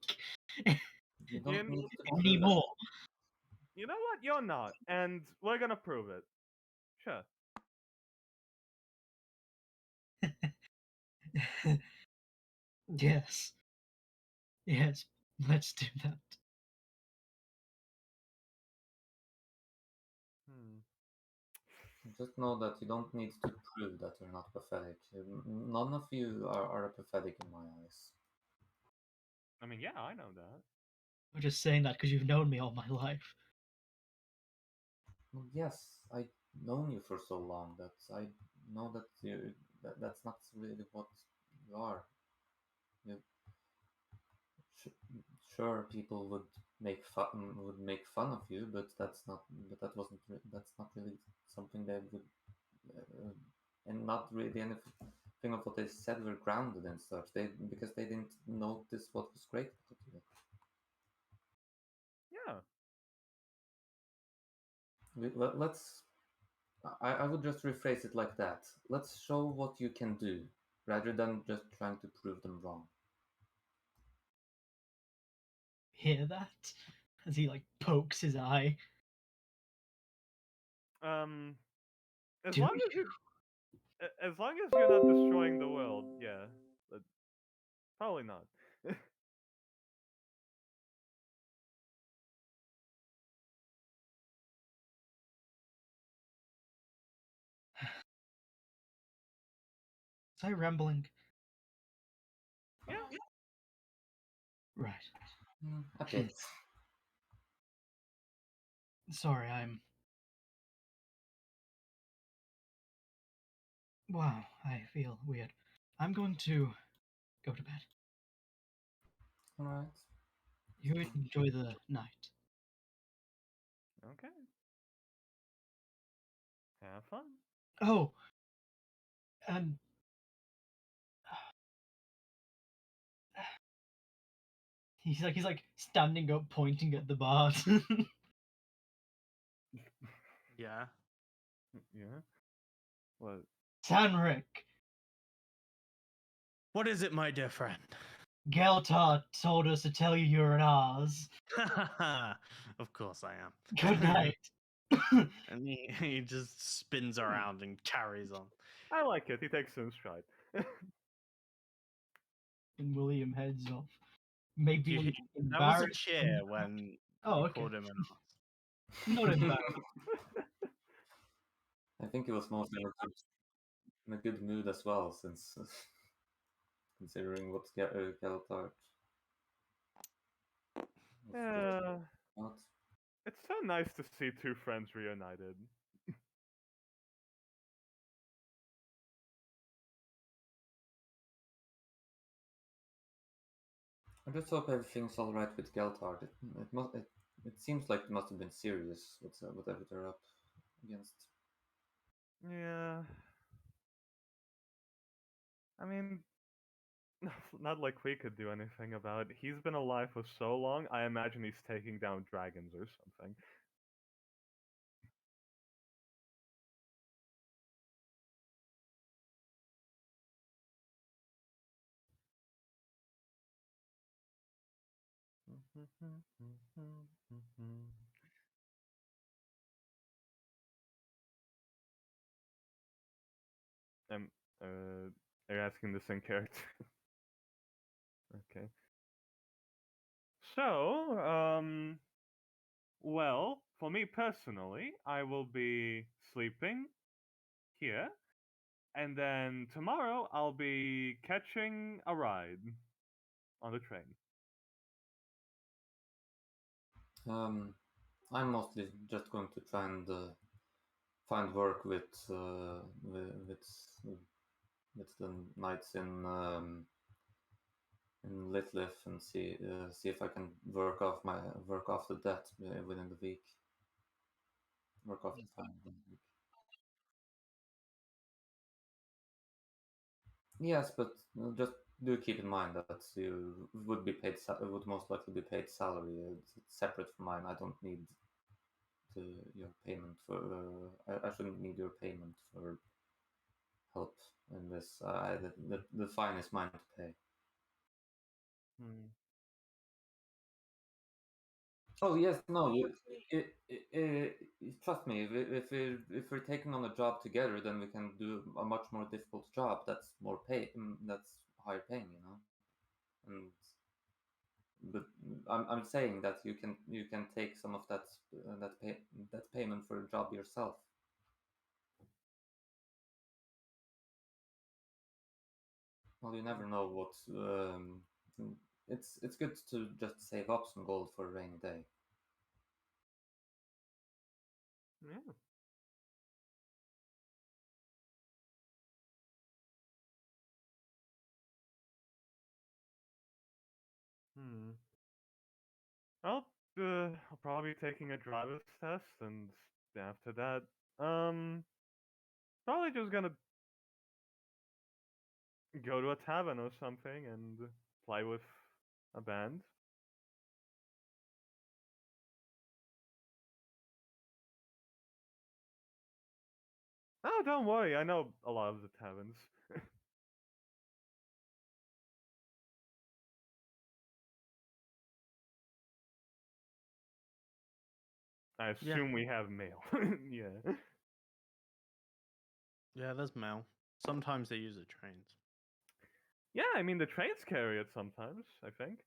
you don't You, need to prove that. anymore. you know what? You're not, and we're gonna prove it. Sure. Yes. Yes, let's do that. Hmm. Just know that you don't need to prove that you're not pathetic. None of you are pathetic in my eyes. I mean, yeah, I know that. I'm just saying that because you've known me all my life. Well, yes, I've known you for so long that I know that that's not really what you are. You, sh- sure, people would make fun of you, but that's not really something they would, uh, and not really anything of what they said were grounded and such. Because they didn't notice what was great about you. Yeah. Let's. I would just rephrase it like that. Let's show what you can do, rather than just trying to prove them wrong. Hear that? As he like pokes his eye. As Do long as you, as long as you're not destroying the world, yeah. But probably not. Was I rambling? Yeah. Right. A bit. Sorry, I'm. Wow, I feel weird. I'm going to go to bed. All right. You enjoy the night. Okay. Have fun. Oh, and he's like standing up, pointing at the bar. Yeah. Yeah. What? Sanric, What is it, my dear friend? Geltar told us to tell you you're an ours. Of course I am. Good night. And he just spins around and carries on. I like it. He takes it in stride. And William heads off. Maybe You hear- That was a embarrassed. cheer when Oh, you okay. called him an ass. Not embarrassed. I think it was mostly. in a good mood as well, since considering what's Galtart. Yeah, What? it's so nice to see two friends reunited. I just hope everything's all right with Galtard. It seems like it must have been serious. Whatever they're up against. Yeah. I mean, not like we could do anything about it. He's been alive for so long, I imagine he's taking down dragons or something. Um, are you asking this in character? Okay. So, well, for me personally, I will be sleeping here, and then tomorrow I'll be catching a ride on the train. I'm mostly just going to try and find work with the knights in Litlith and see if I can work off the debt within the week. Work off the fine within the week. Yes, but just do keep in mind that you would most likely be paid salary. It's separate from mine. I don't need your payment for. I shouldn't need your payment for help in this. The fine is mine to pay. Hmm. Oh yes, no. Trust me. If we're taking on a job together, then we can do a much more difficult job. That's more pay. That's higher paying, you know. And but I'm saying that you can take some of that payment for a job yourself. Well, you never know what. It's good to just save up some gold for a rainy day. Yeah. Hmm. Well, I'll probably be taking a driver's test, and after that, probably just gonna go to a tavern or something and play with a band. Oh, don't worry, I know a lot of the taverns. I Yeah. assume we have mail. Yeah. Yeah, there's mail. Sometimes they use the trains. Yeah, I mean the trains carry it sometimes, I think.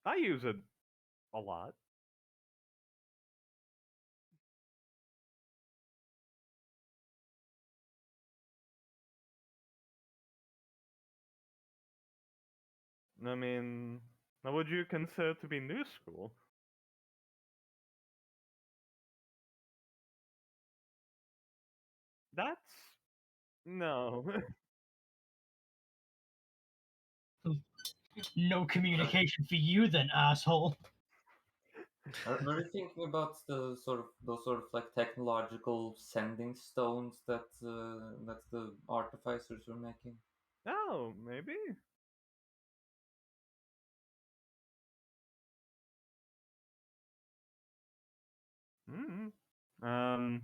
I use it a lot. I mean, what would you consider to be new school? That's no. No communication for you then, asshole. Are you thinking about the those sort of like technological sending stones that the artificers were making? Oh, maybe. Mm. Um,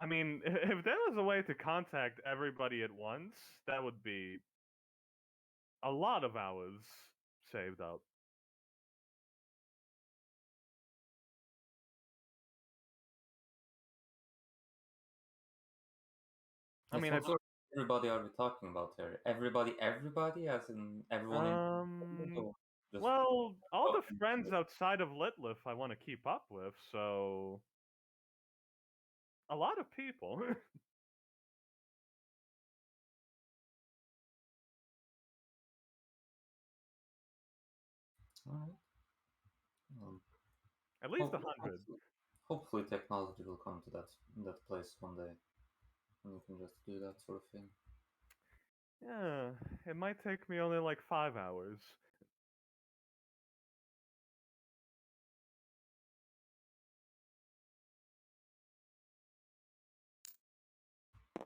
I mean, if there was a way to contact everybody at once, that would be a lot of hours saved up. I Yes, mean, what sort of everybody are we talking about here? Everybody, as in everyone in um, or Just Well, all the talking friends to- outside of Litlif I want to keep up with, so a lot of people. Alright. Well, At least 100. hopefully technology will come to that place one day, and you can just do that sort of thing. Yeah, it might take me only like 5 hours.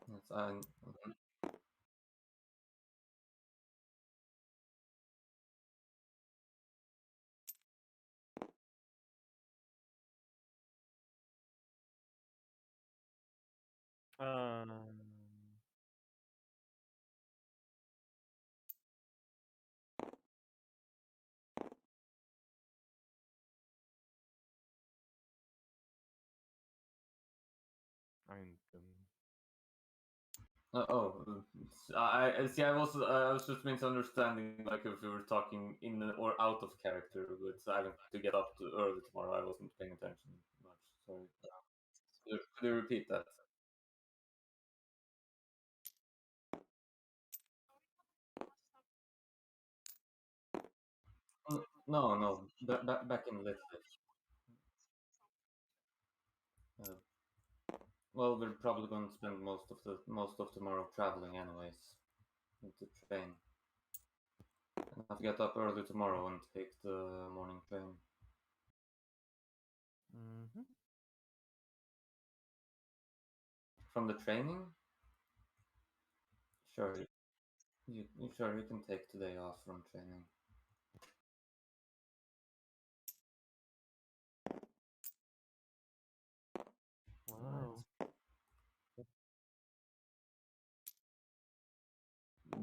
That's, I, Um, I mean, I see. I was just misunderstanding, like if we were talking in or out of character, with having to get up too early tomorrow. I wasn't paying attention much. Sorry. Could you repeat that? No, no. Back in Little. Well, we're probably going to spend most of tomorrow traveling, anyways, with the train. I have to get up early tomorrow and take the morning train. mm-hmm. From the training? Sure. You can take today off from training. Wow.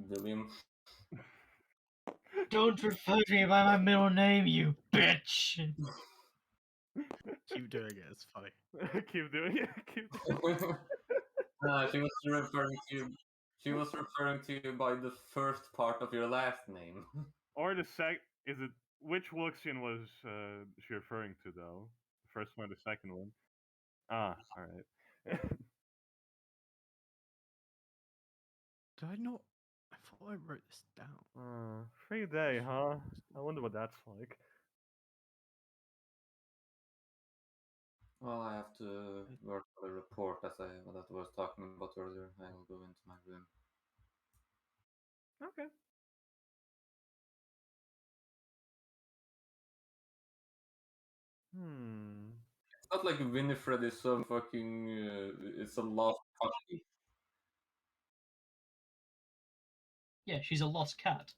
William. Don't refer to me by my middle name, you bitch! Keep doing it. It's funny. Keep doing it. Keep doing it. She was referring to you. She was referring to you by the first part of your last name. Or the is it which Wuxian was she referring to though? The first one, or the second one? Ah, all right. Did I not? I thought I wrote this down. Free day, huh? I wonder what that's like. Well, I have to work on the report that I was talking about earlier. I'll go into my room. Okay. Hmm. It's not like Winifred is some fucking. It's a lost puppy. Yeah, she's a lost cat.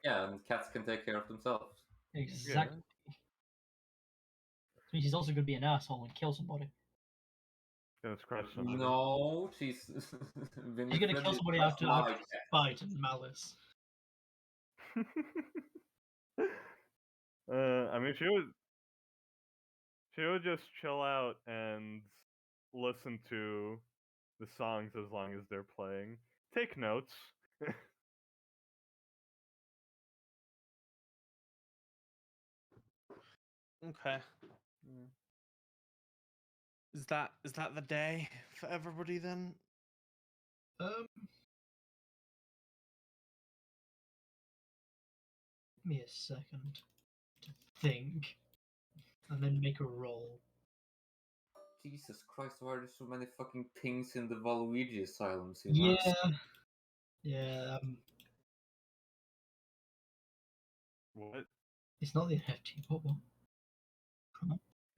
Yeah, and cats can take care of themselves. Exactly. I mean, she's also going to be an asshole and kill somebody. Gonna scratch somebody. No, she's. She's going to kill is somebody just out my of cat. spite and malice. I mean, she would just chill out and listen to the songs as long as they're playing. Take notes. Okay. Is that the day for everybody then? Give me a second to think, and then make a roll. Jesus Christ, why are there so many fucking pings in the Waluigi asylum? Yeah. Yeah, What? it's not the NFT, what?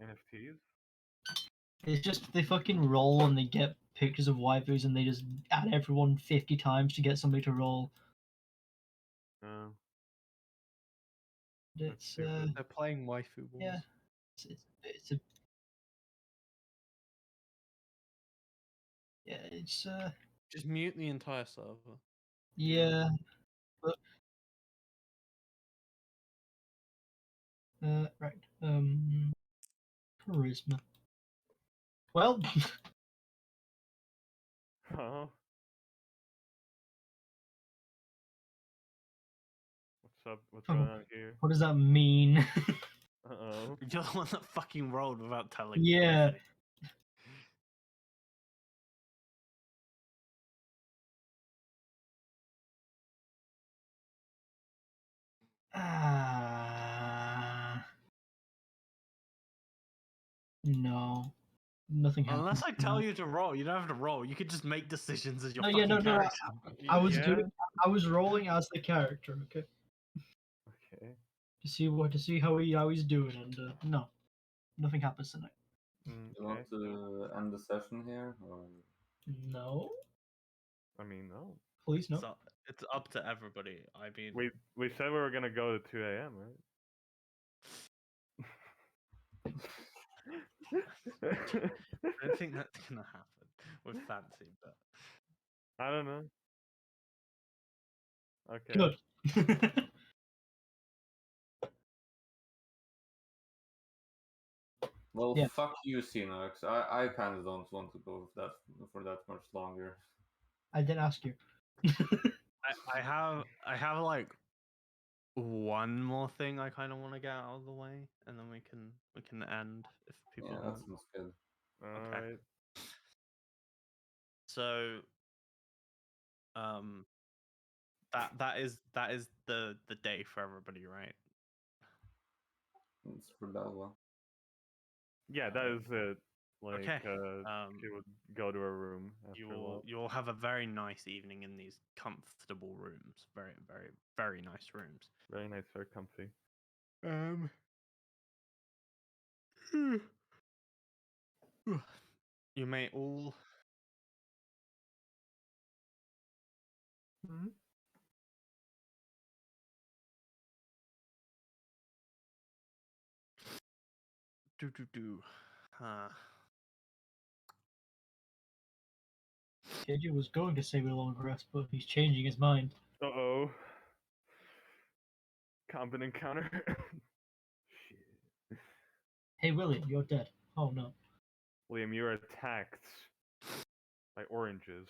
NFTs? It's just they fucking roll and they get pictures of waifus and they just add everyone 50 times to get somebody to roll. Oh. It's stupid. They're playing waifu wars. yeah, it's a yeah, it's Just mute the entire server. yeah, but right, charisma. Well, Huh? up? What's Oh. going on here? What does that mean? Uh-oh. You're the one that fucking rolled without telling me Yeah. anything. No. Nothing happened. Unless I tell you to roll, you don't have to roll. You could just make decisions as your No, fucking yeah, no. character. I was Yeah? I was rolling as the character, okay, Okay. to see how he's doing, and no, nothing happens tonight. You Okay. want to end the session here? Or... No, I mean, no. please no. It's up to everybody. I mean, We said we were gonna go to 2 a.m., right? I don't think that's gonna happen with Fancy, but I don't know. Okay. Good. Well, Yeah. fuck you, Xenox. I kind of don't want to go with that for that much longer. I didn't ask you. I have like one more thing I kind of want to get out of the way, and then we can end if people Yeah, that want. sounds good. Alright. So, that is the day for everybody, right? It's for Belva. Yeah, that is it. Like, Okay. she would go to her room after a while. You'll have a very nice evening in these comfortable rooms. Very, very, very nice rooms. Very nice, very comfy. You may all Mm-hmm. do. KJ was going to say we long rest, but he's changing his mind. Uh-oh. Combat encounter. Shit. Hey William, you're dead. Oh no. Liam, you're attacked by oranges.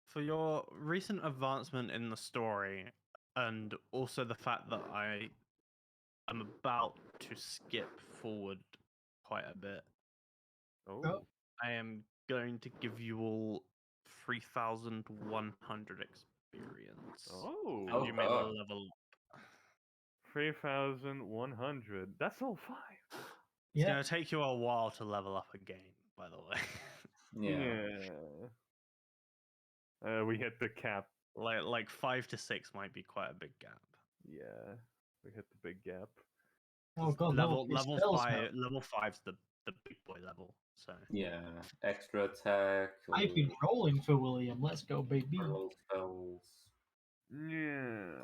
For your recent advancement in the story, and also the fact that I am about to skip forward quite a bit, Oh. I am going to give you all 3,100 experience. Oh. And you may God. level. 3,100. That's all 5. It's Yeah. going to take you a while to level up again, by the way. Yeah. We hit the cap. like 5 to 6 might be quite a big gap. Yeah. We hit the big gap. Oh god, level no, spells now. 5's the big boy level. So Yeah. Extra attack. I've been rolling for William. Let's go, baby. Parallel spells. Yeah.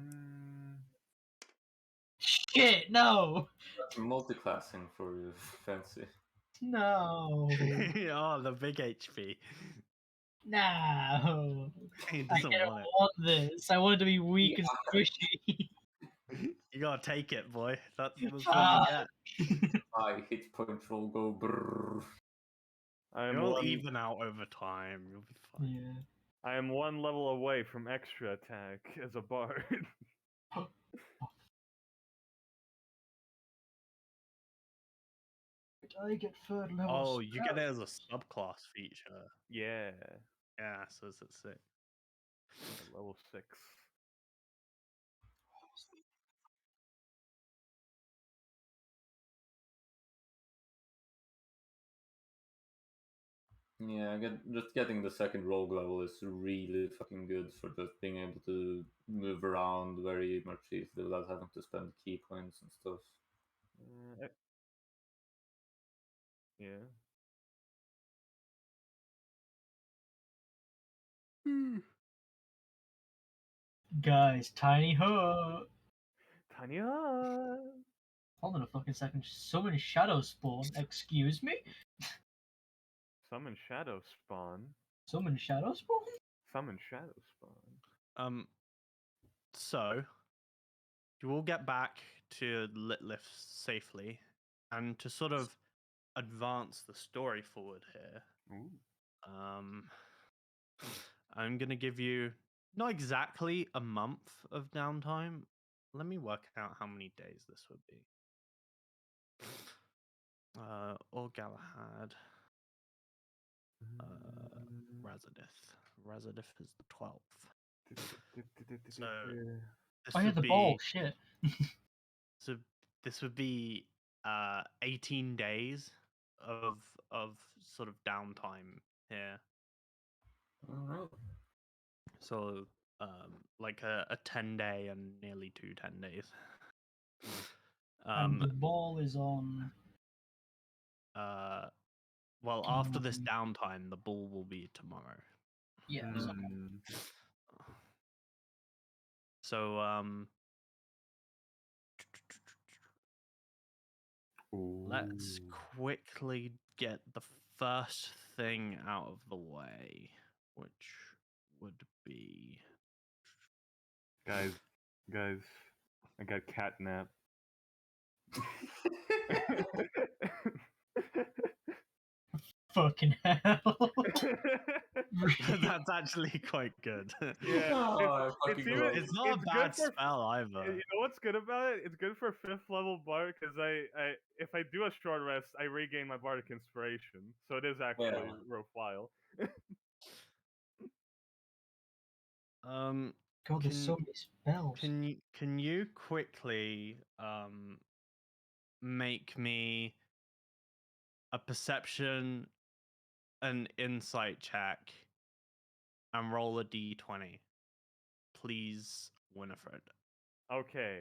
Mm. Shit, no, Multiclassing for you, Fancy. no, oh, the big HP. no. He I doesn't didn't want want this. I wanted to be weak and squishy. it. You gotta take it, boy. That's what Ah. you get. High hit point roll go brrr. You'll even out over time. You'll be fine. Yeah. I am 1 level away from extra attack as a bard. Did I get third level? Oh, you get it as a subclass feature. Yeah. Yeah, so it's at 6. Level 6. Yeah, just getting the second rogue level is really fucking good for just being able to move around very much easily without having to spend key points and stuff. Yeah. Guys, tiny hut. Tiny hut. Hold on a fucking second. So many shadows spawn. Excuse me? Summon shadow spawn. So many shadows spawn? Summon shadow spawn. So you will get back to Litlif safely, and to sort of advance the story forward here, Ooh. I'm gonna give you not exactly a month of downtime. Let me work out how many days this would be. Or Galahad. Razadith is the 12th. So this Oh yeah, would the be ball. Shit. so this would be 18 days of sort of downtime here. All right. So like a 10-day and nearly 2 10 days. And the ball is on. Well, after this downtime, the ball will be tomorrow. Yeah. So let's quickly get the first thing out of the way, which would be Guys, I got catnap. Fucking hell. That's actually quite good. Yeah, Oh, it's fucking even love it. It's not a it's bad good for spell either. you know what's good about it? It's good for 5th level bard because I if I do a short rest, I regain my bardic inspiration, so it is actually Yeah. worthwhile. God, there's so many spells. Can you quickly make me a perception, an insight check, and roll a d20, please, Winifred? Okay.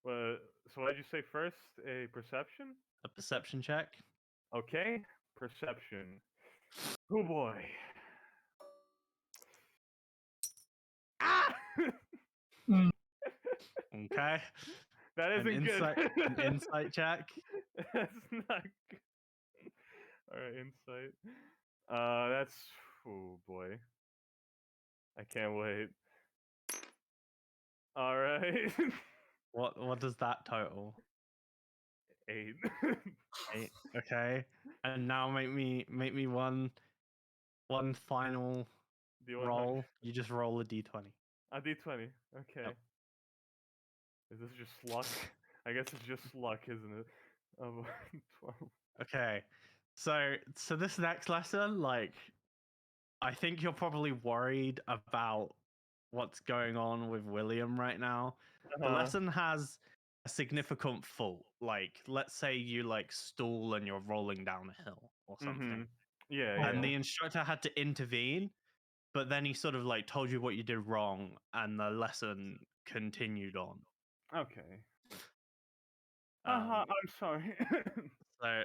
Well, so what did you say first? A perception? A perception check. Okay, perception. Oh boy. Ah! Okay. That An isn't insight, good. an insight check. That's not good. Alright, insight. That's oh boy. I can't wait. Alright. What does that total? 8. 8. Okay. And now make me one final D100. roll. You just roll a d20. A D20. Okay. Yep. Is this just luck? I guess it's just luck, isn't it? 12. Okay. So this next lesson, like, I think you're probably worried about what's going on with William right now. The lesson has a significant fault. Like, let's say you like stall and you're rolling down a hill or something. Yeah, And the yeah. instructor had to intervene, but then he sort of like told you what you did wrong and the lesson continued on. Okay. Um, I'm sorry.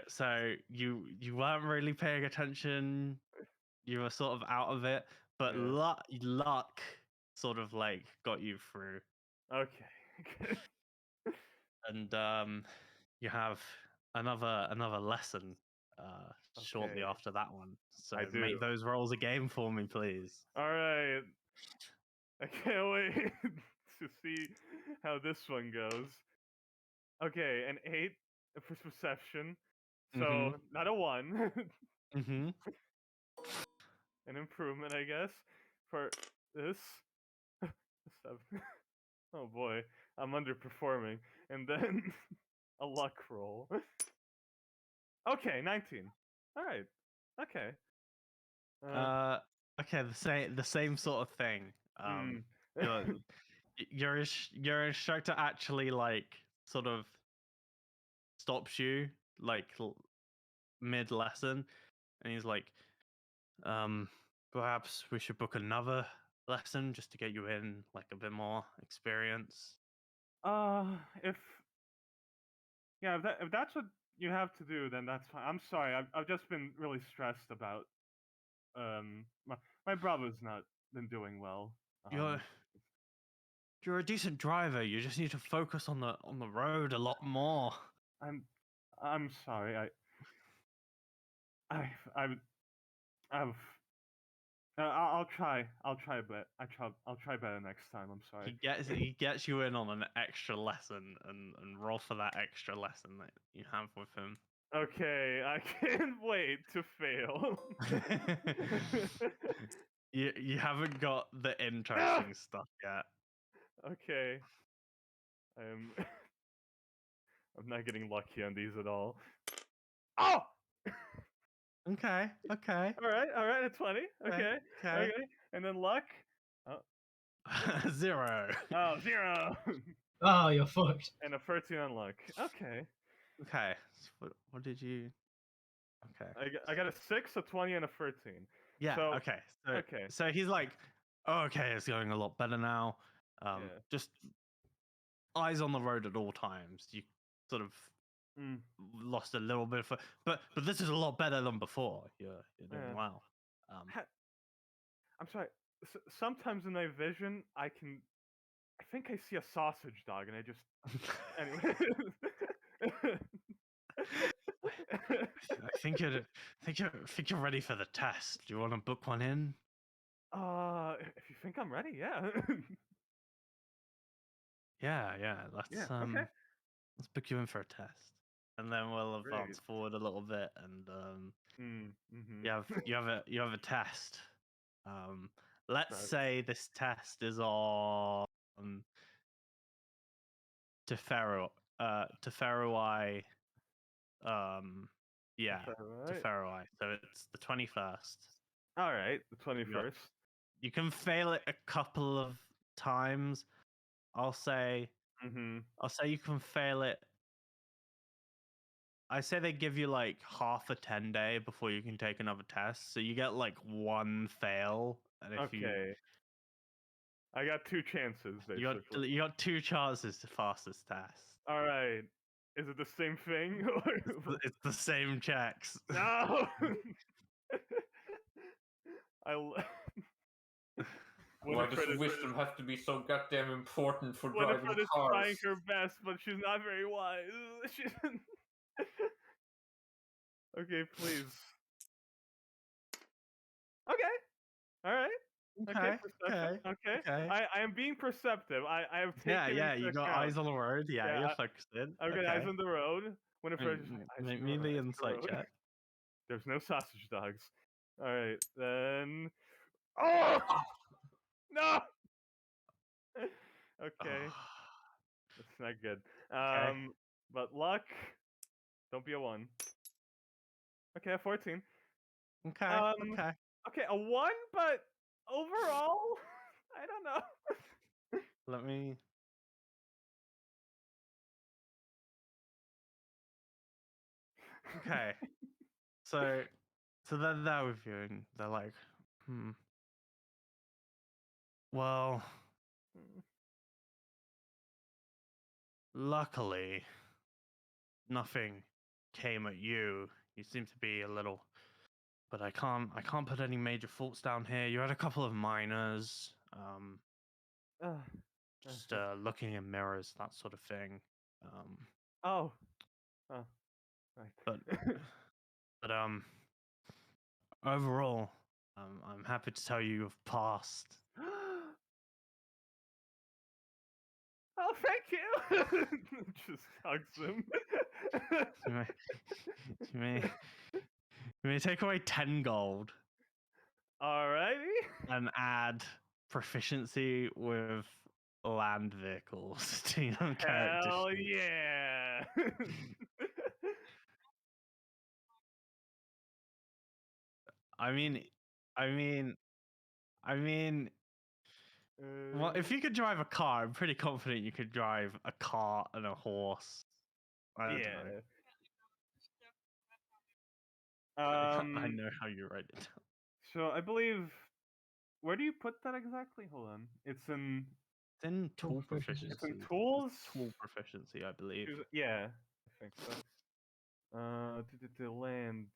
so you weren't really paying attention. You were sort of out of it, but Yeah. luck sort of like got you through. Okay. And you have another lesson shortly Okay. after that one. So I do. make those rolls a game for me, please. All right. I can't wait to see how this one goes. Okay, an 8 for perception. So not a 1. Mm-hmm. An improvement, I guess. For this. 7. Oh boy, I'm underperforming. And then a luck roll. Okay, 19. All right. Okay. Okay, the same sort of thing. Your your instructor actually like sort of stops you like mid lesson, and he's like, perhaps we should book another lesson just to get you in like a bit more experience. If yeah, if that's what you have to do, then that's fine. I'm sorry. I've just been really stressed about my brother's not been doing well. You're a decent driver. You just need to focus on the road a lot more. I'm sorry. I'll try. I'll try better. I'll try better next time. I'm sorry. He gets you in on an extra lesson and roll for that extra lesson that you have with him. Okay, I can't wait to fail. You haven't got the interesting stuff yet. Okay. I'm I'm not getting lucky on these at all. Oh! Okay. Okay. All right, a 20. Okay. Okay. And then luck. Oh, 0. oh 0. Oh, you're fucked. And a 13 on luck. Okay. Okay. So what did you? Okay. I got a 6, a 20, and a 13. Yeah. So, Okay. So okay. so he's like, oh, okay, it's going a lot better now. Yeah. Just eyes on the road at all times. You sort of Mm, lost a little bit of, but this is a lot better than before. You're doing Yeah. well. I'm sorry. Sometimes in my vision, I think I see a sausage dog, and I just anyway. I think you're ready for the test. Do you want to book one in? If you think I'm ready, yeah. Yeah. Let's Yeah. Okay. let's book you in for a test, and then we'll advance Great. forward a little bit, and Mm-hmm. you have a test. Let's Right. say this test is on Teferoi. Yeah, Right. Teferoi. So it's the 21st. All right. The 21st. You can fail it a couple of times. I'll say Mm-hmm. you can fail it. I say they give you like half a 10-day before you can take another test. So you get like one fail, and if Okay. I got 2 chances basically. you got 2 chances to pass this test. All right. Is it the same thing? It's the same checks. No. Why Why does wisdom have to be so goddamn important for driving Winifred is cars? trying her best, but she's not very wise. Okay, please. Okay. All right. Okay. Perception. Okay. Okay. I am being perceptive. I have taken Yeah. into You got account. eyes on the road. Yeah, Yeah, you're focused in. I've got eyes on the road. Winifred is Make me the insight check. There's no sausage dogs. All right, then. Oh no. Okay, that's not good. Okay. But luck. Don't be a 1. Okay, a 14. Okay. Okay. Okay, a 1, but overall, I don't know. Let me. Okay. So they're there with you, and they're like, well, luckily, nothing came at you. You seem to be a little, but I can't put any major faults down here. You had a couple of minors, just looking in mirrors, that sort of thing. Oh, right. But overall, I'm happy to tell you you've passed. Oh, thank you. Just hugs him. You may take away 10 gold Alrighty. and add proficiency with land vehicles to your character Hell sheet. yeah. I mean, well, if you could drive a car, I'm pretty confident you could drive a cart and a horse. I don't know. I know how you write it down. So I believe. Where do you put that exactly? Hold on. It's in tool proficiency. It's in tools. Tool proficiency, I believe. Yeah, I think so. The land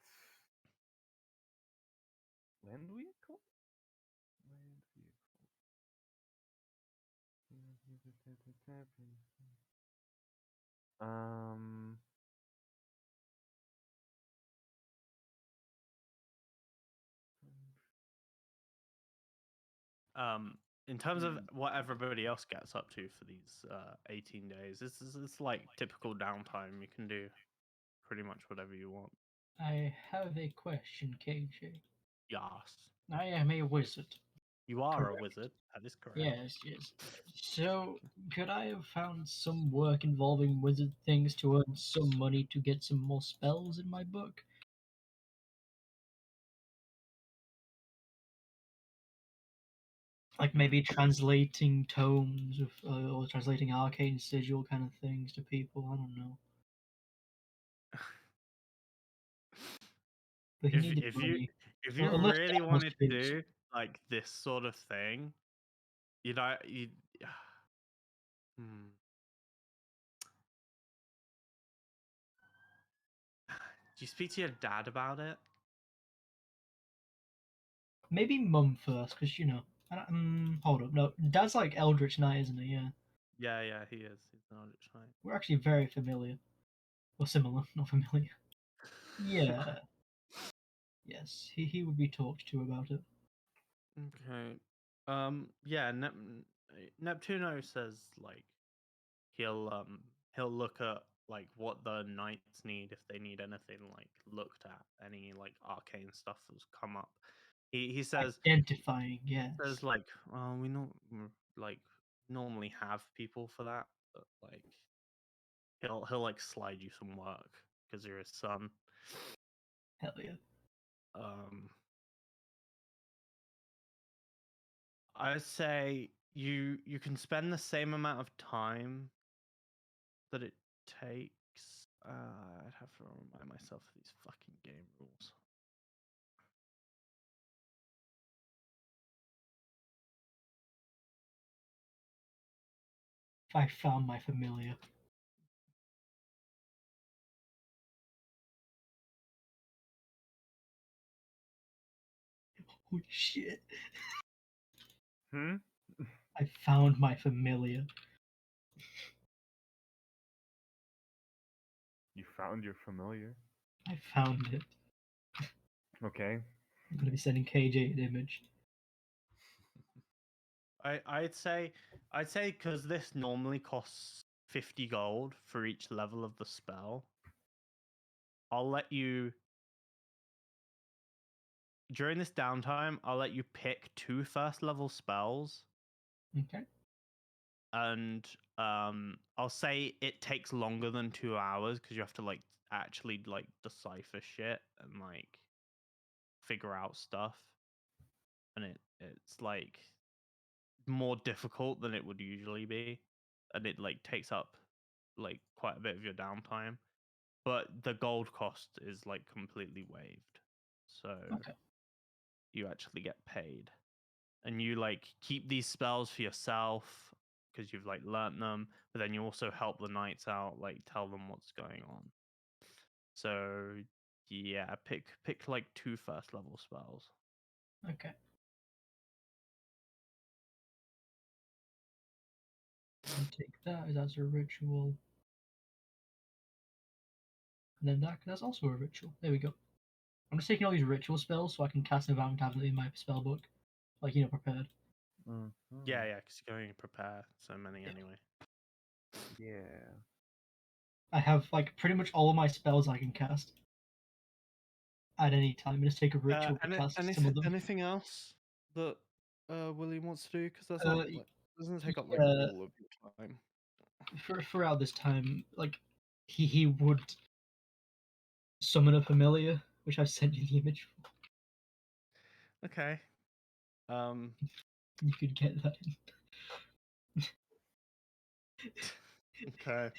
vehicle. In terms of what everybody else gets up to for these 18 days, it's like typical downtime. You can do pretty much whatever you want. I have a question, KJ. Yes. I am a wizard. You are Correct. a wizard. That is correct. Yes, yes. So, could I have found some work involving wizard things to earn some money to get some more spells in my book? Like maybe translating tomes of, or translating arcane sigil kind of things to people. I don't know. But he needed If money. if you Unless really Jack wants wanted to to do do like this sort of thing, you know, you. Hmm. Do you speak to your dad about it? maybe Mum first, because you know. Hold up, no, Dad's like Eldritch Knight, isn't he? Yeah, Yeah, he is. He's an Eldritch Knight. we're actually very familiar, or similar, not familiar. Yeah, yes, he would be talked to about it. Okay. Yeah. Neptuno says like he'll look at like what the knights need if they need anything like looked at, any like arcane stuff that's come up. He says Identifying, yes. like we don't like normally have people for that, but like he'll like slide you some work because you're his son. Hell yeah. I say you can spend the same amount of time that it takes. I'd have to remind myself of these fucking game rules. I found my familiar. Holy shit. Hmm? I found my familiar. You found your familiar. I found it. Okay. I'm gonna be sending KJ an image. I'd say because this normally costs 50 gold for each level of the spell. I'll let you during this downtime. I'll let you pick 2 first level spells, Okay. and I'll say it takes longer than 2 hours because you have to like actually like decipher shit and like figure out stuff, and it's like more difficult than it would usually be, and it like takes up like quite a bit of your downtime, but the gold cost is like completely waived, so Okay. you actually get paid, and you like keep these spells for yourself because you've like learnt them, but then you also help the knights out, like tell them what's going on. So yeah, pick like 2 first level spells. Okay. I'll take that as a ritual. And then that's also a ritual. There we go. I'm just taking all these ritual spells so I can cast them without having them in my spell book. Like, you know, prepared. Yeah, because you're going to prepare so many anyway. Yeah. I have, like, pretty much all of my spells I can cast at any time. I just take a ritual to cast some of them. Anything else that William wants to do? Because that's Uh, not like, doesn't take up like yeah. all of your time. Throughout this time, like, he would summon a familiar, which I've sent you the image for. Okay. You could get that in. Okay.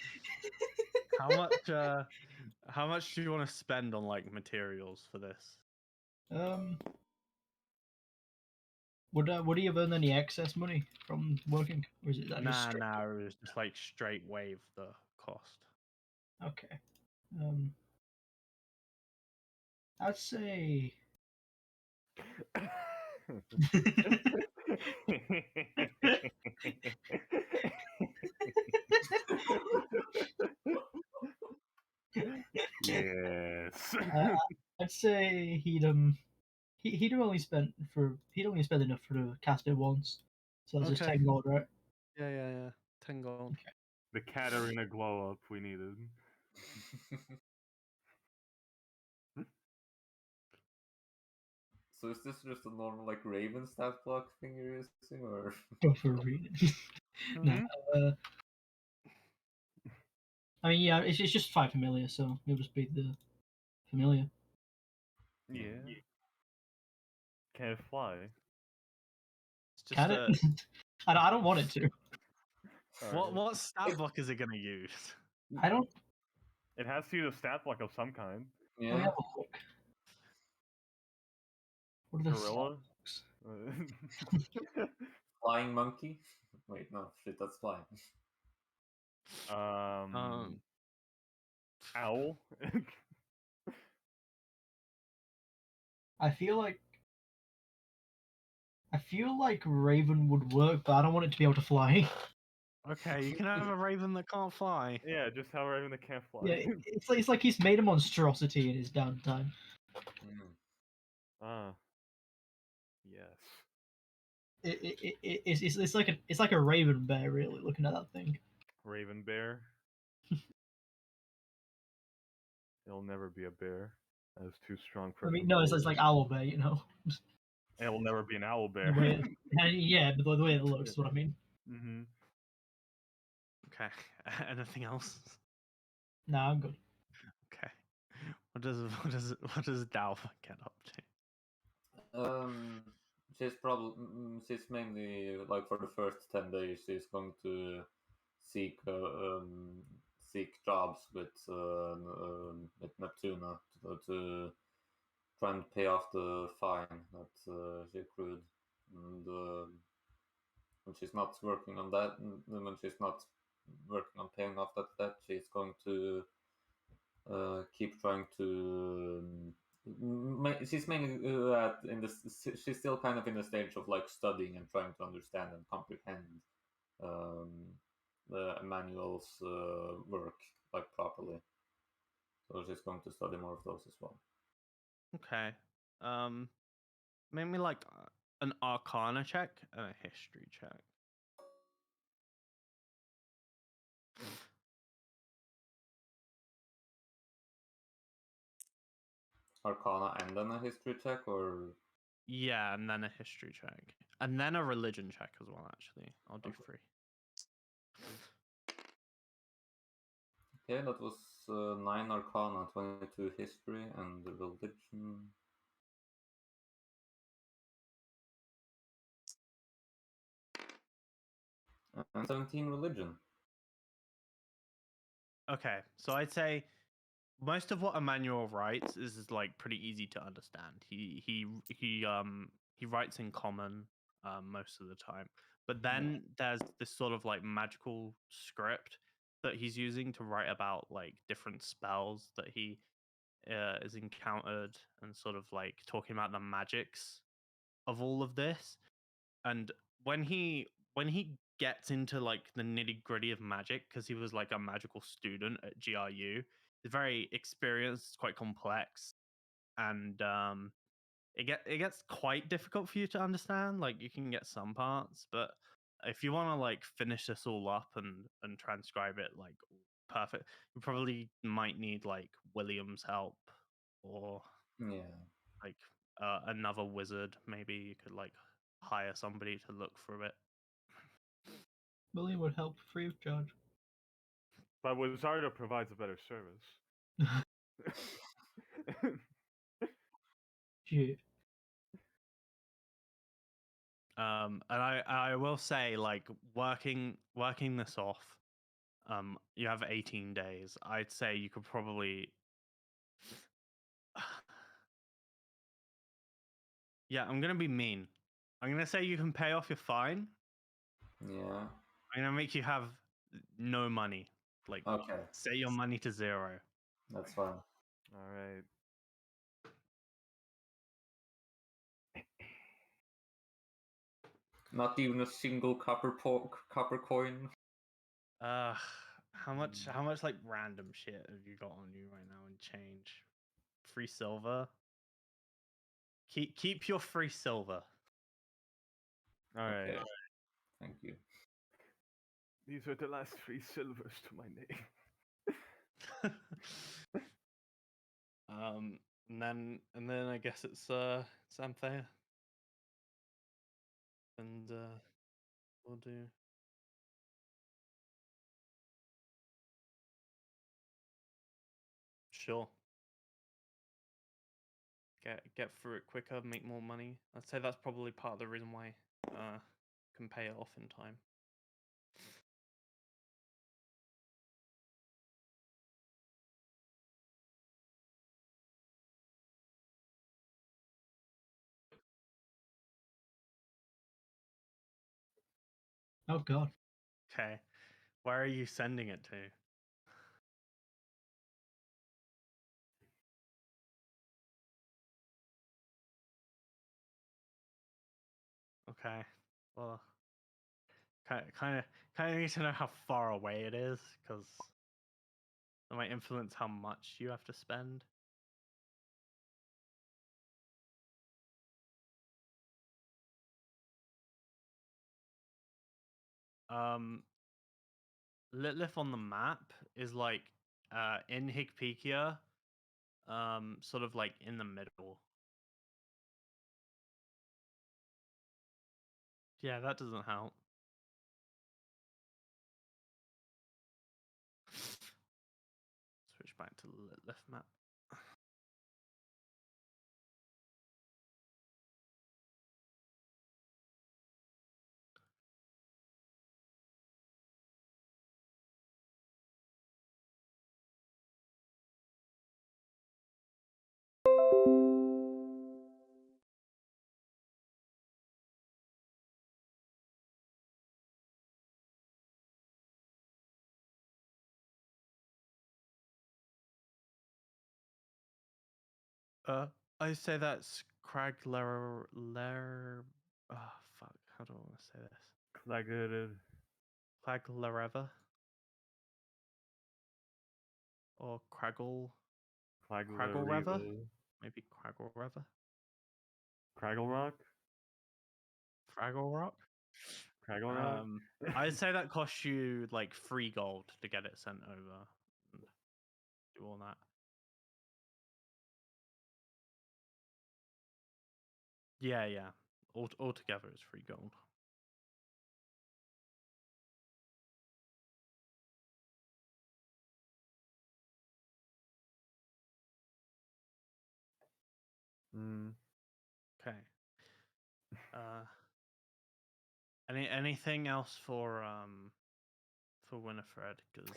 How much do you want to spend on like materials for this? Would he have earned any excess money from working, or is it that just straight? Nah, it was just like straight waive the cost. Okay. I'd say. Yes. I'd say he'd only spend enough for to cast it once, so that's just Okay. 10 gold, right? Yeah. 10 gold. The Katarina glow up we needed. So is this just a normal like Raven stat block thing you're using, or? Go for a read. Mhm. I mean, yeah, it's just 5 familiar, so it'll just be the familiar. Yeah. Can it fly? It's just Can it? I don't want it to. Alright. what stat block is it gonna use? I don't. It has to use a stat block of some kind. Let me Yeah. have a look. What are the Gorilla? stats? Flying monkey? Wait, no, shit, that's flying. Owl? I feel like Raven would work, but I don't want it to be able to fly. Okay, you can have a raven that can't fly. Yeah, just how Raven that can't fly. Yeah, it's like he's made a monstrosity in his downtime. Mm. Ah. Yes. It's like a Raven bear, really, looking at that thing. Raven bear. It'll never be a bear. That is too strong for I mean, him. no, it's like owl bear, you know. It will never be an owl The bear. way yeah, but the way it looks is what I mean. Mm-hmm. Okay. Anything else? No, I'm good. Okay. What does Dalva get up to? She's mainly like for the first 10 days. She's going to seek seek jobs with Neptuna to try and pay off the fine that she accrued. And when she's not working on that, when she's not working on paying off that debt, she's going to keep trying to. She's mainly she's still kind of in the stage of like studying and trying to understand and comprehend um, the manual's work like properly. So she's going to study more of those as well. Okay. Make me like an Arcana check and a History check. Arcana and then a history check, or Yeah, and then a History check, and then a Religion check as well. Actually, I'll do Okay. 3. okay, that was 9 Arcana, 22 history, and religion. And 17 religion. Okay, so I'd say most of what Emmanuel writes is like pretty easy to understand. He writes in common most of the time, but then there's this sort of like magical script that he's using to write about like different spells that he is encountered, and sort of like talking about the magics of all of this. And when he gets into like the nitty gritty of magic, because he was like a magical student at GRU, he's very experienced, it's quite complex, and it gets quite difficult for you to understand. Like you can get some parts, but if you want to like finish this all up and transcribe it like perfect, you probably might need like William's help, or Yeah. like another wizard. Maybe you could like hire somebody to look through it. William would help free of charge. But Wizardo provides a better service. Shit. And I will say, like, working this off, you have 18 days. I'd say you could probably yeah, I'm gonna be mean. I'm gonna say you can pay off your fine. Yeah. I'm gonna make you have no money. Like, Okay. set your money to 0. That's fine. All right. Not even a single copper coin. How much like random shit have you got on you right now in change? Free silver. Keep your free silver. All right. Okay. Thank you. These are the last 3 silvers to my name. And then I guess it's Anthea. And we'll do. Sure. Get through it quicker, make more money. I'd say that's probably part of the reason why can pay it off in time. Oh god. Okay. Where are you sending it to? Okay. Well, kind of need to know how far away it is, because that might influence how much you have to spend. Litlith on the map is like in Higpekia, sort of like in the middle. Yeah, that doesn't help. Switch back to the Litlith map. I say that's Cragler. Oh fuck! How do I want to say this? Craglereva or Cragglreva? Maybe Cragglreva. Craggle Rock? Fraggle Rock. Craggle Rock? I'd say that costs you like 3 gold to get it sent over. And do all that. Yeah. Altogether, it's 3 gold. Okay. Anything else for Winifred? Because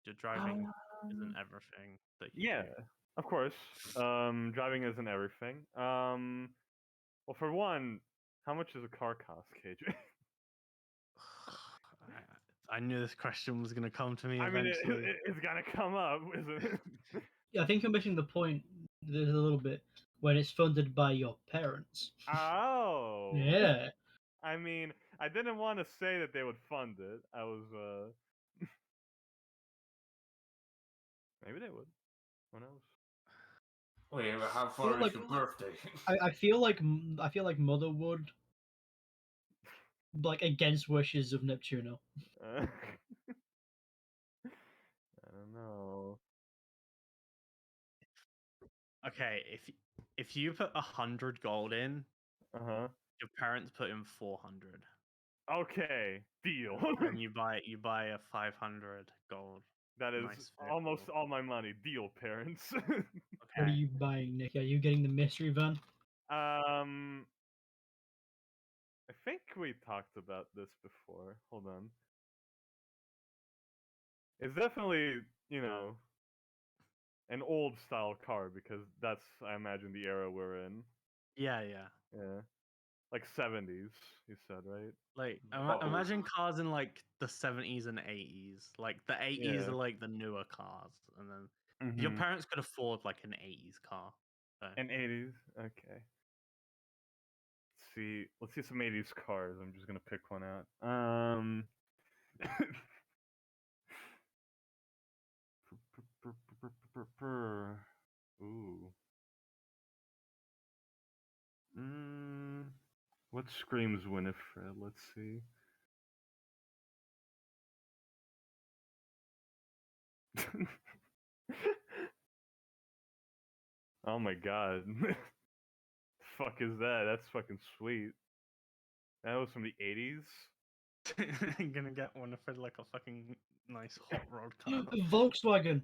your driving isn't everything that you Yeah, do. of course. Driving isn't everything. Well, for one, how much does a car cost, KJ? I knew this question was going to come to me I mean, eventually. it's gonna come up, isn't it? Yeah, I think you're missing the point. There's a little bit when it's funded by your parents. Oh. Yeah. I mean, I didn't want to say that they would fund it. I was, maybe they would. Who knows? Wait, how feel far is like- your birthday? I feel like Mother would, like, against wishes of Neptuno. I don't know. Okay, if you put 100 gold in, Uh-huh. your parents put in 400. Okay, deal. And you buy a 500 gold. That is nice almost vehicle. all my money. Deal, parents. What are Okay. you buying, Nick? Are you getting the mystery van? I think we talked about this before. Hold on. It's definitely, an old style car because that's, I imagine, the era we're in. Yeah. Yeah. Like 70s, you said, right? Like Bubbles. imagine cars in like the 70s and 80s. Like the 80s Yeah. are like the newer cars, and then your parents could afford like an 80s car. So. And 80s? Okay. Let's see some 80s cars. I'm just gonna pick one out. Ooh. What screams Winifred? Let's see. Oh my god. Fuck is that? That's fucking sweet. That was from the 80s? I'm gonna get one for like a fucking nice hot rod car. Volkswagen.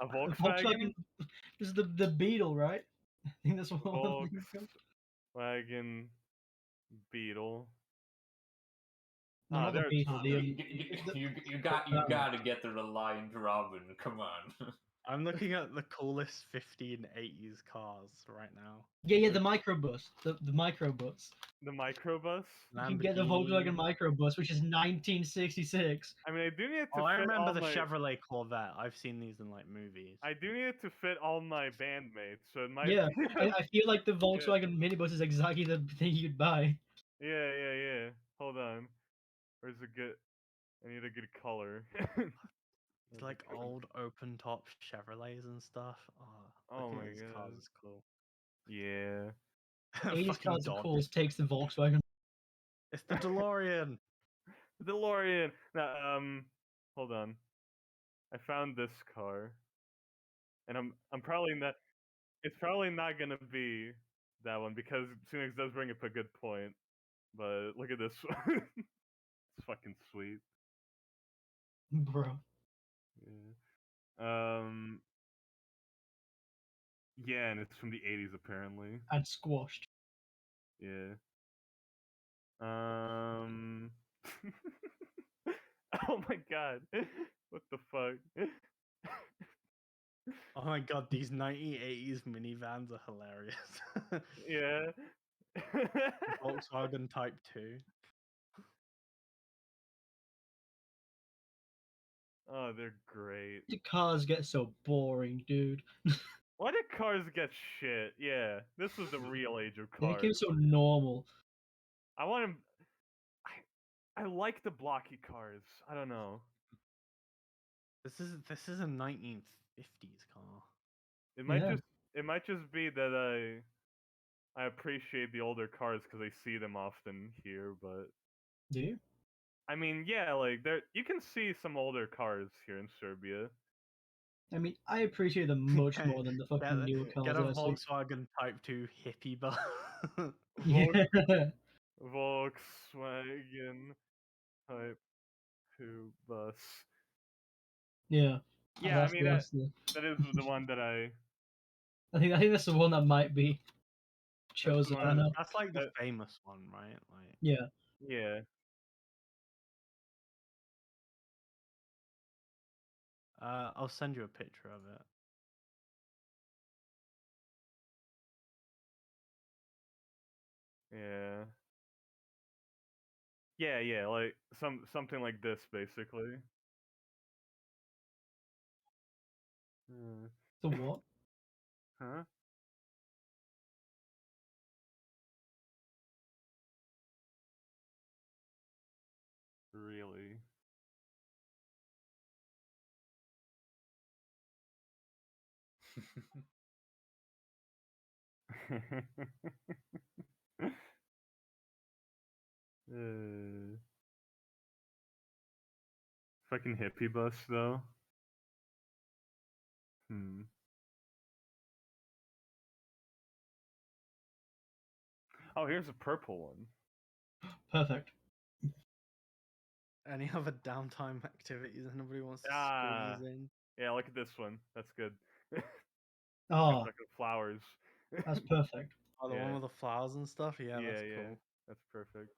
A Volkswagen? This is the Beetle, right? I think that's what one of them is called. Volkswagen Beetle. No, not the there's Beetle. You gotta get the Reliant Robin. Come on. I'm looking at the coolest 1580s cars right now. Yeah, the microbus. The microbus. the microbus. You can get the Volkswagen microbus, which is 1966. I mean, I do need it to Oh, I fit remember all the my. Chevrolet Corvette. I've seen these in like movies. I do need it to fit all my bandmates, so it might. Yeah, I feel like the Volkswagen minibus is exactly the thing you'd buy. Yeah. Hold on. Where's a good? I need a good color. It's like old open top Chevrolets and stuff. Oh looking my at these cars God. is cool. Yeah. 80s Fucking cars are Dodge. cool. Takes the Volkswagen. It's the DeLorean. DeLorean. Now, hold on. I found this car, and I'm probably not. It's probably not gonna be that one because Phoenix does bring up a good point. But look at this one. It's fucking sweet. Bro. Yeah. Yeah, and it's from the 80s apparently. And squashed. Yeah. Oh my god. What the fuck? Oh my god, these 1980s minivans are hilarious. Yeah. Volkswagen Type 2. Oh, they're great. The cars get so boring, dude. Why did cars get shit? Yeah, this was the real age of They became cars. so normal. I want him. I like the blocky cars. I don't know. This is a 1950s car. It might just be that I appreciate the older cars because I see them often here. But Do you? I mean, yeah, like you can see some older cars here in Serbia. I mean, I appreciate them much more than the fucking newer cars Get a that I see. Volkswagen Type 2 hippie bus. Yeah. Volkswagen Type 2 bus. Yeah. Yeah, I mean that the, is the one that I. I think that's the one that might be That's the chosen. I one don't know. That's like the that- famous one, right? Like, Yeah. Yeah. I'll send you a picture of it. Yeah. Yeah, like something like this basically. The what? Huh? Really? uh, fucking hippie bus though. Oh, here's a purple one. Perfect. Any other downtime activities anybody wants to Ah. squeeze in? Yeah, look at this one. That's good. Oh, Like flowers. that's perfect. Oh, the Yeah. one with the flowers and stuff? Yeah, that's cool. That's perfect.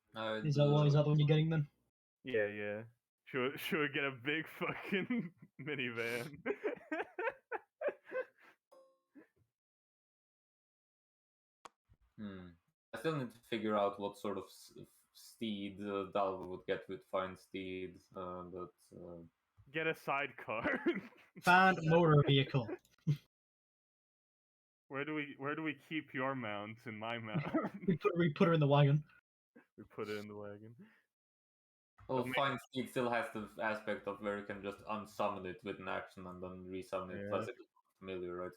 Is that the one you're getting then? Yeah. Should we get a big fucking minivan? I still need to figure out what sort of steed Dalva would get with Fine Steed, but Get a sidecar. Band motor vehicle. Where do we keep your mounts in my mount? We put her in the wagon. We put it in the wagon. well, Fine Steed still has the aspect of where you can just unsummon it with an action and then resummon it. Plus, it's familiar, right?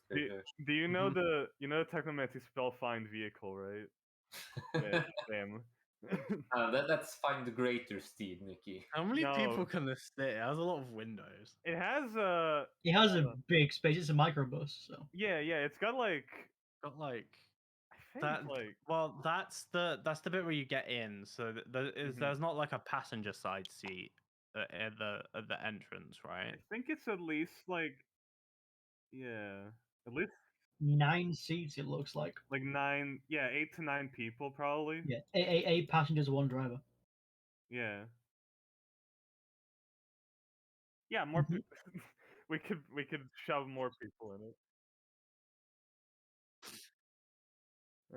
Do you know the technomancy spell find vehicle, right? Yeah, damn. Let's find the greater steed, Nikki. How many No. people can this fit? It has a lot of windows. It has a. It has a big space. It's a microbus, so Yeah, it's got like. Got like I think that. like. Well, that's the bit where you get in. So Mhm. there's not like a passenger side seat at the entrance, I right? think it's at least like. Yeah, at least 9 seats. It looks like. like 9. Yeah, 8 to 9 people probably. Yeah, 8 passengers, 1 driver. Yeah. Yeah, more Mhm. people. we could shove more people in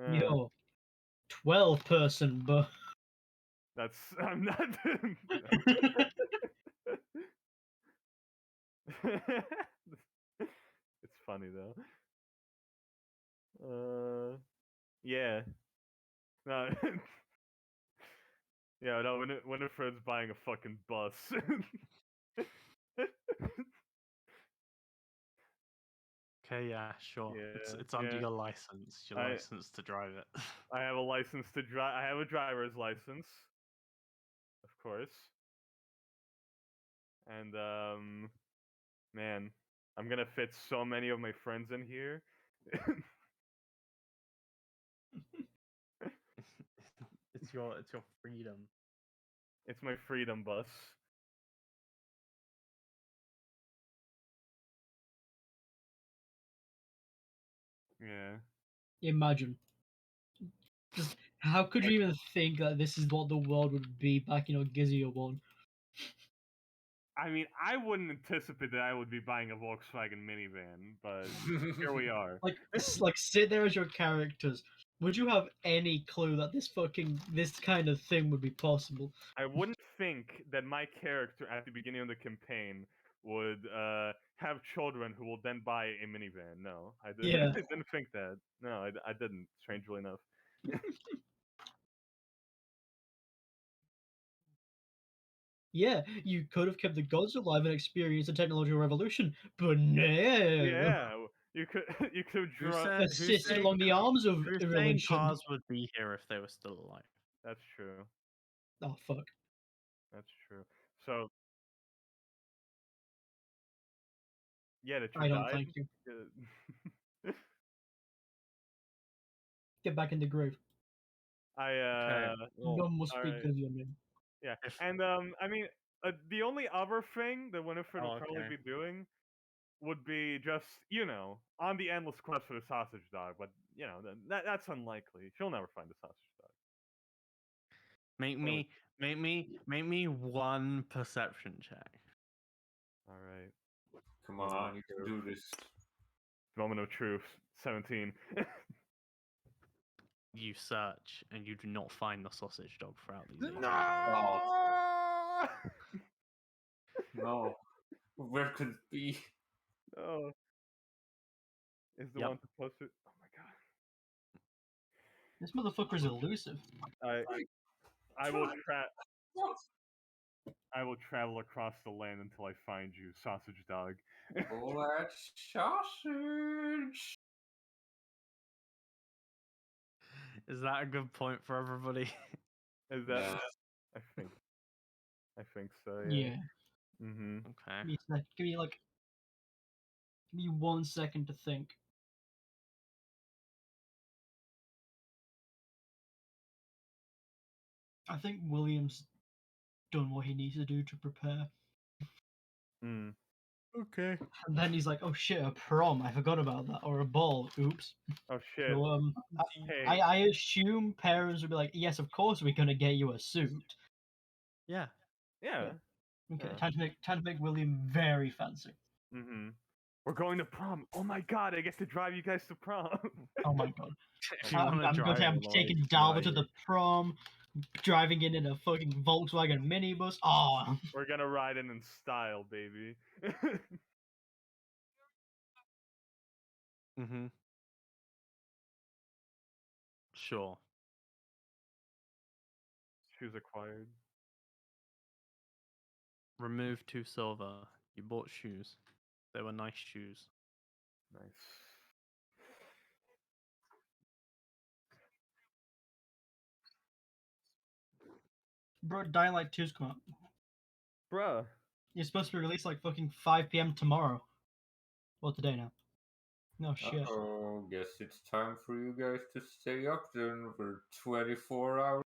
it. Yo, 12-person, but That's I'm not. It's funny though. Yeah. No. Yeah, no. Winifred's buying a fucking bus. Okay, yeah, sure. Yeah, It's under yeah. your license. Your I- license to drive it. I have a license to drive. I have a driver's license, of course. And man, I'm gonna fit so many of my friends in here. It's your freedom. It's my freedom bus. Yeah. imagine. Just how could you even think that this is what the world would be back in Orgisia 1? I mean, I wouldn't anticipate that I would be buying a Volkswagen minivan, but here we are. Like sit there as your characters. Would you have any clue that this kind of thing would be possible? I wouldn't think that my character at the beginning of the campaign would have children who will then buy a minivan. No, I didn't. Yeah. I didn't think that. No, I didn't. Strangely enough. Yeah, you could have kept the gods alive and experienced the technological revolution, but no. Yeah, you could. You could Who draw. said- who's Assisted saying- along the arms of Who's saying religion. cars would be here if they were still alive? That's true. Oh fuck. That's true. So yeah, that you I don't died. thank you. Yeah. Get back in the grave. I Well, None will speak alright. of your name. Yeah, If- and I mean, the only other thing that Winifred Oh, will probably okay. be doing would be just on the endless quest for the sausage dog. But that's unlikely. She'll never find the sausage dog. Make me one perception check. All right, Come Moment on, of you can truth. do this. Moment of truth. 17. You search and you do not find the sausage dog throughout these. areas. God. No. Where could it be? Oh, is the Yep. one supposed to? Oh my god. This motherfucker is elusive. I will I will travel across the land until I find you, sausage dog. Oh, that sausage. Is that a good point for everybody? Is that? Yeah. I think so. Yeah. Mm-hmm. Okay. Give me 1 second to think. I think William's done what he needs to do to prepare. Mm. Okay. And then he's like, oh shit, a prom. I forgot about that. Or a ball. Oops. Oh shit. So, Hey. I assume parents would be like, yes, of course we're going to get you a suit. Yeah. Yeah. Okay, Yeah. time to make William very fancy. Mm-hmm. We're going to prom. Oh my god, I get to drive you guys to prom. Oh my god. If you I'm want to gonna drive, say I'm along, taking it's Dalva not to the you. prom, driving in a fucking Volkswagen minibus. Oh, We're gonna ride in style, baby. Mm-hmm. Sure. Shoes acquired. Remove 2 silver. You bought shoes. They were nice shoes. Nice. Bro, Dying Light 2's come out. Bruh. It's supposed to be released like fucking 5 p.m. tomorrow. Well, today now. No shit. Oh, guess it's time for you guys to stay up then for 24 hours.